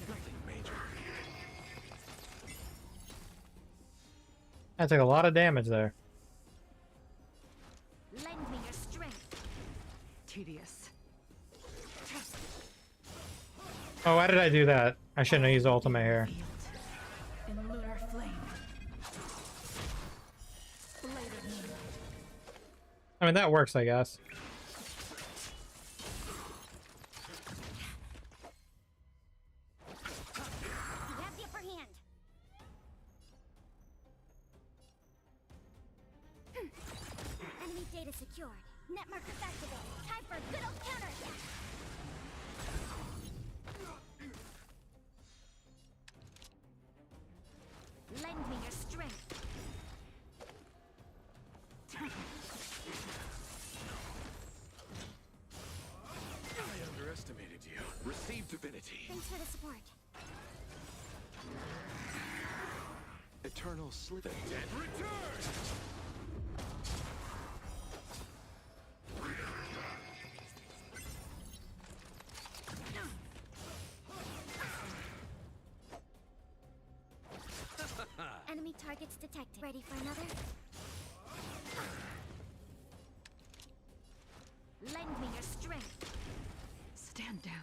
Nothing major. That took a lot of damage there. Lend me your strength. Tedious. Oh, why did I do that? I shouldn't have used ultimate here. In lunar flame. Blade of Moonlight. I mean, that works, I guess. You have the upper hand. Enemy data secured. Net markers activate. Time for a good old counter attack. Lend me your strength. I underestimated you. Receive divinity. Thanks for the support. Eternal sleep. The dead returns! Enemy targets detected. Ready for another? Lend me your strength. Stand down.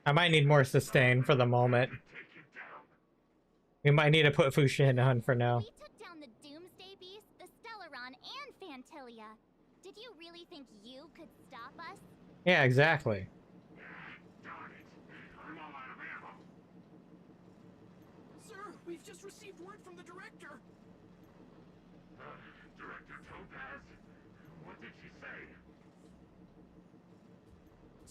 I might need more sustain for the moment. We might need to put Fushin on for now. We took down the Doomsday Beast, the Stellaron, and Phantilia. Did you really think you could stop us? Yeah, exactly. Darn it. I'm all out of ammo. Sir, we've just received word from the director. Director Topaz? What did she say?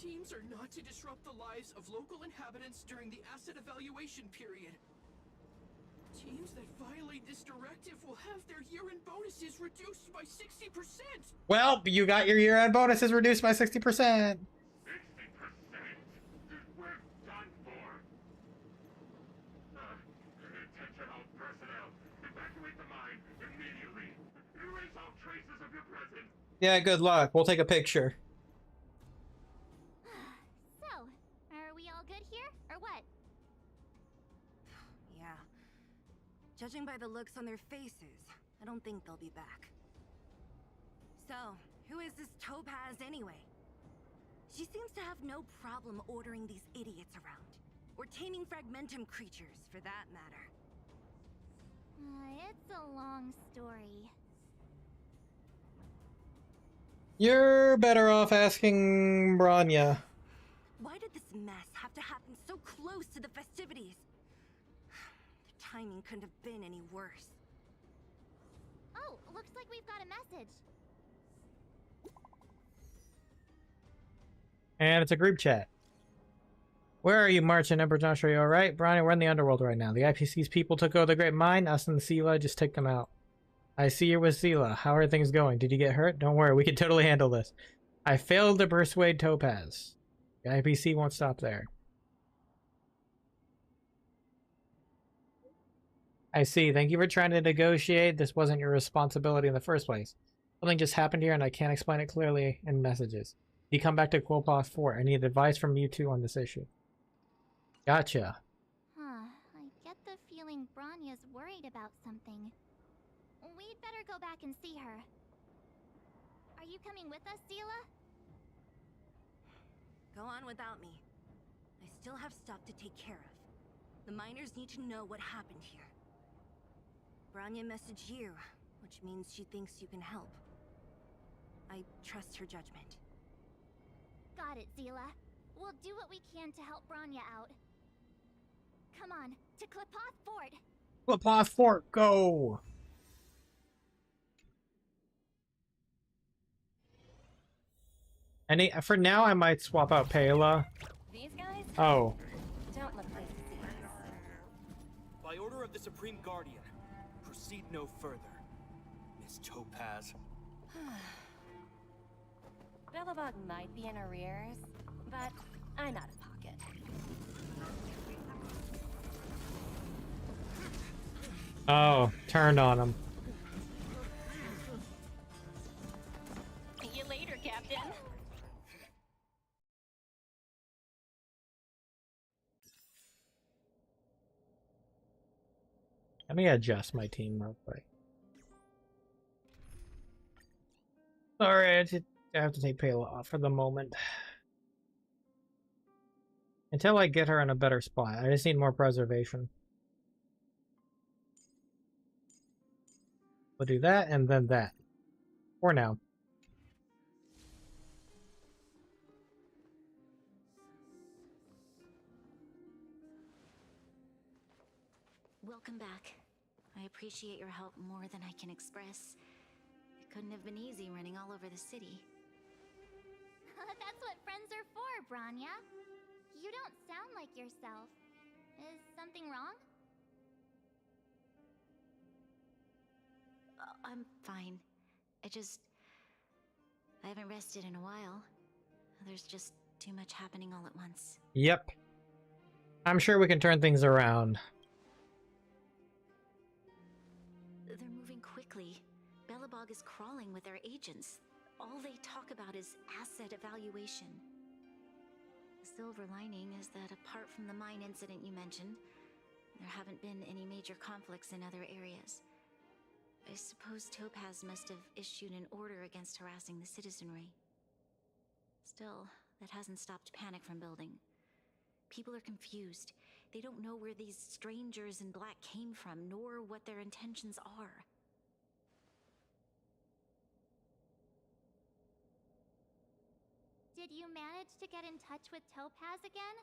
Teams are not to disrupt the lives of local inhabitants during the asset evaluation period. Teams that violate this directive will have their year-end bonuses reduced by 60%! Well, you got your year-end bonuses reduced by 60%. 60%? We're done for. Attention all personnel. Evacuate the mine immediately. Erase all traces of your presence. Yeah, good luck. We'll take a picture. So, are we all good here, or what? Yeah. Judging by the looks on their faces, I don't think they'll be back. So, who is this Topaz anyway? She seems to have no problem ordering these idiots around. Or taming fragmentum creatures, for that matter. It's a long story. You're better off asking Branya. Why did this mess have to happen so close to the festivities? The timing couldn't have been any worse. Oh, looks like we've got a message. And it's a group chat. Where are you, March and Emperor Josh? Are you alright? Branya, we're in the underworld right now. The IPC's people took over the Great Mine. Us and Sela just took them out. I see you're with Sela. How are things going? Did you get hurt? Don't worry, we can totally handle this. I failed to persuade Topaz. The IPC won't stop there. I see. Thank you for trying to negotiate. This wasn't your responsibility in the first place. Something just happened here and I can't explain it clearly in messages. You come back to Quilpoth 4. I need advice from you two on this issue. Gotcha. Huh. I get the feeling Branya's worried about something. We'd better go back and see her. Are you coming with us, Sela? Go on without me. I still have stuff to take care of. The miners need to know what happened here. Branya messaged you, which means she thinks you can help. I trust her judgment. Got it, Sela. We'll do what we can to help Branya out. Come on, to Qlipoth Fort! Qlipoth Fort, go! For now, I might swap out Pela. These guys? Oh. Don't look like By order of the Supreme Guardian, proceed no further, Miss Topaz. Belobog might be in arrears, but I'm out of pocket. Oh, turned on him. See you later, Captain. Let me adjust my team real quick. Sorry, I have to take Pela off for the moment. Until I get her in a better spot. I just need more preservation. We'll do that and then that. For now. Welcome back. I appreciate your help more than I can express. It couldn't have been easy running all over the city. That's what friends are for, Branya. You don't sound like yourself. Is something wrong? I'm fine. I haven't rested in a while. There's just too much happening all at once. Yep. I'm sure we can turn things around. They're moving quickly. Belobog is crawling with their agents. All they talk about is asset evaluation. The silver lining is that apart from the mine incident you mentioned, there haven't been any major conflicts in other areas. I suppose Topaz must have issued an order against harassing the citizenry. Still, that hasn't stopped panic from building. People are confused. They don't know where these strangers in black came from, nor what their intentions are. Did you manage to get in touch with Topaz again?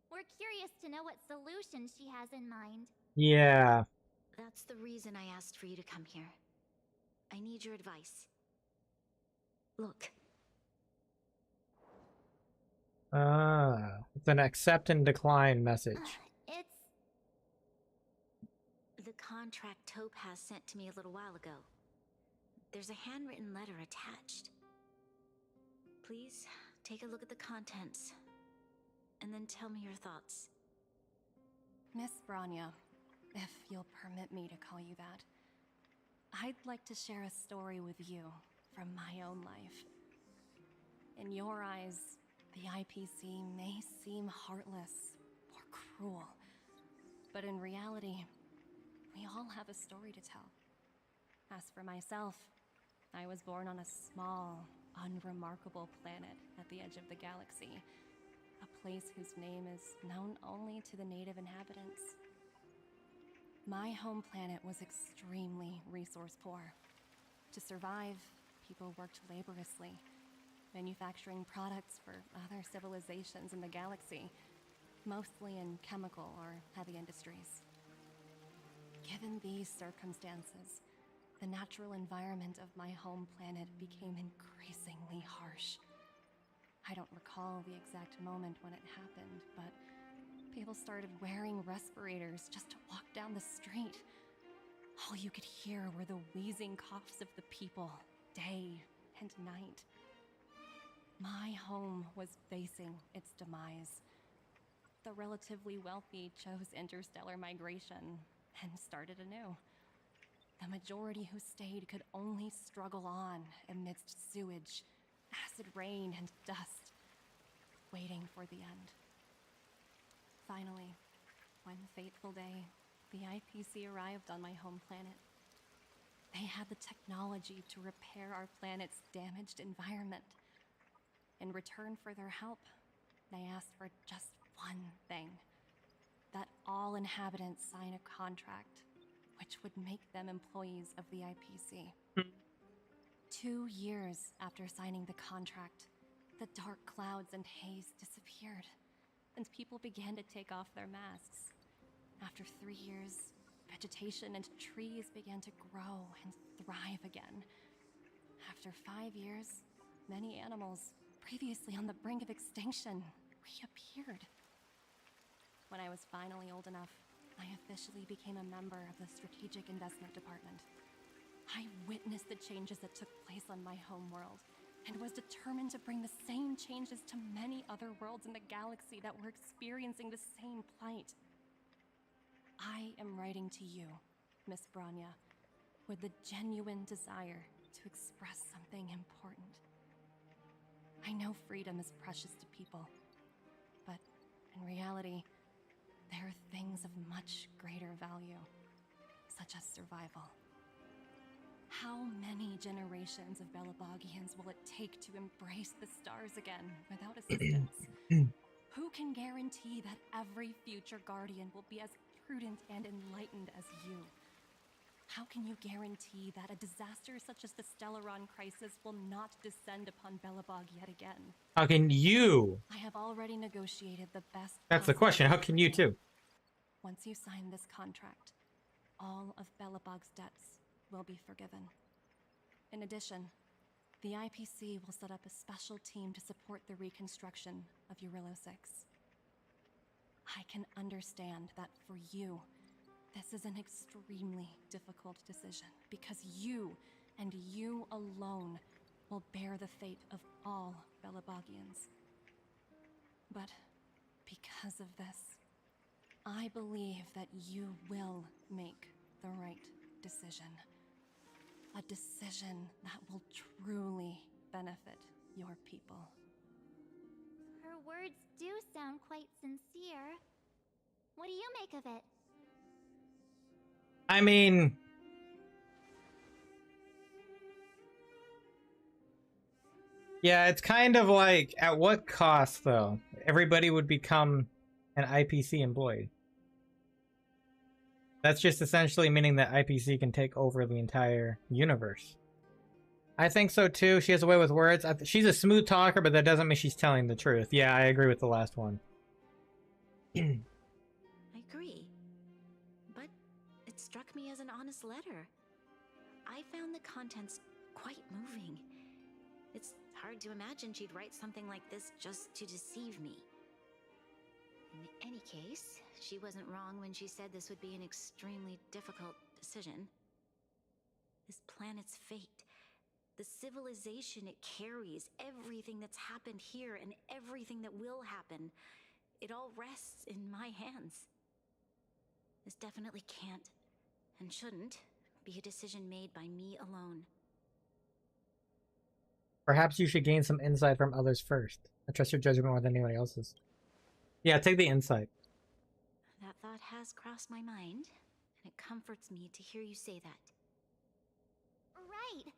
We're curious to know what solution she has in mind. Yeah. That's the reason I asked for you to come here. I need your advice. Look. It's an accept and decline message. It's... The contract Topaz sent to me a little while ago. There's a handwritten letter attached. Please, take a look at the contents, and then tell me your thoughts. Miss Branya, if you'll permit me to call you that, I'd like to share a story with you from my own life. In your eyes, the IPC may seem heartless or cruel, but in reality, we all have a story to tell. As for myself, I was born on a small, unremarkable planet at the edge of the galaxy. A place whose name is known only to the native inhabitants. My home planet was extremely resource poor. To survive, people worked laboriously, manufacturing products for other civilizations in the galaxy, mostly in chemical or heavy industries. Given these circumstances, the natural environment of my home planet became increasingly harsh. I don't recall the exact moment when it happened, but people started wearing respirators just to walk down the street. All you could hear were the wheezing coughs of the people, day and night. My home was facing its demise. The relatively wealthy chose interstellar migration and started anew. The majority who stayed could only struggle on amidst sewage, acid rain, and dust, waiting for the end. Finally, one fateful day, the IPC arrived on my home planet. They had the technology to repair our planet's damaged environment. In return for their help, they asked for just one thing: that all inhabitants sign a contract which would make them employees of the IPC. 2 years after signing the contract, the dark clouds and haze disappeared, and people began to take off their masks. After 3 years, vegetation and trees began to grow and thrive again. After 5 years, many animals, previously on the brink of extinction, reappeared. When I was finally old enough, I officially became a member of the Strategic Investment Department. I witnessed the changes that took place on my homeworld, and was determined to bring the same changes to many other worlds in the galaxy that were experiencing the same plight. I am writing to you, Miss Branya, with the genuine desire to express something important. I know freedom is precious to people, but in reality, there are things of much greater value, such as survival. How many generations of Belabogians will it take to embrace the stars again without assistance? Who can guarantee that every future Guardian will be as prudent and enlightened as you? How can you guarantee that a disaster such as the Stellaron crisis will not descend upon Belobog yet again? How can you? I have already negotiated the best. That's the question. How can you too? Once you sign this contract, all of Belobog's debts will be forgiven. In addition, the IPC will set up a special team to support the reconstruction of Eurilo 6. I can understand that for you, this is an extremely difficult decision, because you, and you alone, will bear the fate of all Belabogians. But because of this, I believe that you will make the right decision. A decision that will truly benefit your people. Her words do sound quite sincere. What do you make of it? I mean, yeah, it's kind of like, at what cost, though? Everybody would become an IPC employee. That's just essentially meaning that IPC can take over the entire universe. I think so too. She has a way with words. She's a smooth talker, but that doesn't mean she's telling the truth. Yeah, I agree with the last one. I agree. But it struck me as an honest letter. I found the contents quite moving. It's hard to imagine she'd write something like this just to deceive me. In any case, she wasn't wrong when she said this would be an extremely difficult decision. This planet's fate, the civilization it carries, everything that's happened here and everything that will happen, it all rests in my hands. This definitely can't, and shouldn't, be a decision made by me alone. Perhaps you should gain some insight from others first. I trust your judgment more than anyone else's. Yeah, take the insight. That thought has crossed my mind, and it comforts me to hear you say that. Right.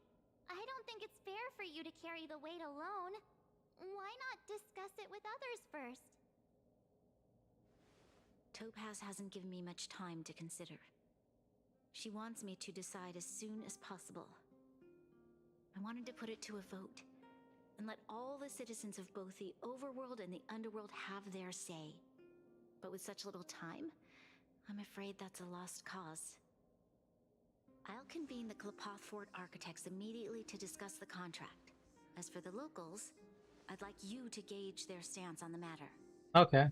I don't think it's fair for you to carry the weight alone. Why not discuss it with others first? Topaz hasn't given me much time to consider. She wants me to decide as soon as possible. I wanted to put it to a vote, and let all the citizens of both the overworld and the underworld have their say. But with such little time, I'm afraid that's a lost cause. I'll convene the Klapoth Fort architects immediately to discuss the contract. As for the locals, I'd like you to gauge their stance on the matter. Okay.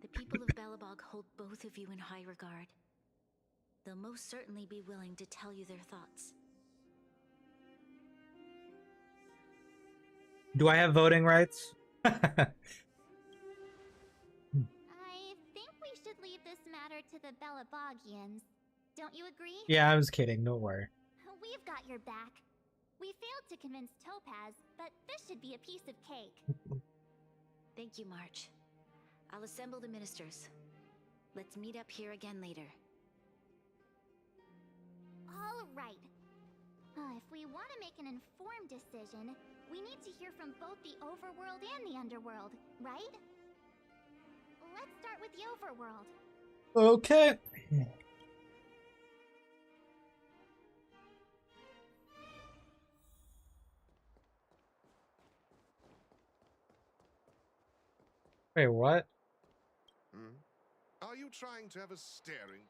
The people of Belobog hold both of you in high regard. They'll most certainly be willing to tell you their thoughts. Do I have voting rights? I think we should leave this matter to the Belabogians. Don't you agree? Yeah, I was kidding. Don't worry. We've got your back. We failed to convince Topaz, but this should be a piece of cake. Thank you, March. I'll assemble the ministers. Let's meet up here again later. All right. If we want to make an informed decision, we need to hear from both the overworld and the underworld, right? Let's start with the overworld. Okay. Wait, what? Are you trying to have a staring?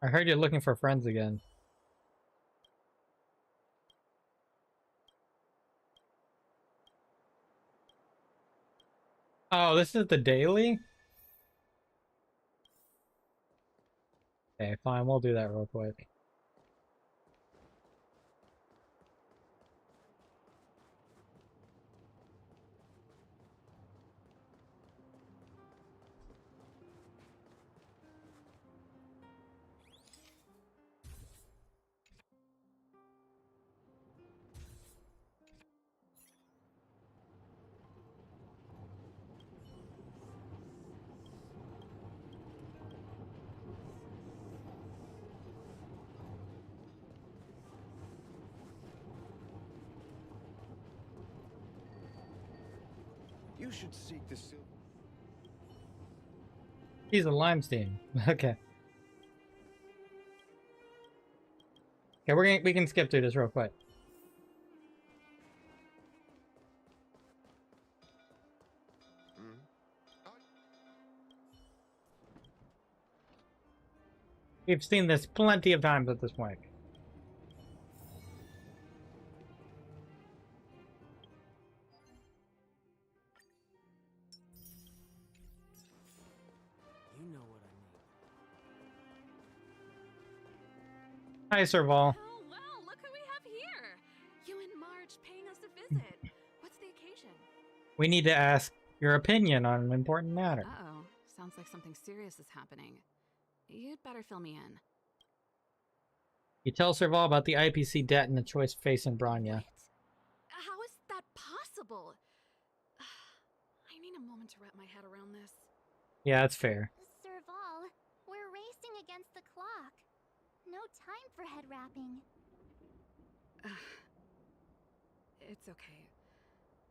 I heard you're looking for friends again. Oh, this is the daily? Okay, fine, we'll do that real quick. You should seek the silver. He's a limestein. Okay. Okay, we can skip through this real quick. We've seen this plenty of times at this point. You know what I mean. Hi, Serval. Oh, well, look who we have here. You and Marge paying us a visit. What's the occasion? We need to ask your opinion on an important matter. Uh-oh. Sounds like something serious is happening. You'd better fill me in. You tell Serval about the IPC debt and the choice facing Branya. How is that possible? I need a moment to wrap my head around this. Yeah, that's fair. Serval, we're racing against the clock. No time for head wrapping. It's okay.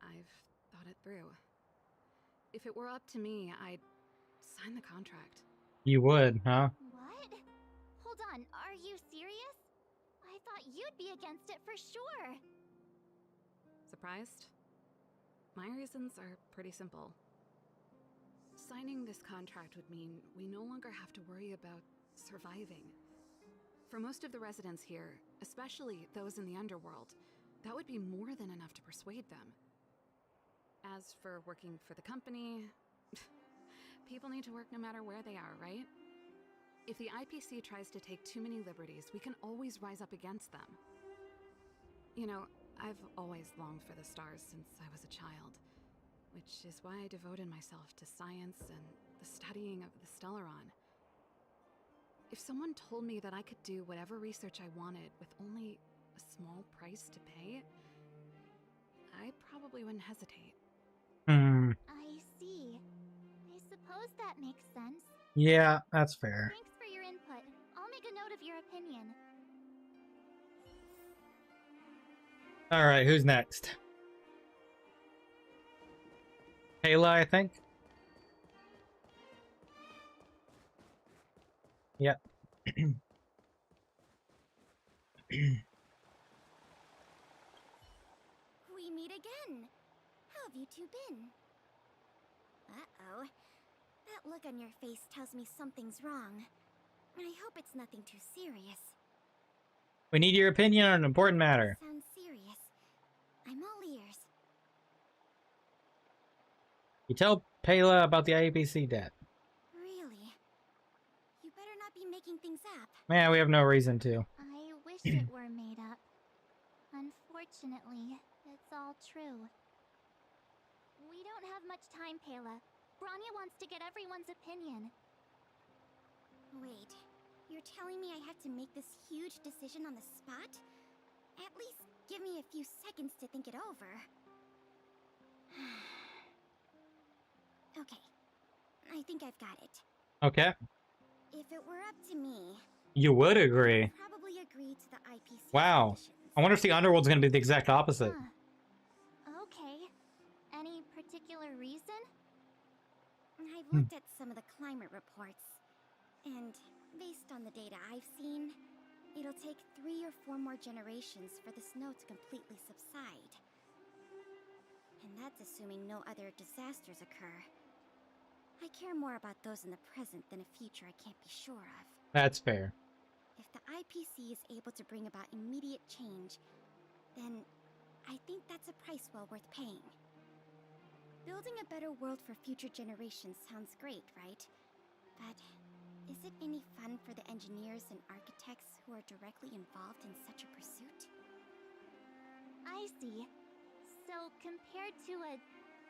I've thought it through. If it were up to me, I'd sign the contract. You would, huh? What? Hold on, are you serious? I thought you'd be against it for sure. Surprised? My reasons are pretty simple. Signing this contract would mean we no longer have to worry about surviving. For most of the residents here, especially those in the underworld, that would be more than enough to persuade them. As for working for the company, people need to work no matter where they are, right? If the IPC tries to take too many liberties, we can always rise up against them. You know, I've always longed for the stars since I was a child, which is why I devoted myself to science and the studying of the Stellaron. If someone told me that I could do whatever research I wanted with only a small price to pay, I probably wouldn't hesitate. I see. I suppose that makes sense. Yeah, that's fair. Thanks for your input. I'll make a note of your opinion. All right, who's next? Kayla, I think. Yep. We meet again. How have you two been? Uh-oh. That look on your face tells me something's wrong. I hope it's nothing too serious. We need your opinion on an important matter. Sounds serious. I'm all ears. You tell Payla about the IAPC debt. Really? You better not be making things up. Man, we have no reason to. I wish it were made up. Unfortunately, it's all true. We don't have much time, Payla. Branya wants to get everyone's opinion. Wait, you're telling me I have to make this huge decision on the spot? At least give me a few seconds to think it over. Okay, I think I've got it. Okay. If it were up to me, You would agree. I'd probably agree to the IPC. Wow. I wonder if the underworld's gonna be the exact opposite. Okay. Any particular reason? I've looked at some of the climate reports, and based on the data I've seen, it'll take 3 or 4 more generations for the snow to completely subside. And that's assuming no other disasters occur. I care more about those in the present than a future I can't be sure of. That's fair. If the IPC is able to bring about immediate change, then I think that's a price well worth paying. Building a better world for future generations sounds great, right? But is it any fun for the engineers and architects who are directly involved in such a pursuit? I see. So, compared to a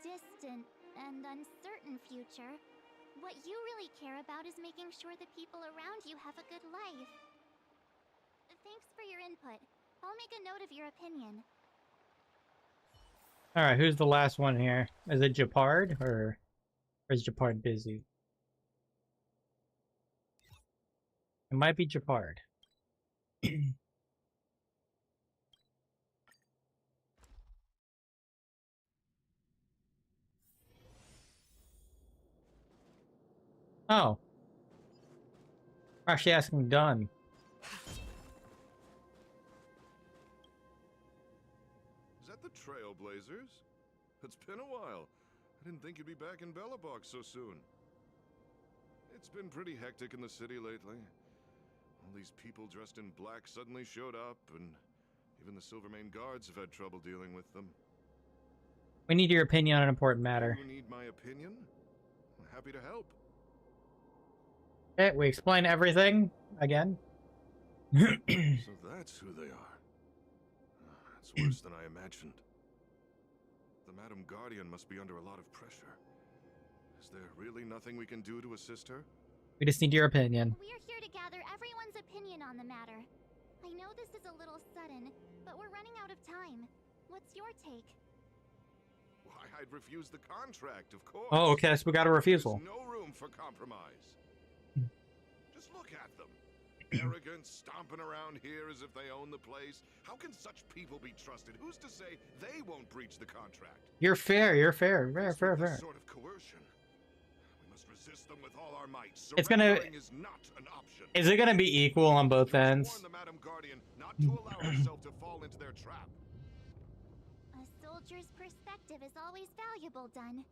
distant and uncertain future, what you really care about is making sure the people around you have a good life. Thanks for your input. I'll make a note of your opinion. Alright, who's the last one here? Is it Japard, or is Japard busy? It might be Japard. Oh. We're actually asking Dunn. Is that the Trailblazers? It's been a while. I didn't think you'd be back in Belobog so soon. It's been pretty hectic in the city lately. All these people dressed in black suddenly showed up, and even the Silvermane guards have had trouble dealing with them. We need your opinion on an important matter. You need my opinion? I'm happy to help. Okay, we explain everything again. So that's who they are. It's worse than I imagined. The Madam Guardian must be under a lot of pressure. Is there really nothing we can do to assist her? We just need your opinion. We're here to gather everyone's opinion on the matter. I know this is a little sudden, but we're running out of time. What's your take? Why, I'd refuse the contract, of course. Oh, okay, so we got a refusal. There's no room for compromise. Just look at them. Arrogant, stomping around here as if they own the place. How can such people be trusted? Who's to say they won't breach the contract? You're fair, you're fair. Fair. This sort of coercion. We must resist them with all our might. It's gonna... Surrendering is not an option. Is it gonna be equal on both ends? Warn the Madam Guardian not to allow herself to fall into their trap. A soldier's perspective is always valuable, Dunn.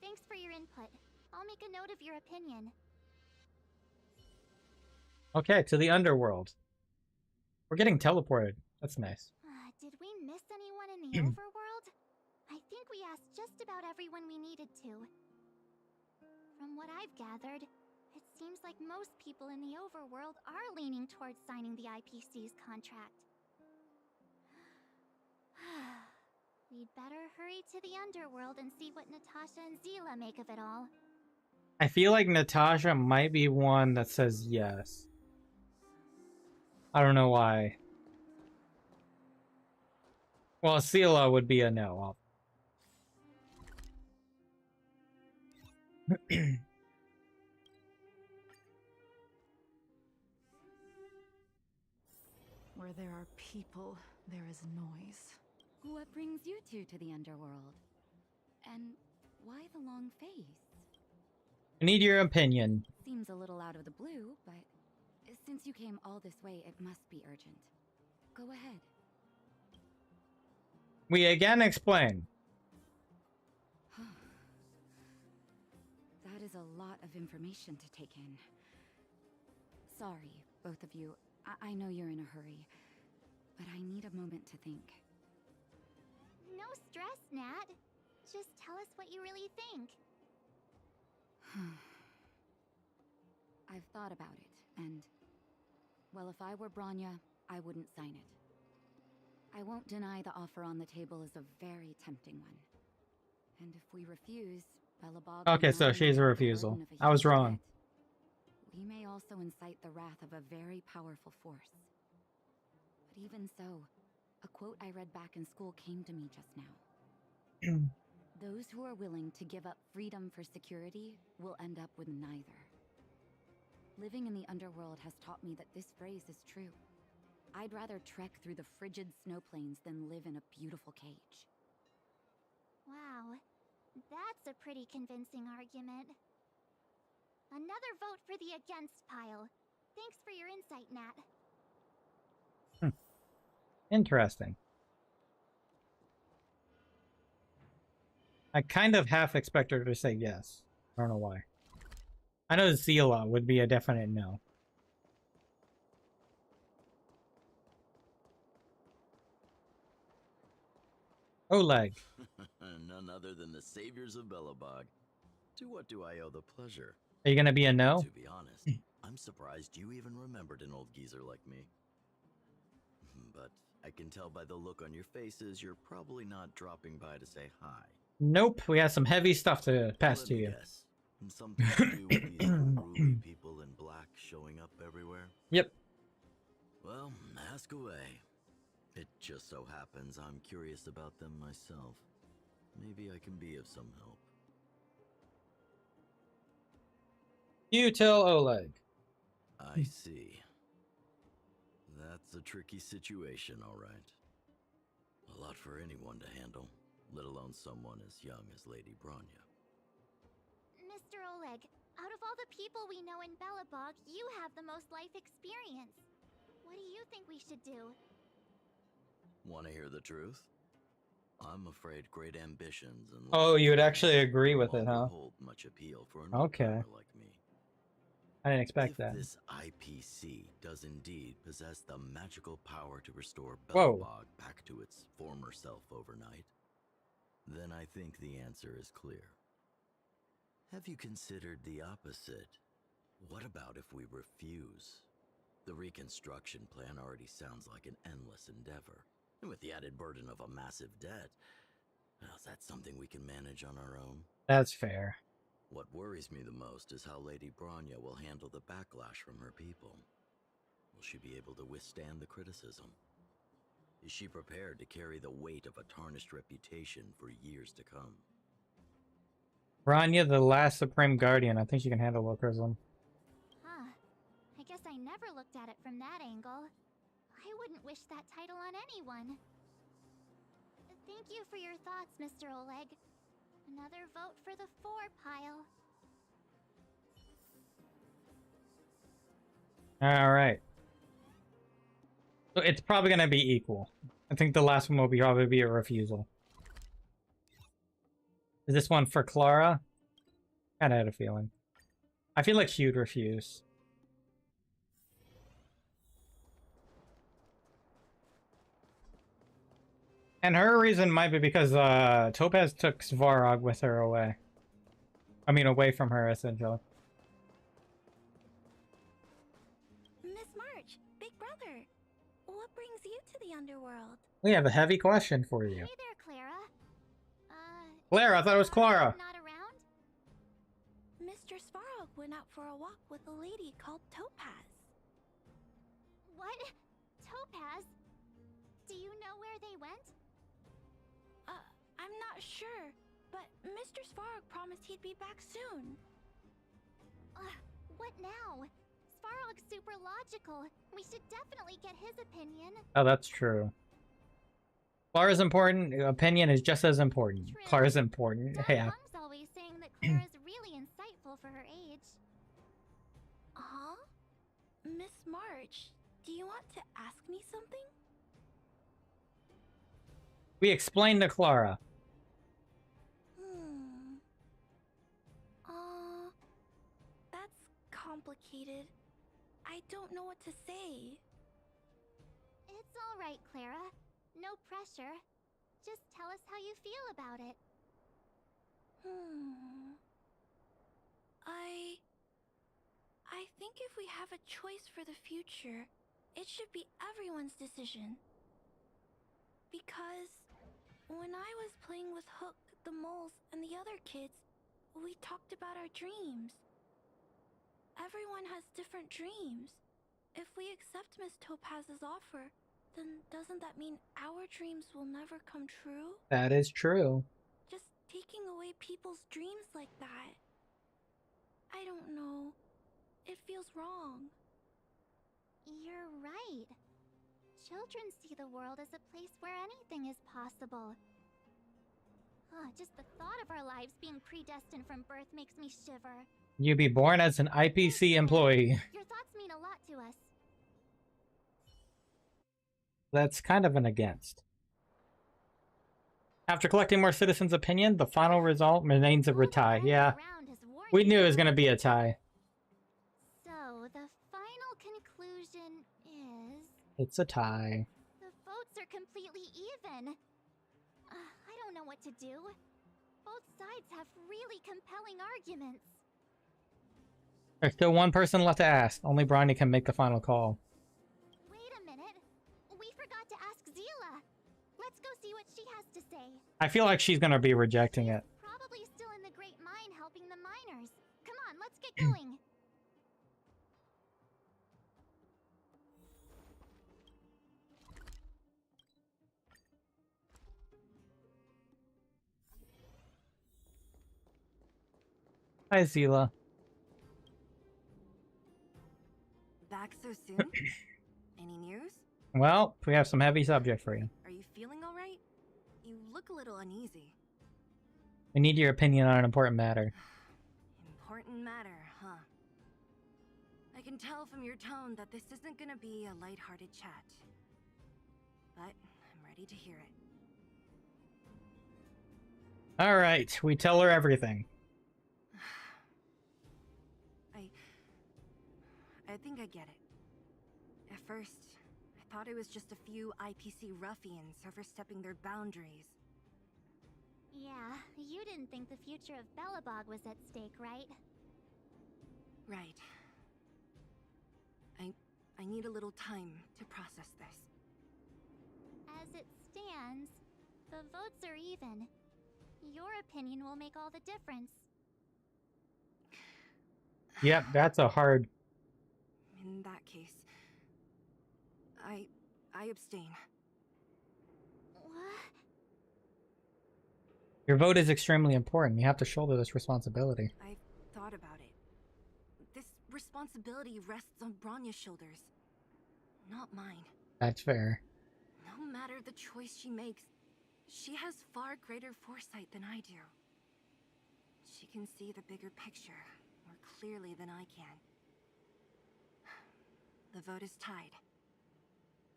Thanks for your input. I'll make a note of your opinion. Okay, to the underworld. We're getting teleported. That's nice. Did we miss anyone in the overworld? I think we asked just about everyone we needed to. From what I've gathered, it seems like most people in the overworld are leaning towards signing the IPC's contract. We'd better hurry to the underworld and see what Natasha and Zila make of it all. I feel like Natasha might be one that says yes. I don't know why. Well, Zila would be a no. Where there are people, There is noise. What brings you two to the underworld? And why the long face? I need your opinion. Seems a little out of the blue, but since you came all this way, it must be urgent. Go ahead. We again explain. That is a lot of information to take in. Sorry, both of you. I know you're in a hurry, but I need a moment to think. No stress, Nat. Just tell us what you really think. I've thought about it, and... well, if I were Bronya, I wouldn't sign it. I won't deny the offer on the table is a very tempting one. And if we refuse, Belobog... Okay, so she's a refusal. I was wrong. We may also incite the wrath of a very powerful force. But even so, a quote I read back in school came to me just now. Those who are willing to give up freedom for security will end up with neither. Living in the underworld has taught me that this phrase is true. I'd rather trek through the frigid snow plains than live in a beautiful cage. Wow, that's a pretty convincing argument. Another vote for the against pile. Thanks for your insight, Nat. Interesting. I kind of half expect her to say yes. I don't know why. I know Zila would be a definite no. Oleg. None other than the saviors of Belobog. To what do I owe the pleasure? Are you gonna be a no? To be honest, I'm surprised you even remembered an old geezer like me. But I can tell by the look on your faces you're probably not dropping by to say hi. Nope, we have some heavy stuff to pass to you. Guess. Something to do with these groovy people in black showing up everywhere? Yep. Well, ask away. It just so happens I'm curious about them myself. Maybe I can be of some help. You tell Oleg. I see. That's a tricky situation, all right. A lot for anyone to handle, let alone someone as young as Lady Bronya. Mr. Oleg, out of all the people we know in Belobog, you have the most life experience. What do you think we should do? Want to hear the truth? I'm afraid great ambitions and Oh, you would actually agree with it, huh? hold much appeal for an Okay. like me. I didn't expect If that. this IPC does indeed possess the magical power to restore Whoa. Belobog back to its former self overnight, then I think the answer is clear. Have you considered the opposite? What about if we refuse? The reconstruction plan already sounds like an endless endeavor. And with the added burden of a massive debt, well, is that something we can manage on our own? That's fair. What worries me the most is how Lady Bronya will handle the backlash from her people. Will she be able to withstand the criticism? Is she prepared to carry the weight of a tarnished reputation for years to come? Bronya, the last Supreme Guardian. I think she can handle Locrism. Huh. I guess I never looked at it from that angle. I wouldn't wish that title on anyone. Thank you for your thoughts, Mr. Oleg. Another vote for the 4 pile. Alright. So it's probably going to be equal. I think the last one will probably be a refusal. Is this one for Clara? Kinda had a feeling. I feel like she would refuse. And her reason might be because Topaz took Svarog with her away. I mean, away from her, essentially. Miss March, big brother, what brings you to the underworld? We have a heavy question for you. Hey there, Clara. Clara, I thought it was Clara. Not around? Mr. Svarog went out for a walk with a lady called Topaz. What? Topaz? Do you know where they went? I'm not sure, but Mr. Svarog promised he'd be back soon. What now? Svarog's super logical. We should definitely get his opinion. Oh, that's true. Clara's important. Opinion is just as important. Clara's important. Yeah. Mom's always saying that Clara's really insightful for her age. Huh? Miss March, do you want to ask me something? We explained to Clara. That's complicated. I don't know what to say. It's all right, Clara. No pressure. Just tell us how you feel about it. I think if we have a choice for the future, it should be everyone's decision. Because when I was playing with Hook, the moles, and the other kids, we talked about our dreams. Everyone has different dreams. If we accept Miss Topaz's offer, then doesn't that mean our dreams will never come true? That is true. Just taking away people's dreams like that. I don't know. It feels wrong. You're right. Children see the world as a place where anything is possible. Just the thought of our lives being predestined from birth makes me shiver. You be born as an IPC employee. Your thoughts mean a lot to us. That's kind of an against. After collecting more citizens' opinion, the final result remains a tie. Yeah. We knew it was going to be a tie. So, the final conclusion is... It's a tie. The votes are completely even. I don't know what to do. Both sides have really compelling arguments. There's still one person left to ask. Only Bronny can make the final call. Wait a minute. We forgot to ask Zila. Let's go see what she has to say. I feel like she's going to be rejecting it. Probably still in the Great Mine helping the miners. Come on, let's get going. Hi, Zila. Back so soon? Any news? Well, we have some heavy subject for you. Are you feeling alright? You look a little uneasy. We need your opinion on an important matter. Important matter, huh? I can tell from your tone that this isn't gonna be a lighthearted chat. But I'm ready to hear it. Alright, we tell her everything. I think I get it. At first, I thought it was just a few IPC ruffians overstepping their boundaries. Yeah, you didn't think the future of Belobog was at stake, right? Right. I need a little time to process this. As it stands, the votes are even. Your opinion will make all the difference. Yep, that's a hard... In that case, I abstain. What? Your vote is extremely important. You have to shoulder this responsibility. I've thought about it. This responsibility rests on Bronya's shoulders, not mine. That's fair. No matter the choice she makes, she has far greater foresight than I do. She can see the bigger picture more clearly than I can. The vote is tied.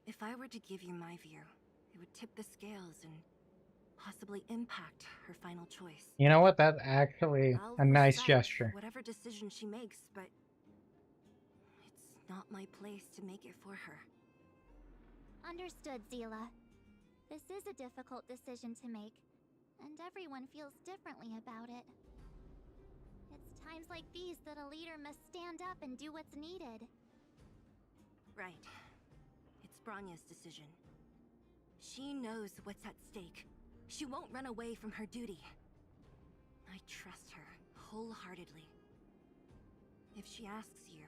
If I were to give you my view, it would tip the scales and possibly impact her final choice. You know what? That's actually a nice respect gesture. Whatever decision she makes, but it's not my place to make it for her. Understood, Zila. This is a difficult decision to make, and everyone feels differently about it. It's times like these that a leader must stand up and do what's needed. Right. It's Bronya's decision. She knows what's at stake. She won't run away from her duty. I trust her wholeheartedly. If she asks you,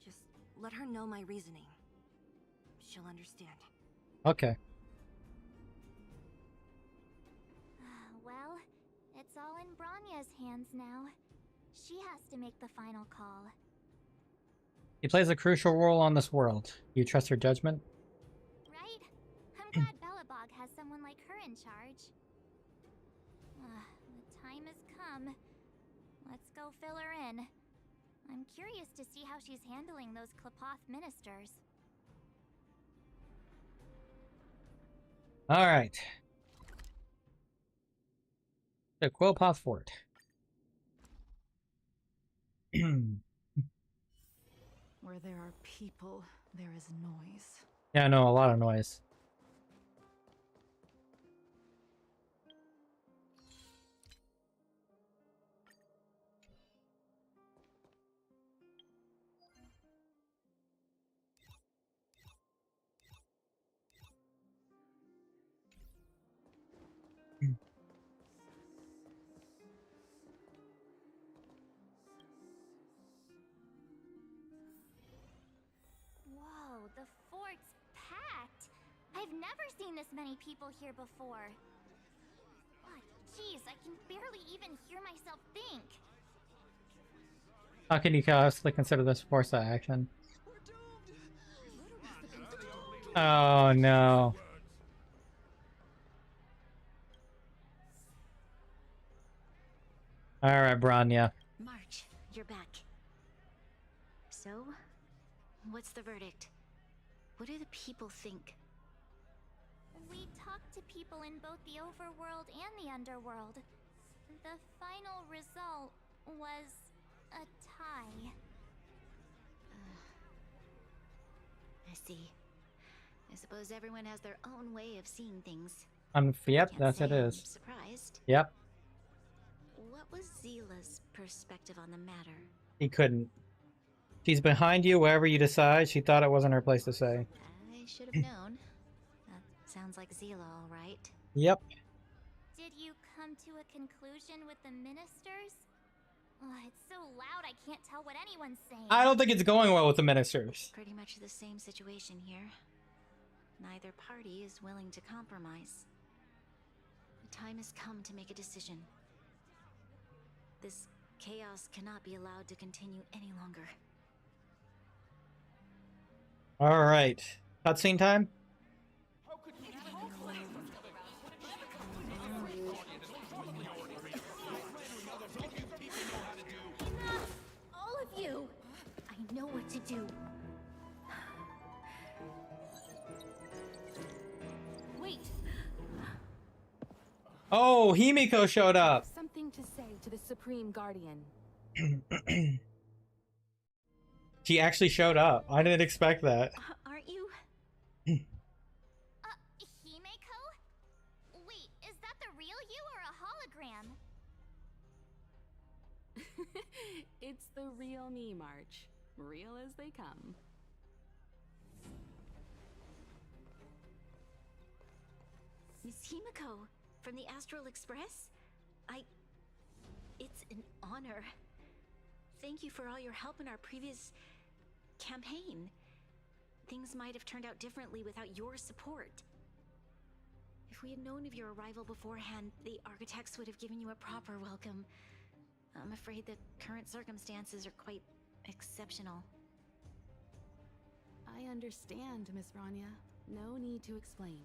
just let her know my reasoning. She'll understand. Okay. Well, it's all in Bronya's hands now. She has to make the final call. He plays a crucial role on this world. You trust her judgment? Right? I'm glad Belobog has someone like her in charge. The time has come. Let's go fill her in. I'm curious to see how she's handling those Klapoth ministers. All right. The Quillpoth Fort. Where there are people, there is noise. Yeah, no, a lot of noise. Whoa, the fort's packed. I've never seen this many people here before. Jeez, I can barely even hear myself think. How can you possibly consider this force of action? Oh no. Alright, Branya. March, you're back. So, what's the verdict? What do the people think? We talked to people in both the overworld and the underworld. The final result was a tie. I see. I suppose everyone has their own way of seeing things. Yep, that's it I'm is. surprised. Yep, What was Zila's perspective on the matter? he couldn't. She's behind you wherever you decide. She thought it wasn't her place to say. I should have known. That sounds like Zila, all right. Yep. Did you come to a conclusion with the ministers? It's so loud I can't tell what anyone's saying. I don't think it's going well with the ministers. Pretty much the same situation here. Neither party is willing to compromise. The time has come to make a decision. This chaos cannot be allowed to continue any longer. Alright. Cutscene time? All of you! I know what to do. Wait! Oh, Himiko showed up! Something to say to the Supreme Guardian. She actually showed up. I didn't expect that. Aren't you? Himeko? Wait, is that the real you or a hologram? It's the real me, March. Real as they come. Miss Himiko, from the Astral Express? It's an honor. Thank you for all your help in our previous campaign. Things might have turned out differently without your support. If we had known of your arrival beforehand, the architects would have given you a proper welcome. I'm afraid the current circumstances are quite exceptional. I understand, Miss Rania. No need to explain.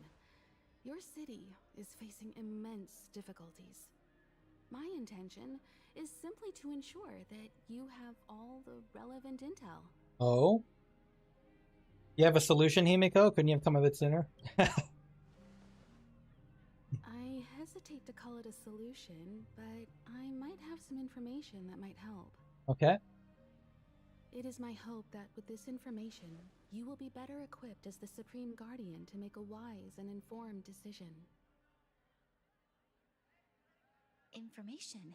Your city is facing immense difficulties. My intention is simply to ensure that you have all the relevant intel. Oh? You have a solution, Himiko? Couldn't you have come a bit sooner? I hesitate to call it a solution, but I might have some information that might help. Okay. It is my hope that with this information, you will be better equipped as the Supreme Guardian to make a wise and informed decision. Information?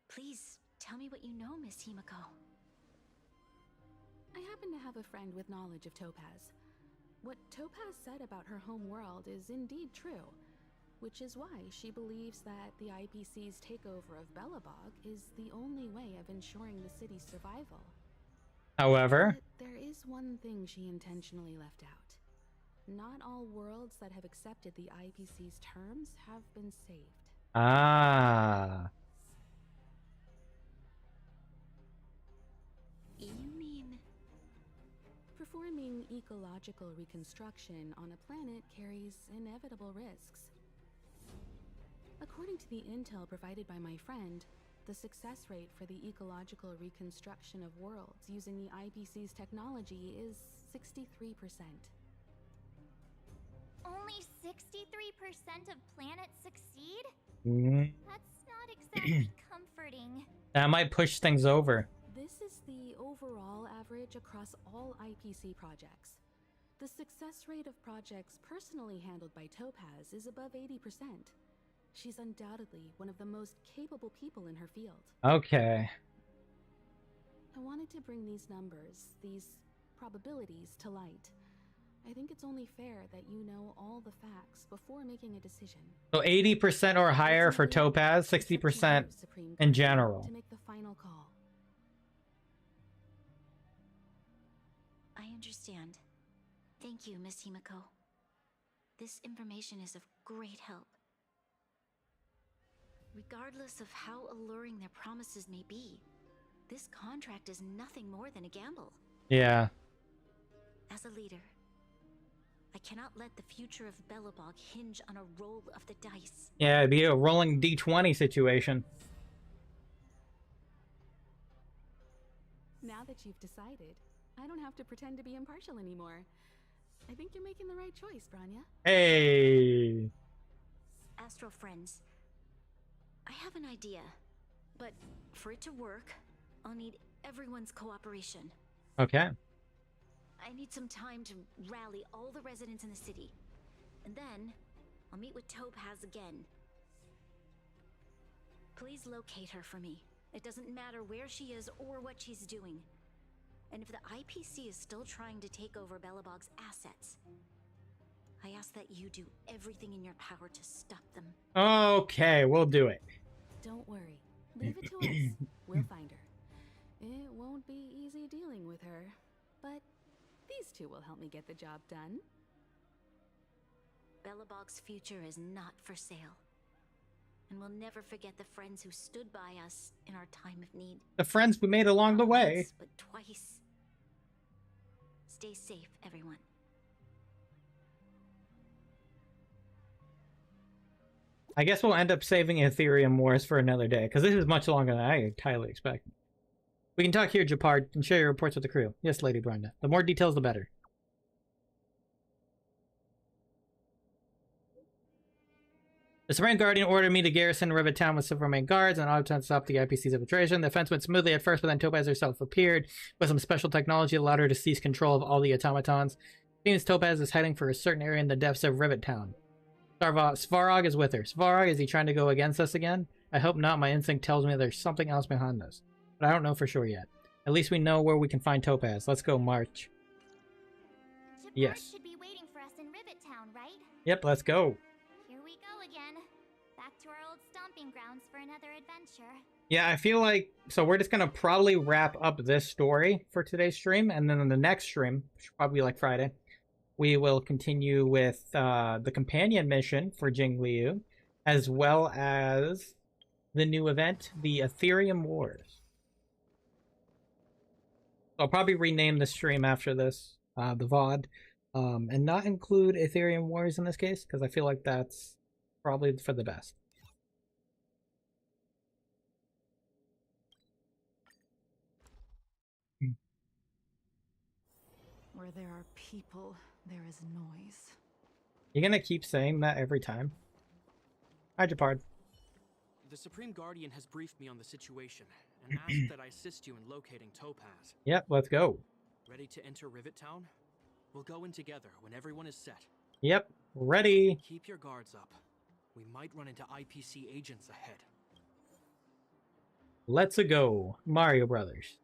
Please, tell me what you know, Miss Himiko. I happen to have a friend with knowledge of Topaz. What Topaz said about her home world is indeed true, which is why she believes that the IPC's takeover of Belobog is the only way of ensuring the city's survival. However, But there is one thing she intentionally left out. Not all worlds that have accepted the IPC's terms have been saved. ah. You mean... Performing ecological reconstruction on a planet carries inevitable risks. According to the intel provided by my friend, the success rate for the ecological reconstruction of worlds using the IPC's technology is 63%. Only 63% of planets succeed? Mm. That's not exactly comforting. That might push things over. This is the overall average across all IPC projects. The success rate of projects personally handled by Topaz is above 80%. She's undoubtedly one of the most capable people in her field. Okay. I wanted to bring these numbers, these probabilities, to light. I think it's only fair that you know all the facts before making a decision. So 80% or higher for Topaz, 60% in general. To make the final call. I understand. Thank you, Miss Himiko. This information is of great help. Regardless of how alluring their promises may be, this contract is nothing more than a gamble. Yeah. As a leader, I cannot let the future of Belobog hinge on a roll of the dice. Yeah, it'd be a rolling D20 situation. Now that you've decided, I don't have to pretend to be impartial anymore. I think you're making the right choice, Branya. Hey. Astral friends, I have an idea, but for it to work, I'll need everyone's cooperation. Okay. I need some time to rally all the residents in the city, and then I'll meet with Topaz again. Please locate her for me. It doesn't matter where she is or what she's doing. And if the IPC is still trying to take over Belobog's assets, I ask that you do everything in your power to stop them. Okay, we'll do it. Don't worry. Leave it to us. We'll find her. It won't be easy dealing with her, but these two will help me get the job done. Belobog's future is not for sale. And we'll never forget the friends who stood by us in our time of need. The friends we made along the way. Once, but twice. Stay safe, everyone. I guess we'll end up saving Ethereum Wars for another day, because this is much longer than I entirely expected. We can talk here, Japard, and share your reports with the crew. Yes, Lady Brenda. The more details, the better. The Supreme Guardian ordered me to garrison Rivet Town with several main guards and auto to stop the IPC's infiltration. The defense went smoothly at first, but then Topaz herself appeared with some special technology that allowed her to seize control of all the automatons. It seems Topaz is heading for a certain area in the depths of Rivet Town. Svarog is with her. Svarog, is he trying to go against us again? I hope not. My instinct tells me there's something else behind this. But I don't know for sure yet. At least we know where we can find Topaz. Let's go, March. Yes. Should be waiting for us in Rivet Town, right? Yep, let's go. Here we go again. Back to our old stomping grounds for another adventure. Yeah, I feel like... So we're just going to probably wrap up this story for today's stream. And then on the next stream, which will probably be like Friday, we will continue with the companion mission for Jingliu, as well as the new event, the Ethereum Wars. I'll probably rename the stream after this, the VOD, and not include Ethereum Wars in this case, because I feel like that's probably for the best. Where there are people, there is noise. You're gonna keep saying that every time? Hi, Japard. The Supreme Guardian has briefed me on the situation and asked that I assist you in locating Topaz. Yep, let's go. Ready to enter Rivet Town? We'll go in together when everyone is set. Yep, ready. Keep your guards up. We might run into IPC agents ahead. Let's go, Mario Brothers.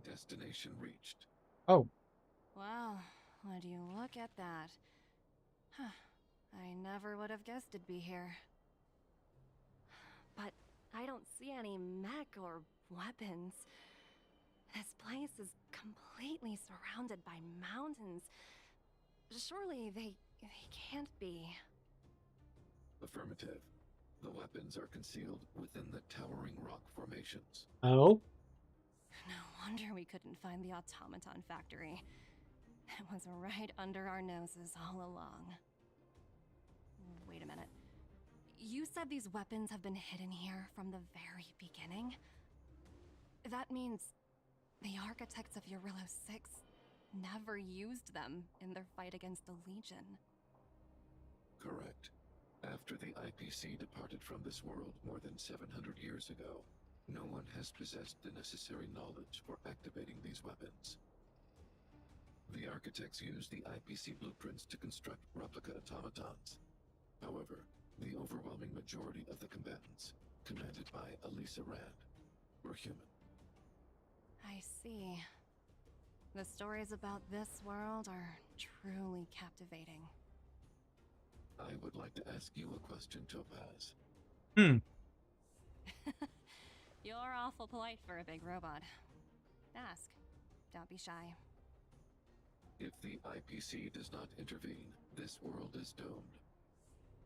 Destination reached. Oh. Wow, would you look at that? Huh. I never would have guessed it'd be here. But I don't see any mech or weapons. This place is completely surrounded by mountains. Surely they can't be. Affirmative. The weapons are concealed within the towering rock formations. Oh? No wonder we couldn't find the automaton factory. It was right under our noses all along. Wait a minute. You said these weapons have been hidden here from the very beginning? That means the architects of Eurillo 6 never used them in their fight against the Legion. Correct. After the IPC departed from this world more than 700 years ago, no one has possessed the necessary knowledge for activating these weapons. The architects used the IPC blueprints to construct replica automatons. However, the overwhelming majority of the combatants, commanded by Elisa Rand, were human. I see. The stories about this world are truly captivating. I would like to ask you a question, Topaz. You're awful polite for a big robot. Ask. Don't be shy. If the IPC does not intervene, this world is doomed.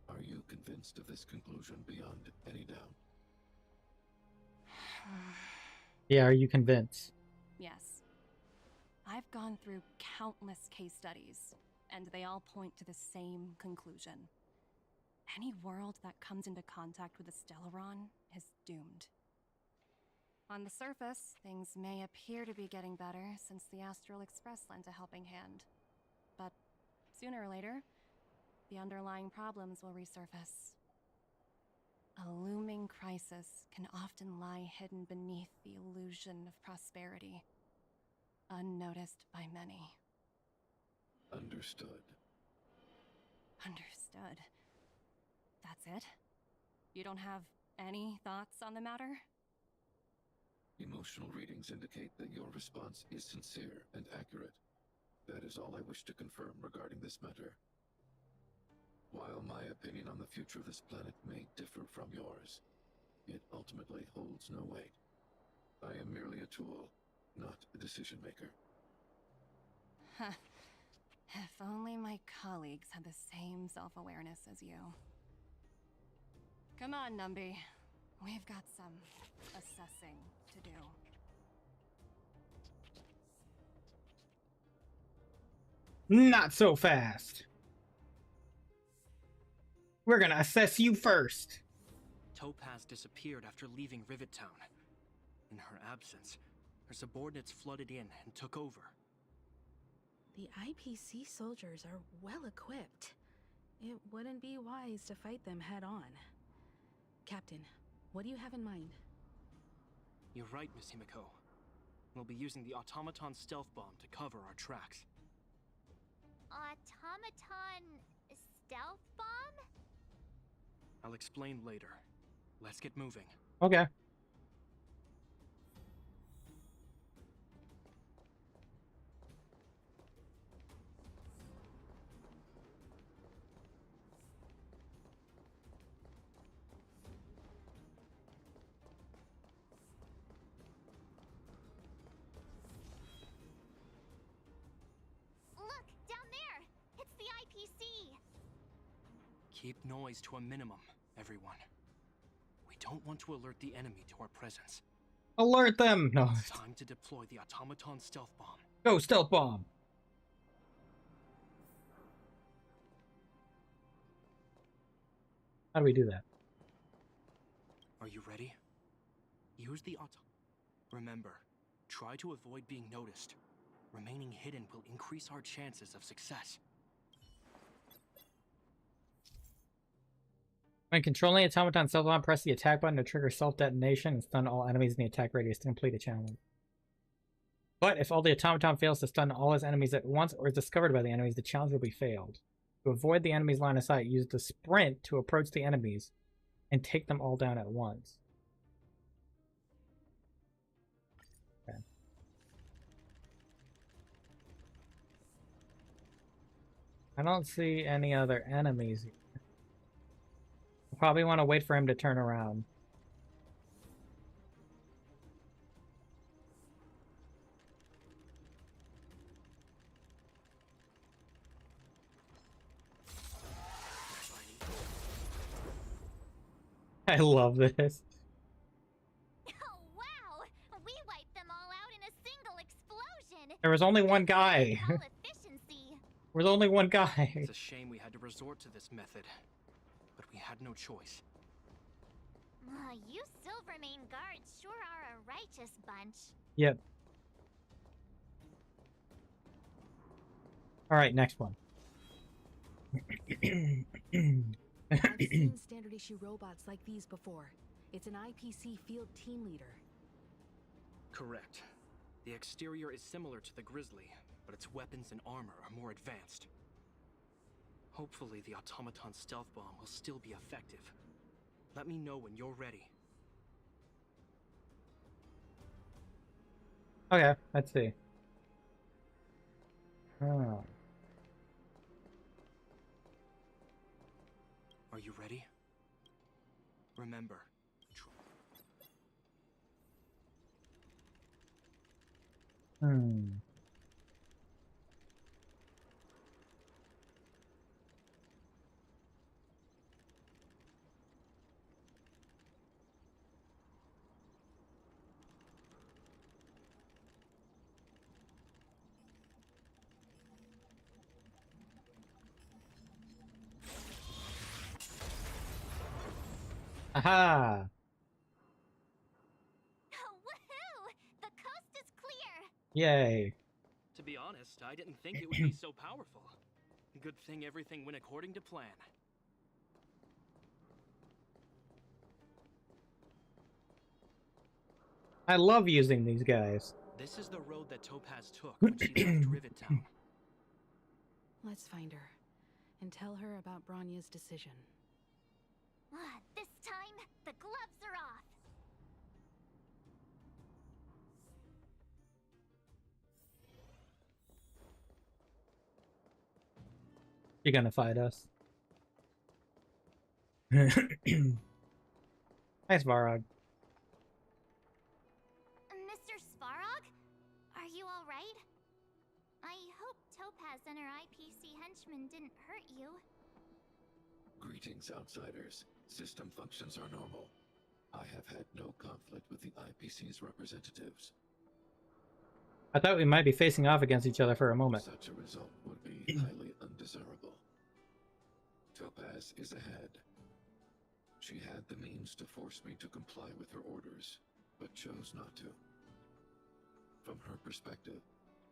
Are you convinced of this conclusion beyond any doubt? Yeah, are you convinced? Yes. I've gone through countless case studies, and they all point to the same conclusion. Any world that comes into contact with a Stellaron is doomed. On the surface, things may appear to be getting better since the Astral Express lent a helping hand. But sooner or later, the underlying problems will resurface. A looming crisis can often lie hidden beneath the illusion of prosperity, unnoticed by many. Understood. Understood. That's it? You don't have any thoughts on the matter? Emotional readings indicate that your response is sincere and accurate. That is all I wish to confirm regarding this matter. While my opinion on the future of this planet may differ from yours, it ultimately holds no weight. I am merely a tool, not a decision maker. If only my colleagues had the same self-awareness as you. Come on, Numby. We've got some assessing to do. Not so fast. We're gonna assess you first. Topaz disappeared after leaving Rivet Town. In her absence, her subordinates flooded in and took over. The IPC soldiers are well equipped. It wouldn't be wise to fight them head on. Captain, what do you have in mind? You're right, Miss Himiko. We'll be using the automaton stealth bomb to cover our tracks. Automaton stealth bomb? I'll explain later. Let's get moving. Okay. Look, down there! It's the IPC! Keep noise to a minimum, everyone. We don't want to alert the enemy to our presence. Alert them! No. It's time to deploy the automaton stealth bomb. Go stealth bomb! How do we do that? Are you ready? Use the Remember, try to avoid being noticed. Remaining hidden will increase our chances of success. When controlling automaton stealth bomb, press the attack button to trigger self-detonation and stun all enemies in the attack radius to complete a challenge. But if all the automaton fails to stun all his enemies at once or is discovered by the enemies, the challenge will be failed. To avoid the enemy's line of sight, use the sprint to approach the enemies and take them all down at once. Okay. I don't see any other enemies here. I'll probably want to wait for him to turn around. I love this. Oh, wow! We wiped them all was only one guy. There's only one guy. It's a shame we had to resort to this method, but we had no choice. You Silvermane guards sure are a righteous bunch. Yep. All right, next one. I've seen standard issue robots like these before. It's an IPC field team leader. Correct. The exterior is similar to the Grizzly, but its weapons and armor are more advanced. Hopefully the automaton stealth bomb will still be effective. Let me know when you're ready. Okay, let's see. Oh. Are you ready? Remember. Aha! Woohoo! The coast is clear. Yay! To be honest, I didn't think it would be so powerful. Good thing everything went according to plan. I love using these guys. This is the road that Topaz took when she left Rivet Town. Let's find her and tell her about Bronya's decision. This time, the gloves are off. You're gonna fight us. Nice, Varog. Mr. Svarog? Are you alright? I hope Topaz and her IPC henchmen didn't hurt you. Greetings, outsiders. System functions are normal. I have had no conflict with the IPC's representatives. I thought we might be facing off against each other for a moment. Such a result would be highly undesirable. Topaz is ahead. She had the means to force me to comply with her orders, but chose not to. From her perspective,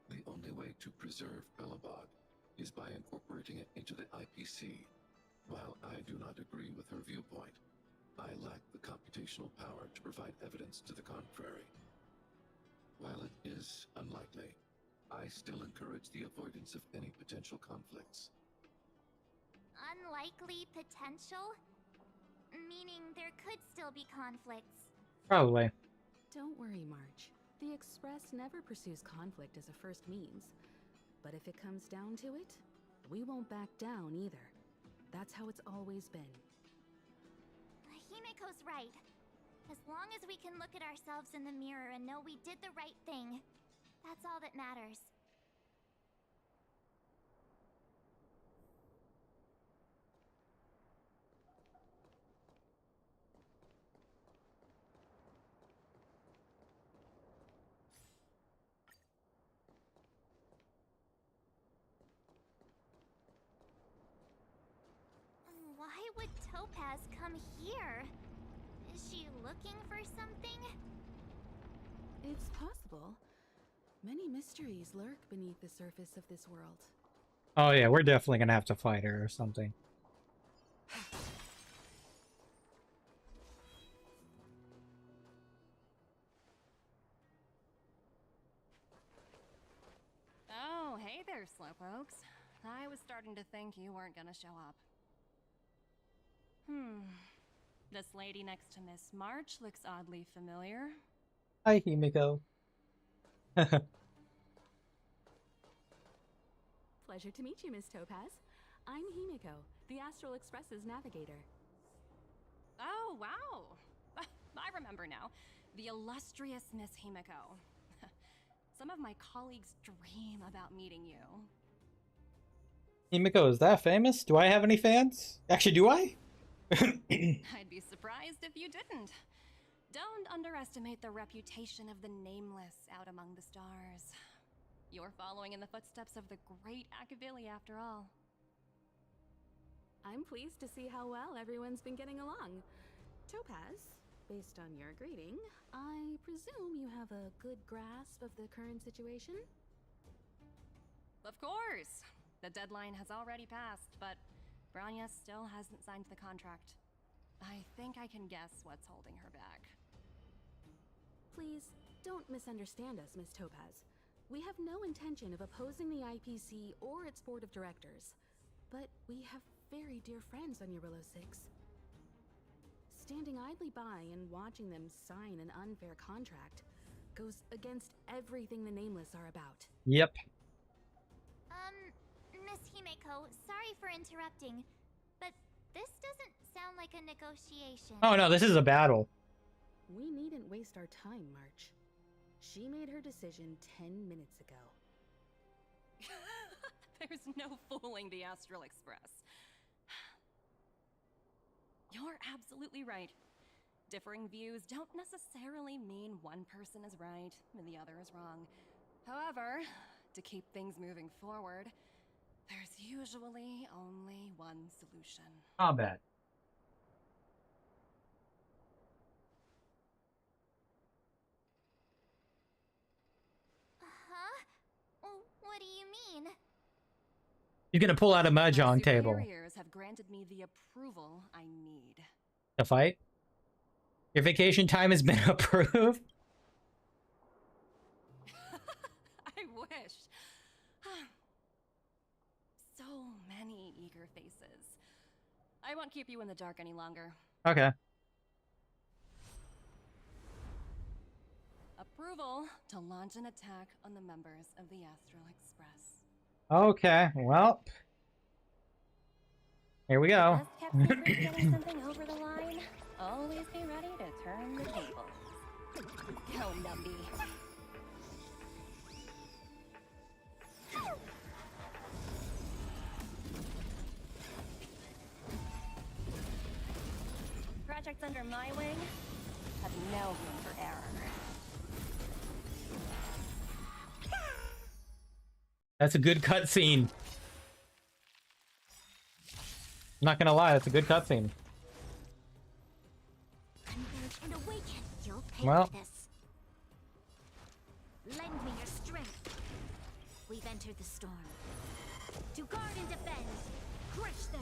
the only way to preserve Belobog is by incorporating it into the IPC. While I do not agree with her viewpoint, I lack the computational power to provide evidence to the contrary. While it is unlikely, I still encourage the avoidance of any potential conflicts. Unlikely potential? Meaning there could still be conflicts. Probably. Don't worry, March. The Express never pursues conflict as a first means. But if it comes down to it, we won't back down either. That's how it's always been. Himiko's right. As long as we can look at ourselves in the mirror and know we did the right thing, that's all that matters. Why would Topaz come here? Is she looking for something? It's possible. Many mysteries lurk beneath the surface of this world. Oh yeah, we're definitely gonna have to fight her or something. Oh, hey there, slowpokes. I was starting to think you weren't gonna show up. This lady next to Miss March looks oddly familiar. Hi, Himiko. Pleasure to meet you, Miss Topaz. I'm Himiko, the Astral Express's navigator. Oh, wow! I remember now. The illustrious Miss Himiko. Some of my colleagues dream about meeting you. Himiko, is that famous? Do I have any fans? Actually, do I? I'd be surprised if you didn't. Don't underestimate the reputation of the nameless out among the stars. You're following in the footsteps of the great Akavili after all. I'm pleased to see how well everyone's been getting along. Topaz, based on your greeting, I presume you have a good grasp of the current situation? Of course! The deadline has already passed, but Branya still hasn't signed the contract. I think I can guess what's holding her back. Please, don't misunderstand us, Miss Topaz. We have no intention of opposing the IPC or its board of directors, but we have very dear friends on Eurillo 6. Standing idly by and watching them sign an unfair contract goes against everything the Nameless are about. Yep. Miss Himeko, sorry for interrupting, but this doesn't sound like a negotiation. Oh no, this is a battle. We needn't waste our time, March. She made her decision 10 minutes ago. There's no fooling the Astral Express. You're absolutely right. Differing views don't necessarily mean one person is right and the other is wrong. However, to keep things moving forward, there's usually only one solution. Combat. Huh? What do you mean? You're gonna pull out a mahjong table. Superiors have granted me the approval I need. To fight? Your vacation time has been approved? I wish. So many eager faces. I won't keep you in the dark any longer. Okay. Approval to launch an attack on the members of the Astral Express. Okay, well. Here we go. Just kept secret getting something over the line. Always be ready to turn the tables. Go, Numby. Projects under my wing have no room for error. That's a good cutscene. I'm not gonna lie, that's a good cutscene. Converge and awaken. You'll pay Well. for this. Lend me your strength. We've entered the storm. To guard and defend. Crush them.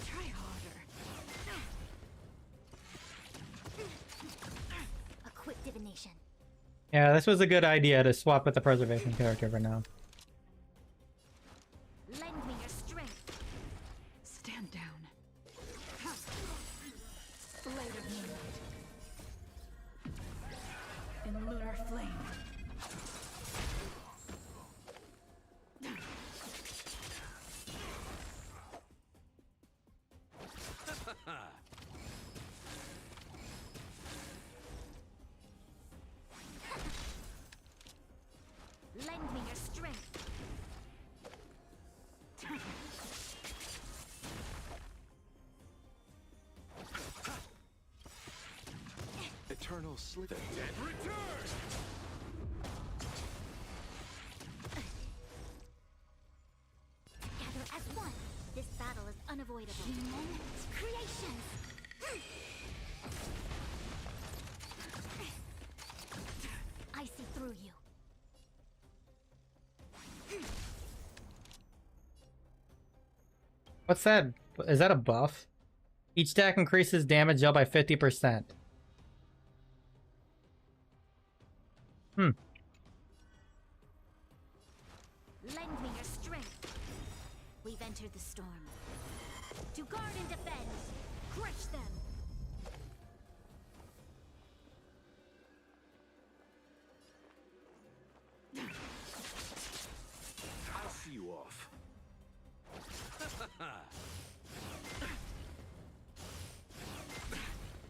Try harder. A quick divination. Yeah, this was a good idea to swap with the preservation character for now. Lend me your strength. Stand down. Blade of moonlight. In lunar flame. Lend me your strength. Eternal sleep. The dead return! Gather as one. This battle is unavoidable. Human creations. I see through you. What's that? Is that a buff? Each stack increases damage dealt by 50%. Hmm. Lend me your strength. We've entered the storm. To guard and defend. Crush them. I'll see you off.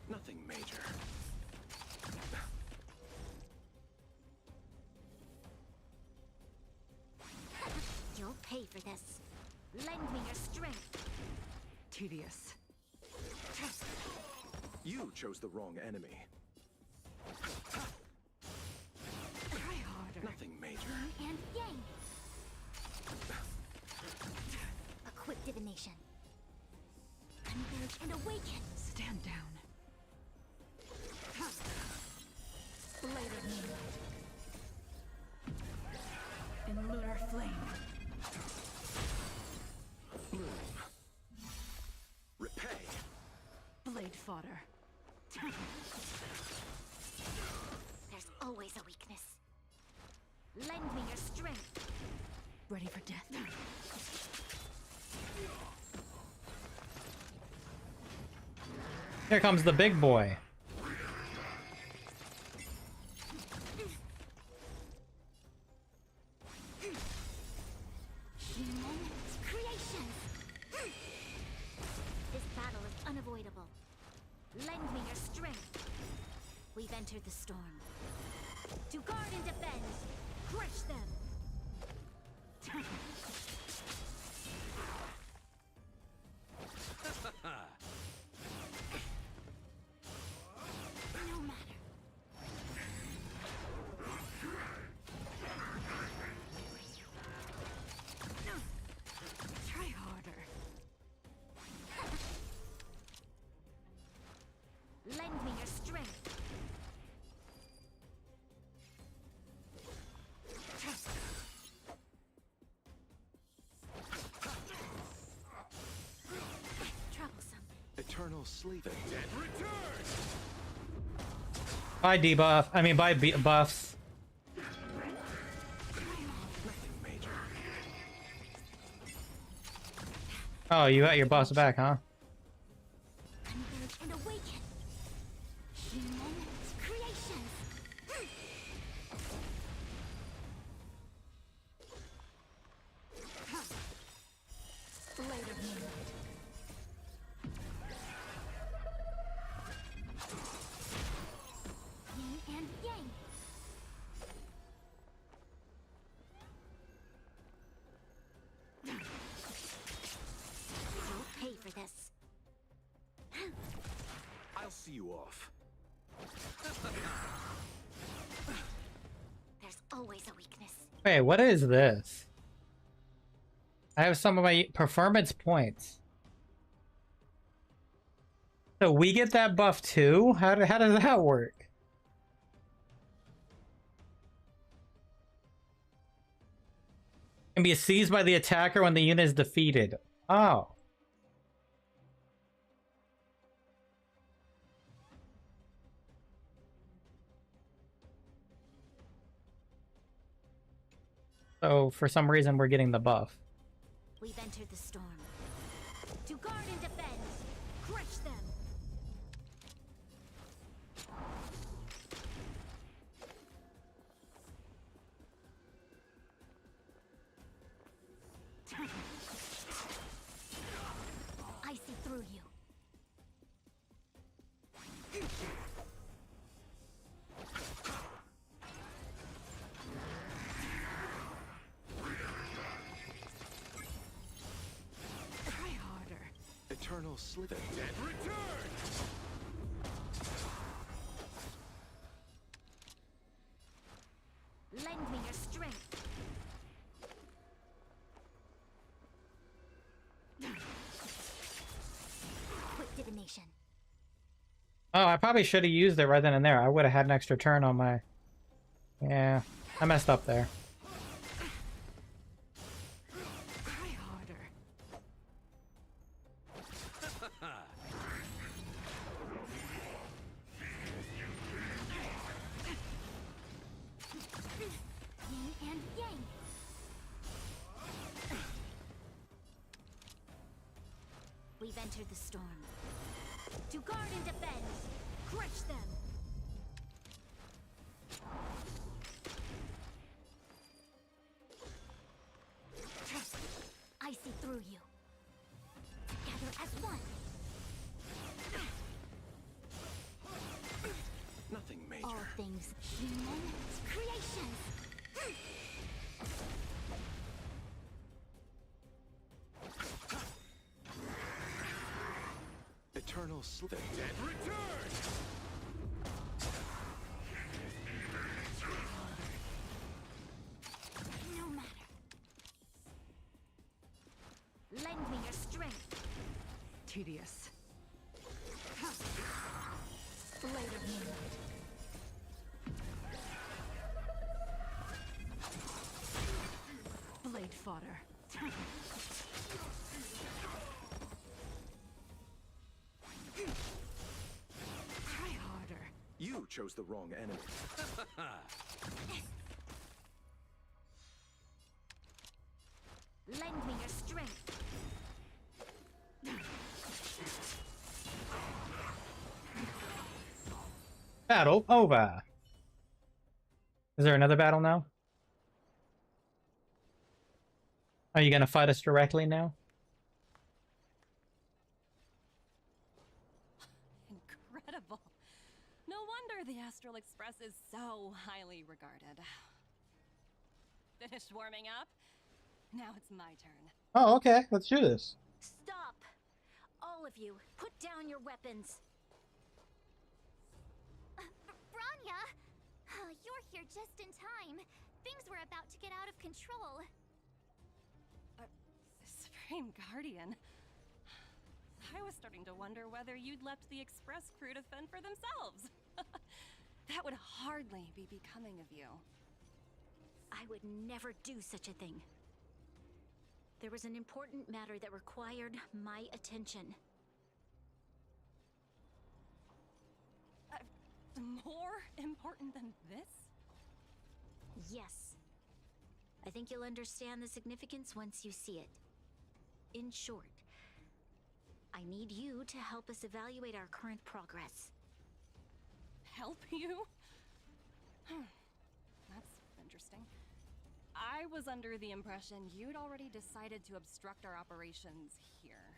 Nothing major. You'll pay for this. Lend me your strength. Tedious. You chose the wrong enemy. Try harder. Nothing major. And yang. Equip divination. Converge and awaken. Stand down. Blade of moonlight. In lunar flame. Bloom. Repay. Blade fodder. There's always a weakness. Lend me your strength. Ready for death. Here comes the big boy. Creation. This battle is unavoidable. Lend me your strength. We've entered the storm. To guard and defend. Crush them. No matter. Try harder. Lend me your strength. Troublesome. Eternal sleep. The dead return. Bye debuff. I mean, bye buffs. Nothing major. Oh, you got your buffs back, huh? Converge and awaken. Human creation. Blade of moonlight. Yin and yang. You'll pay for this. I'll see you off. There's always a weakness. Wait, what is this? I have some of my performance points. So we get that buff too? How does that work? Can be seized by the attacker when the unit is defeated. Oh. So for some reason we're getting the buff. We've entered the storm. To guard and defend. Crush them. I see through you. Try harder. Eternal sleep. The dead return. Lend me your strength. Quick divination. Oh, I probably should have used it right then and there. I would have had an extra turn on my... Yeah, I messed up there. Try harder. Yin and yang. We've entered the storm. To guard and defend. Crush them. I see through you. Together as one. Nothing major. All things human creations. Eternal Eternal the dead return! No matter. Lend me your strength. Tedious. Blade of moonlight. Blade fodder. Try harder. You chose the wrong enemy. Lend me your strength. Battle over. Is there another battle now? Are you gonna fight us directly now? Incredible. No wonder the Astral Express is so highly regarded. Finished warming up? Now it's my turn. Oh, okay. Let's do this. Stop! All of you, put down your weapons. Branya! You're here just in time. Things were about to get out of control. Supreme Guardian. I was starting to wonder whether you'd left the Express crew to fend for themselves. That would hardly be becoming of you. I would never do such a thing. There was an important matter that required my attention. More important than this? Yes. I think you'll understand the significance once you see it. In short, I need you to help us evaluate our current progress. Help you? That's interesting. I was under the impression you'd already decided to obstruct our operations here.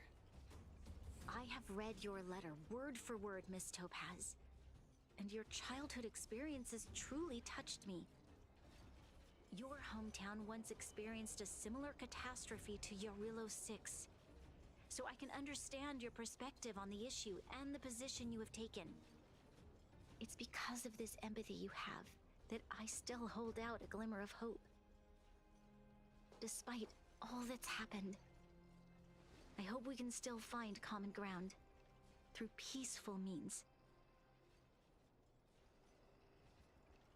I have read your letter word for word, Miss Topaz. And your childhood experiences truly touched me. Your hometown once experienced a similar catastrophe to Yorillo 6. So I can understand your perspective on the issue and the position you have taken. It's because of this empathy you have that I still hold out a glimmer of hope. Despite all that's happened, I hope we can still find common ground through peaceful means.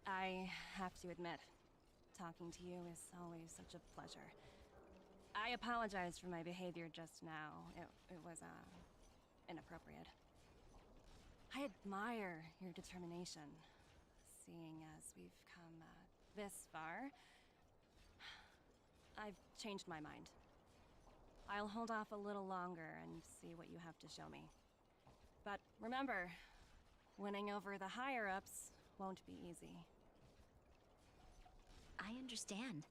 I have to admit, talking to you is always such a pleasure. I apologize for my behavior just now. It was, inappropriate. I admire your determination, seeing as we've come, this far. I've changed my mind. I'll hold off a little longer and see what you have to show me. But remember, winning over the higher-ups won't be easy. I understand.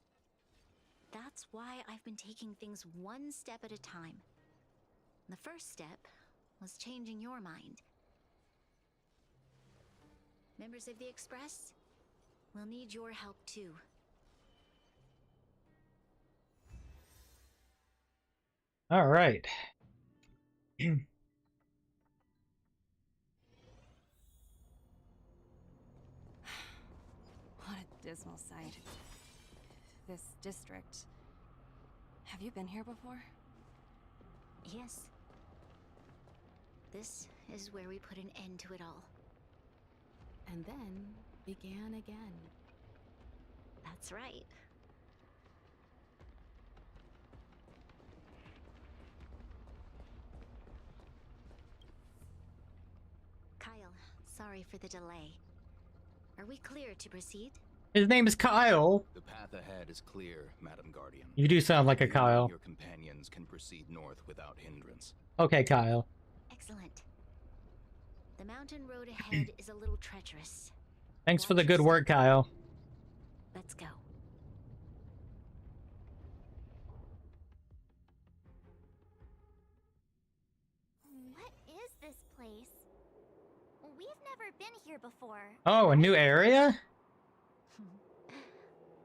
That's why I've been taking things one step at a time. The first step was changing your mind. Members of the Express, we'll need your help too. All right. What a dismal sight. This district. Have you been here before? Yes. This is where we put an end to it all. And then began again. That's right. Kyle, sorry for the delay. Are we clear to proceed? His name is Kyle. The path ahead is clear, Madam Guardian. You do sound like a Kyle. Your companions can proceed north without hindrance. Okay, Kyle. Excellent. The mountain road ahead is a little treacherous. Thanks for the good work, Kyle. Let's go. What is this place? We've never been here before. Oh, a new area?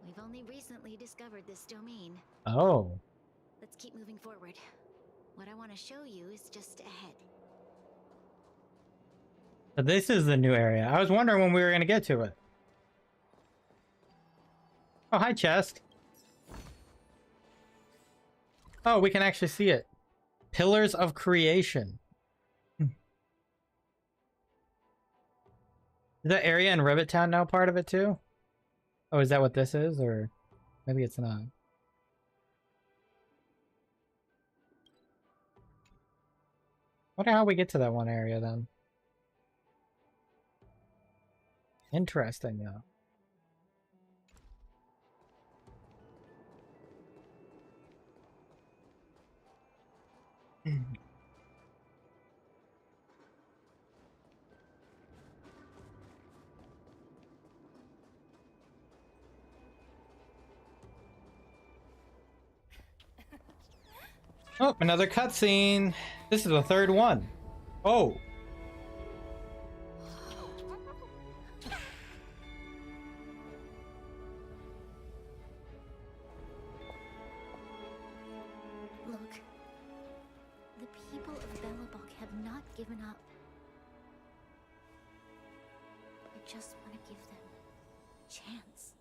We've only recently discovered this domain. Oh. Let's keep moving forward. What I want to show you is just ahead. But this is the new area. I was wondering when we were going to get to it. Oh, hi, chest. Oh, we can actually see it. Pillars of Creation. Is that area in Rivet Town now part of it too? Oh, is that what this is? Or maybe it's not. Wonder how we get to that one area then. Interesting, though. Oh, another cutscene. This is the third one. Oh. Look, the people of Belobog have not given up. I just want to give them a chance.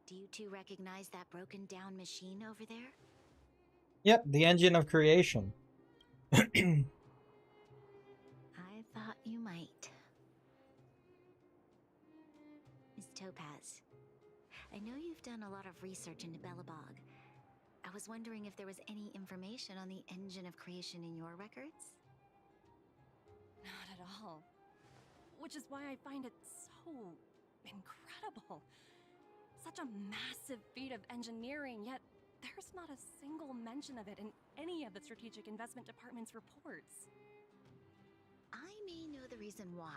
Do you two recognize that broken down machine over there? Yep, the engine of creation. I thought you might. Miss Topaz, I know you've done a lot of research into Belobog. I was wondering if there was any information on the engine of creation in your records? Not at all. Which is why I find it so incredible. Such a massive feat of engineering, yet there's not a single mention of it in any of the Strategic Investment Department's reports. I may know the reason why.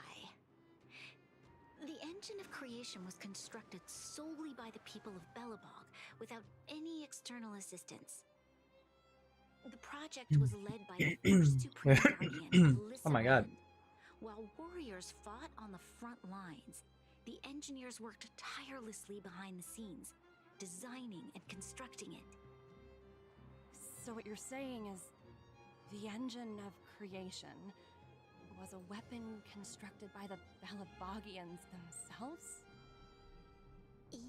The engine of creation was constructed solely by the people of Belobog, without any external assistance. The project was led by the first Supreme Guardian, Alyssa Oh my god. Rand. While warriors fought on the front lines, the engineers worked tirelessly behind the scenes, designing and constructing it. So what you're saying is, the engine of creation was a weapon constructed by the Belabogians themselves?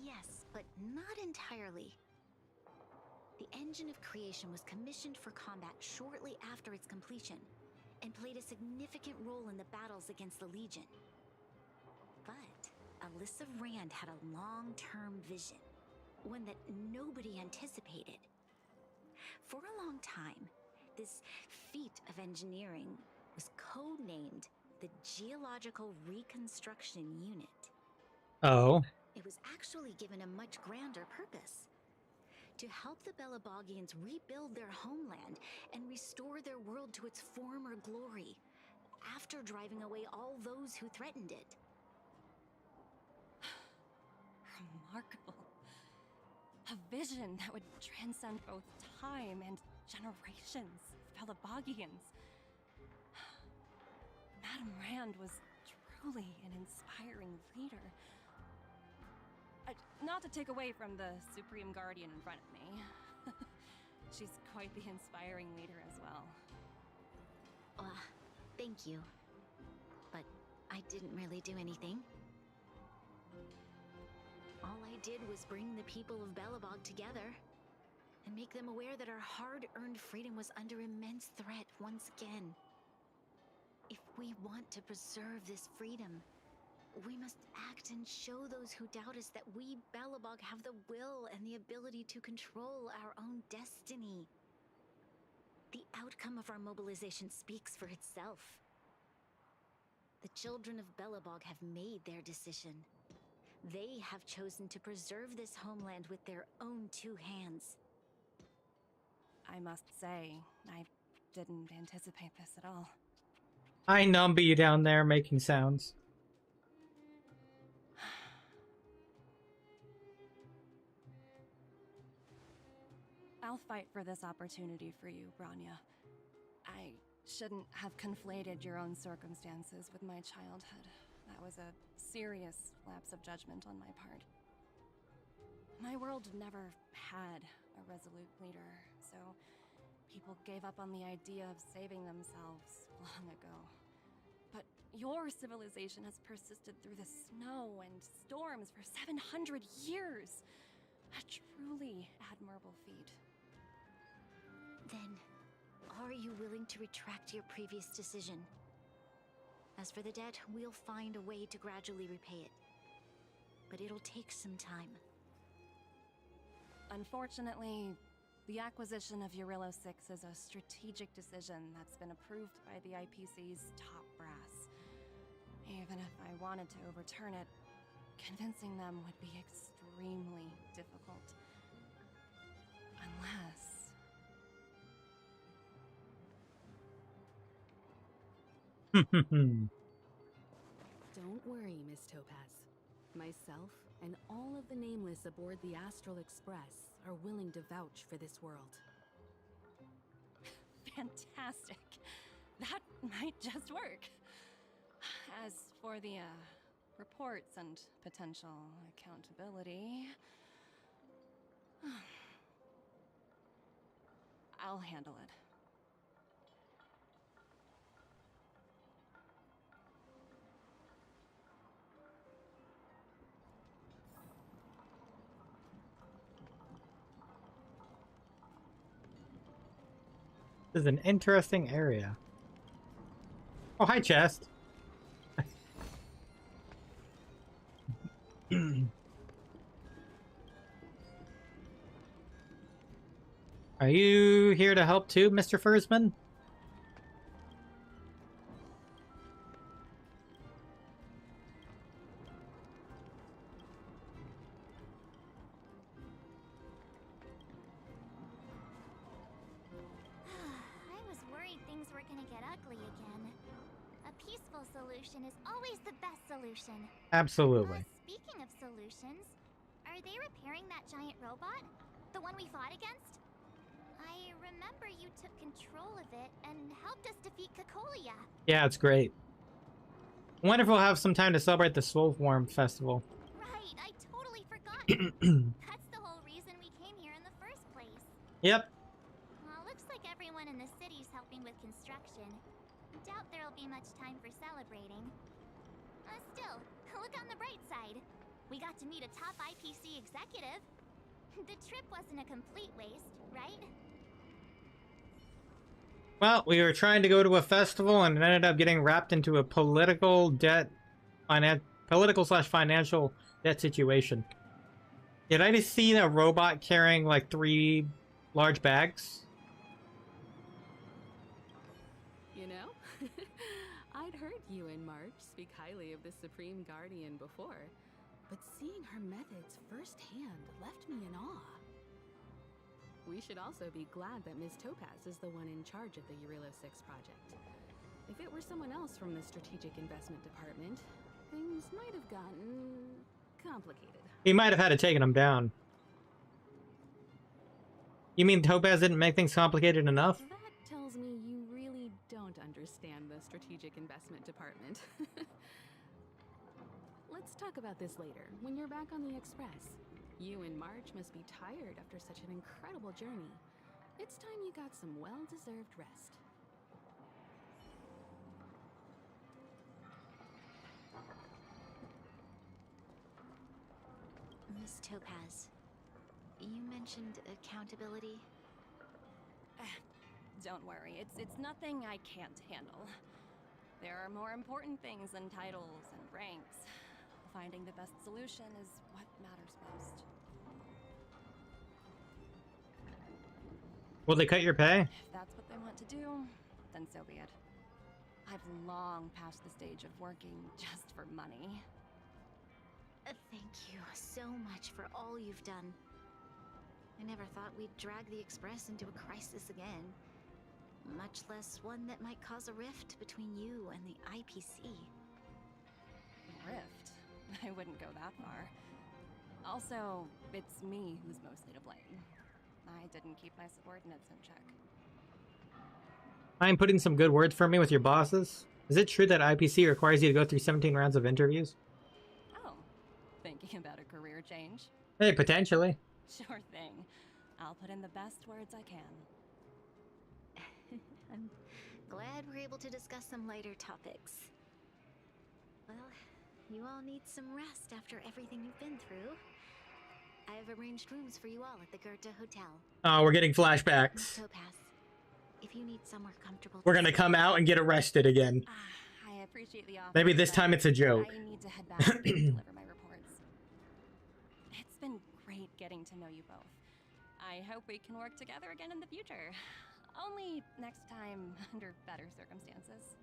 Yes, but not entirely. The engine of creation was commissioned for combat shortly after its completion, and played a significant role in the battles against the Legion. But Alyssa Rand had a long-term vision, one that nobody anticipated. For a long time, this feat of engineering was codenamed the Geological Reconstruction Unit. Oh. It was actually given a much grander purpose: to help the Belabogians rebuild their homeland and restore their world to its former glory, after driving away all those who threatened it. Remarkable. A vision that would transcend both time and generations of Belabogians. Madame Rand was truly an inspiring leader. Not to take away from the Supreme Guardian in front of me. She's quite the inspiring leader as well. Thank you. But I didn't really do anything. All I did was bring the people of Belobog together and make them aware that our hard-earned freedom was under immense threat once again. If we want to preserve this freedom, we must act and show those who doubt us that we Belobog have the will and the ability to control our own destiny. The outcome of our mobilization speaks for itself. The children of Belobog have made their decision. They have chosen to preserve this homeland with their own two hands. I must say, I didn't anticipate this at all. Hi, Numby down there making sounds. I'll fight for this opportunity for you, Branya. I shouldn't have conflated your own circumstances with my childhood. That was a serious lapse of judgment on my part. My world never had a resolute leader, so People gave up on the idea of saving themselves long ago. But your civilization has persisted through the snow and storms for 700 years. A truly admirable feat. Then, are you willing to retract your previous decision? As for the debt, we'll find a way to gradually repay it. But it'll take some time. Unfortunately, the acquisition of Urillo 6 is a strategic decision that's been approved by the IPC's top brass. Even if I wanted to overturn it, convincing them would be extremely difficult. Unless... Don't worry, Miss Topaz. Myself and all of the Nameless aboard the Astral Express are willing to vouch for this world. Fantastic. That might just work. As for the, reports and potential accountability... I'll handle it. This is an interesting area. Oh, hi, chest. Are you here to help too, Mr. Fursman? I was worried things were gonna get ugly again. A peaceful solution is always the best solution. Absolutely. Speaking of solutions, are they repairing that giant robot? The one we fought against? I remember you took control of it and helped us defeat Cocolia. Yeah, it's great. I wonder if we'll have some time to celebrate the Soulform Festival. Right, I totally forgot. That's the whole reason we came here in the first place. Yep. Well, looks like everyone in the city's helping with construction. Doubt there'll be much time for celebrating. Still, look on the bright side. We got to meet a top IPC executive. The trip wasn't a complete waste, right? Well, we were trying to go to a festival and it ended up getting wrapped into a political slash financial debt situation. Did I just see a robot carrying like 3 large bags? You know, I'd heard you and March speak highly of the Supreme Guardian before, but seeing her methods firsthand left me in awe. We should also be glad that Ms. Topaz is the one in charge of the Urillo 6 project. If it were someone else from the Strategic Investment Department, things might have gotten complicated. He might have had to take them down. You mean Topaz didn't make things complicated enough? That tells me you really don't understand the Strategic Investment Department. Let's talk about this later, when you're back on the Express. You and March must be tired after such an incredible journey. It's time you got some well-deserved rest. Miss Topaz, you mentioned accountability. Don't worry, it's nothing I can't handle. There are more important things than titles and ranks. Finding the best solution is what matters most. Will they cut your pay? If that's what they want to do, then so be it. I've long passed the stage of working just for money. Thank you so much for all you've done. I never thought we'd drag the Express into a crisis again. Much less one that might cause a rift between you and the IPC. Rift? I wouldn't go that far. Also, it's me who's mostly to blame. I didn't keep my subordinates in check. I'm putting some good words for me with your bosses. Is it true that IPC requires you to go through 17 rounds of interviews? Oh, thinking about a career change? Hey, potentially. Sure thing. I'll put in the best words I can. I'm glad we're able to discuss some lighter topics. Well, you all need some rest after everything you've been through. I've arranged rooms for you all at the Goethe Hotel. Oh, we're getting flashbacks. Topaz, if you need somewhere comfortable, We're gonna come out and get arrested again. I appreciate the offer. Maybe this time it's a joke. I need to head back and deliver my reports. It's been great getting to know you both. I hope we can work together again in the future. Only next time under better circumstances.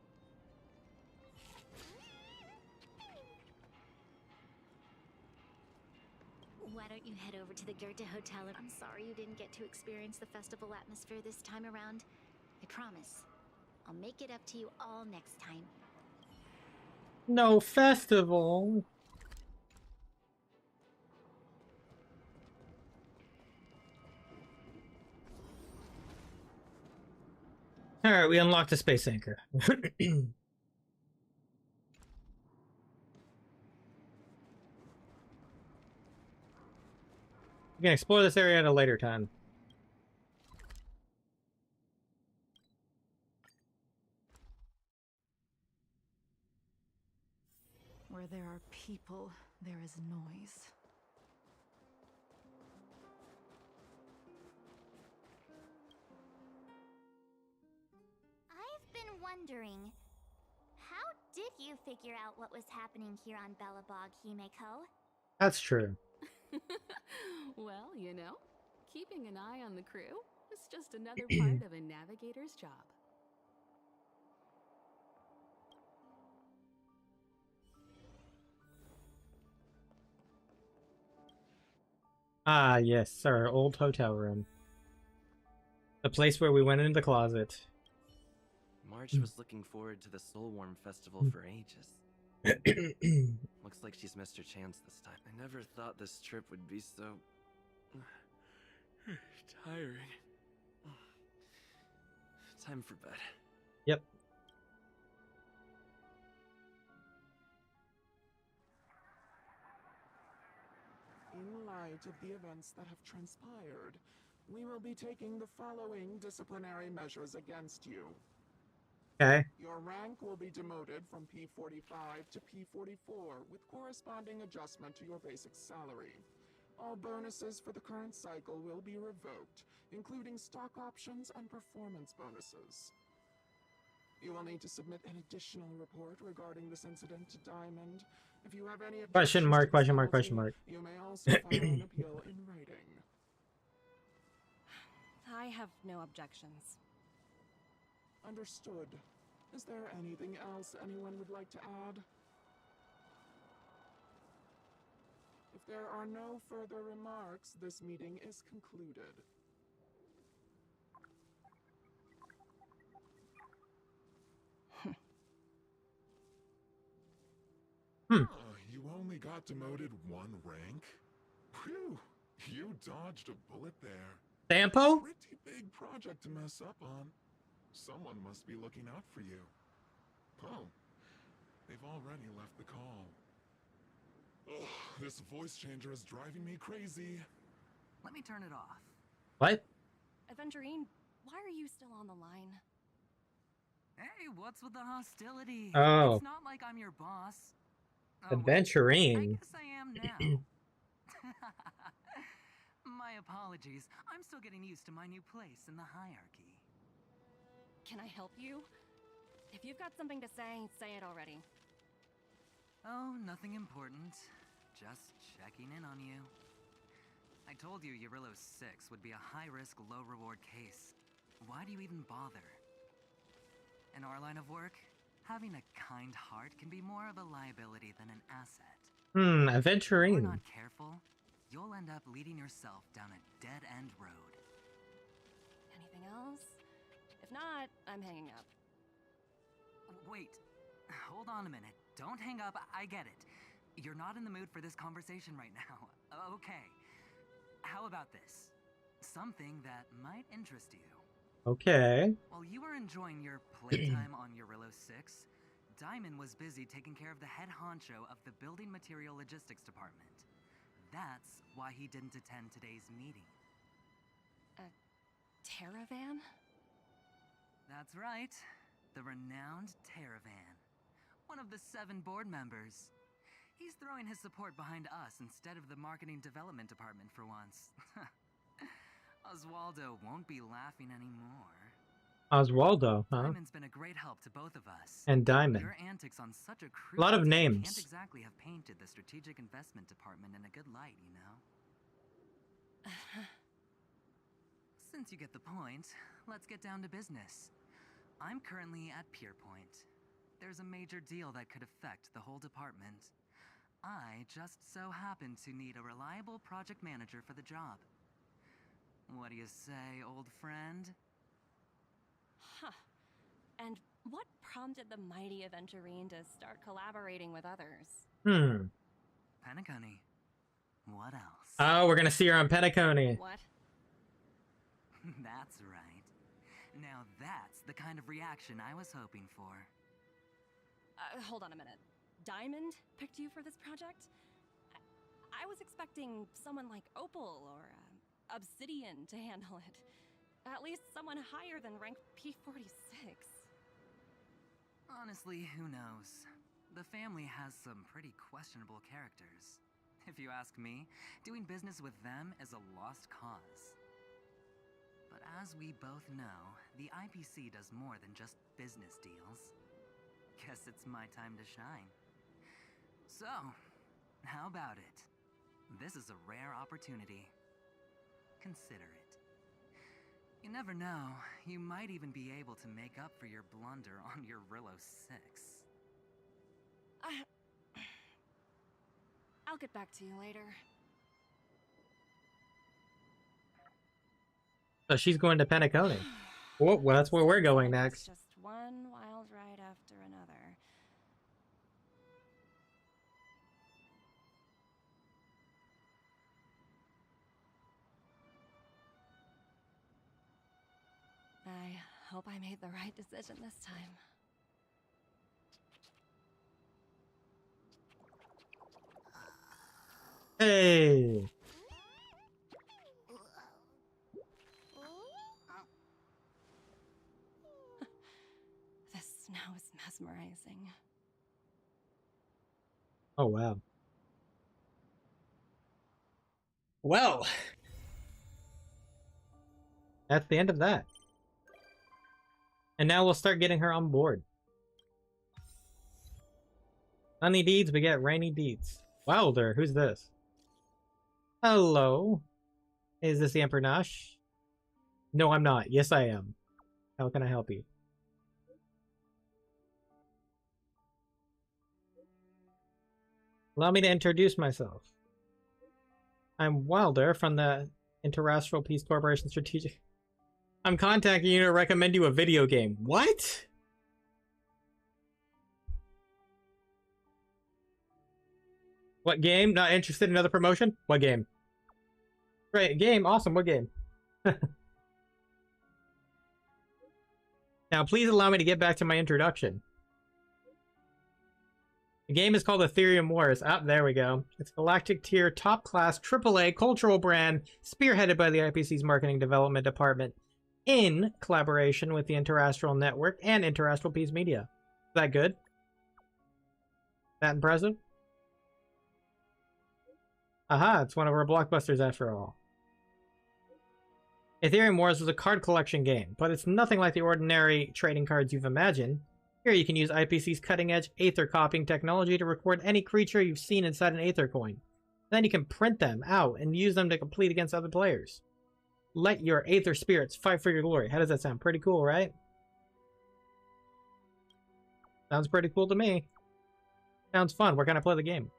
Why don't you head over to the Goethe Hotel? I'm sorry you didn't get to experience the festival atmosphere this time around. I promise. I'll make it up to you all next time. No festival. Alright, we unlocked a space anchor. We can explore this area at a later time. Where there are people, there is noise. I've been wondering, how did you figure out what was happening here on Belobog, Himeko? That's true. Well, you know, keeping an eye on the crew is just another part of a navigator's job. Ah, yes, our old hotel room. The place where we went into the closet. March was looking forward to the Soulworm Festival for ages. Looks like she's missed her chance this time. I never thought this trip would be so... tiring. Time for bed. Yep. In light of the events that have transpired, we will be taking the following disciplinary measures against you. Okay. Your rank will be demoted from P45 to P44 with corresponding adjustment to your basic salary. All bonuses for the current cycle will be revoked, including stock options and performance bonuses. You will need to submit an additional report regarding this incident to Diamond. If you have any Question mark, question mark, penalty, question mark. you may also file an appeal in writing. I have no objections. Understood. Is there anything else anyone would like to add? If there are no further remarks, this meeting is concluded. You only got demoted one rank? Phew, you dodged a bullet there. Sampo? Pretty big project to mess up on. Someone must be looking out for you. Oh, they've already left the call. Ugh, this voice changer is driving me crazy. Let me turn it off. What? Aventurine, why are you still on the line? Hey, what's with the hostility? Oh. It's not like I'm your boss. Oh, Aventurine. I guess I am now. My apologies. I'm still getting used to my new place in the hierarchy. Can I help you? If you've got something to say, say it already. Oh, nothing important. Just checking in on you. I told you Eurillo 6 would be a high-risk, low-reward case. Why do you even bother? In our line of work, having a kind heart can be more of a liability than an asset. Aventurine. If you're not careful, you'll end up leading yourself down a dead-end road. Anything else? If not, I'm hanging up. Wait, hold on a minute. Don't hang up, I get it. You're not in the mood for this conversation right now. Okay. How about this? Something that might interest you. Okay. While you were enjoying your playtime on Eurillo 6, Diamond was busy taking care of the head honcho of the Building Material Logistics Department. That's why he didn't attend today's meeting. A caravan? That's right. The renowned Teravan. One of the 7 board members. He's throwing his support behind us instead of the marketing development department for once. Oswaldo won't be laughing anymore. Oswaldo, huh? Diamond's been a great help to both of us. And Diamond. Your antics on such a A lot of crucial names. can't exactly have painted the strategic investment department in a good light, you know? Since you get the point, let's get down to business. I'm currently at Pierpoint. There's a major deal that could affect the whole department. I just so happen to need a reliable project manager for the job. What do you say, old friend? Huh. And what prompted the mighty Aventurine to start collaborating with others? Penacony. What else? Oh, we're gonna see her on Penacony. What? That's right. Now that's the kind of reaction I was hoping for. Hold on a minute. Diamond picked you for this project? I was expecting someone like Opal or Obsidian to handle it. At least someone higher than rank P46. Honestly, who knows? The family has some pretty questionable characters. If you ask me, doing business with them is a lost cause. But as we both know, the IPC does more than just business deals. Guess it's my time to shine. So, how about it? This is a rare opportunity. Consider it. You never know, you might even be able to make up for your blunder on your Rillo 6. I'll get back to you later. So she's going to Penacony. Well, that's where we're going next. Just one wild ride after another. I hope I made the right decision this time. Hey! This snow is mesmerizing. Oh, wow. Well, that's the end of that. And now we'll start getting her on board. Sunny deeds, we get rainy deeds. Wilder, who's this? Hello. Is this the Emperor Nash? No, I'm not. Yes, I am. How can I help you? Allow me to introduce myself. I'm Wilder from the Interastral Peace Corporation Strategic. I'm contacting you to recommend you a video game. What? What game? Not interested in another promotion? What game? Great, game. Awesome. What game? Now, please allow me to get back to my introduction. The game is called Ethereum Wars. Ah, there we go. It's Galactic Tier, top class, AAA cultural brand, spearheaded by the IPC's Marketing Development Department, in collaboration with the Interastral Network and Interastral Peace Media. Is that good? That impressive? Aha, it's one of our blockbusters after all. Ethereum Wars was a card collection game, but it's nothing like the ordinary trading cards you've imagined. Here you can use IPC's cutting-edge Aether copying technology to record any creature you've seen inside an Aether coin. Then you can print them out and use them to compete against other players. Let your Aether spirits fight for your glory. How does that sound? Pretty cool, right? Sounds pretty cool to me. Sounds fun. Where can I play the game?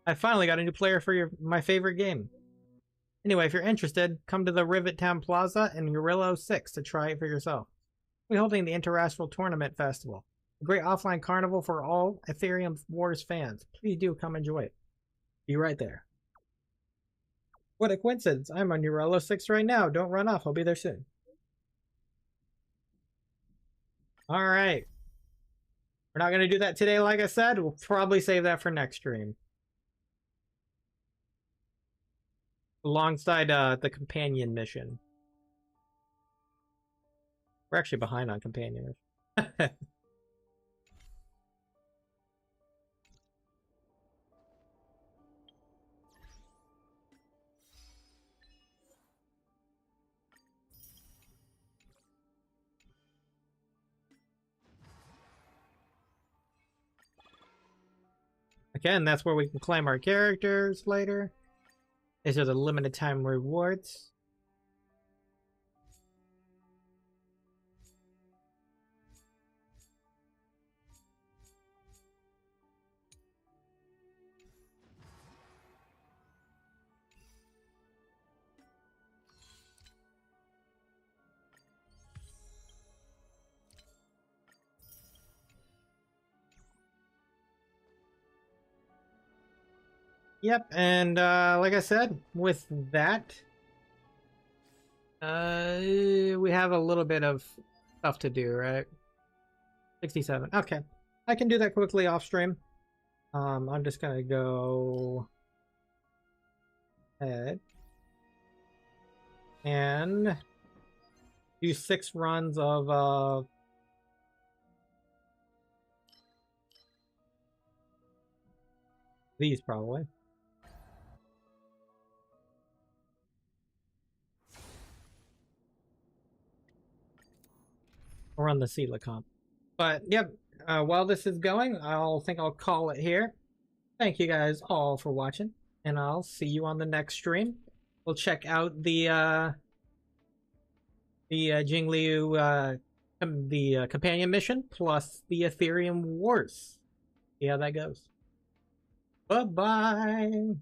I finally got a new player for my favorite game. Anyway, if you're interested, come to the Rivet Town Plaza in Rillo 6 to try it for yourself. We're holding the Interastral Tournament Festival, a great offline carnival for all Ethereum Wars fans. Please do come enjoy it. Be right there. What a coincidence. I'm on Rillo 6 right now. Don't run off. I'll be there soon. Alright. We're not going to do that today, like I said. We'll probably save that for next stream. Alongside the companion mission. We're actually behind on companion. Again, that's where we can claim our characters later. These are the limited time rewards. Yep, and like I said, with that, we have a little bit of stuff to do, right? 67. Okay, I can do that quickly off stream. I'm just gonna go ahead and do 6 runs of these probably. Or on the Coelacanth. But yep, while this is going, I'll call it here. Thank you guys all for watching, and I'll see you on the next stream. We'll check out the Jingliu companion mission plus the Ethereum Wars. See how that goes. Bye bye.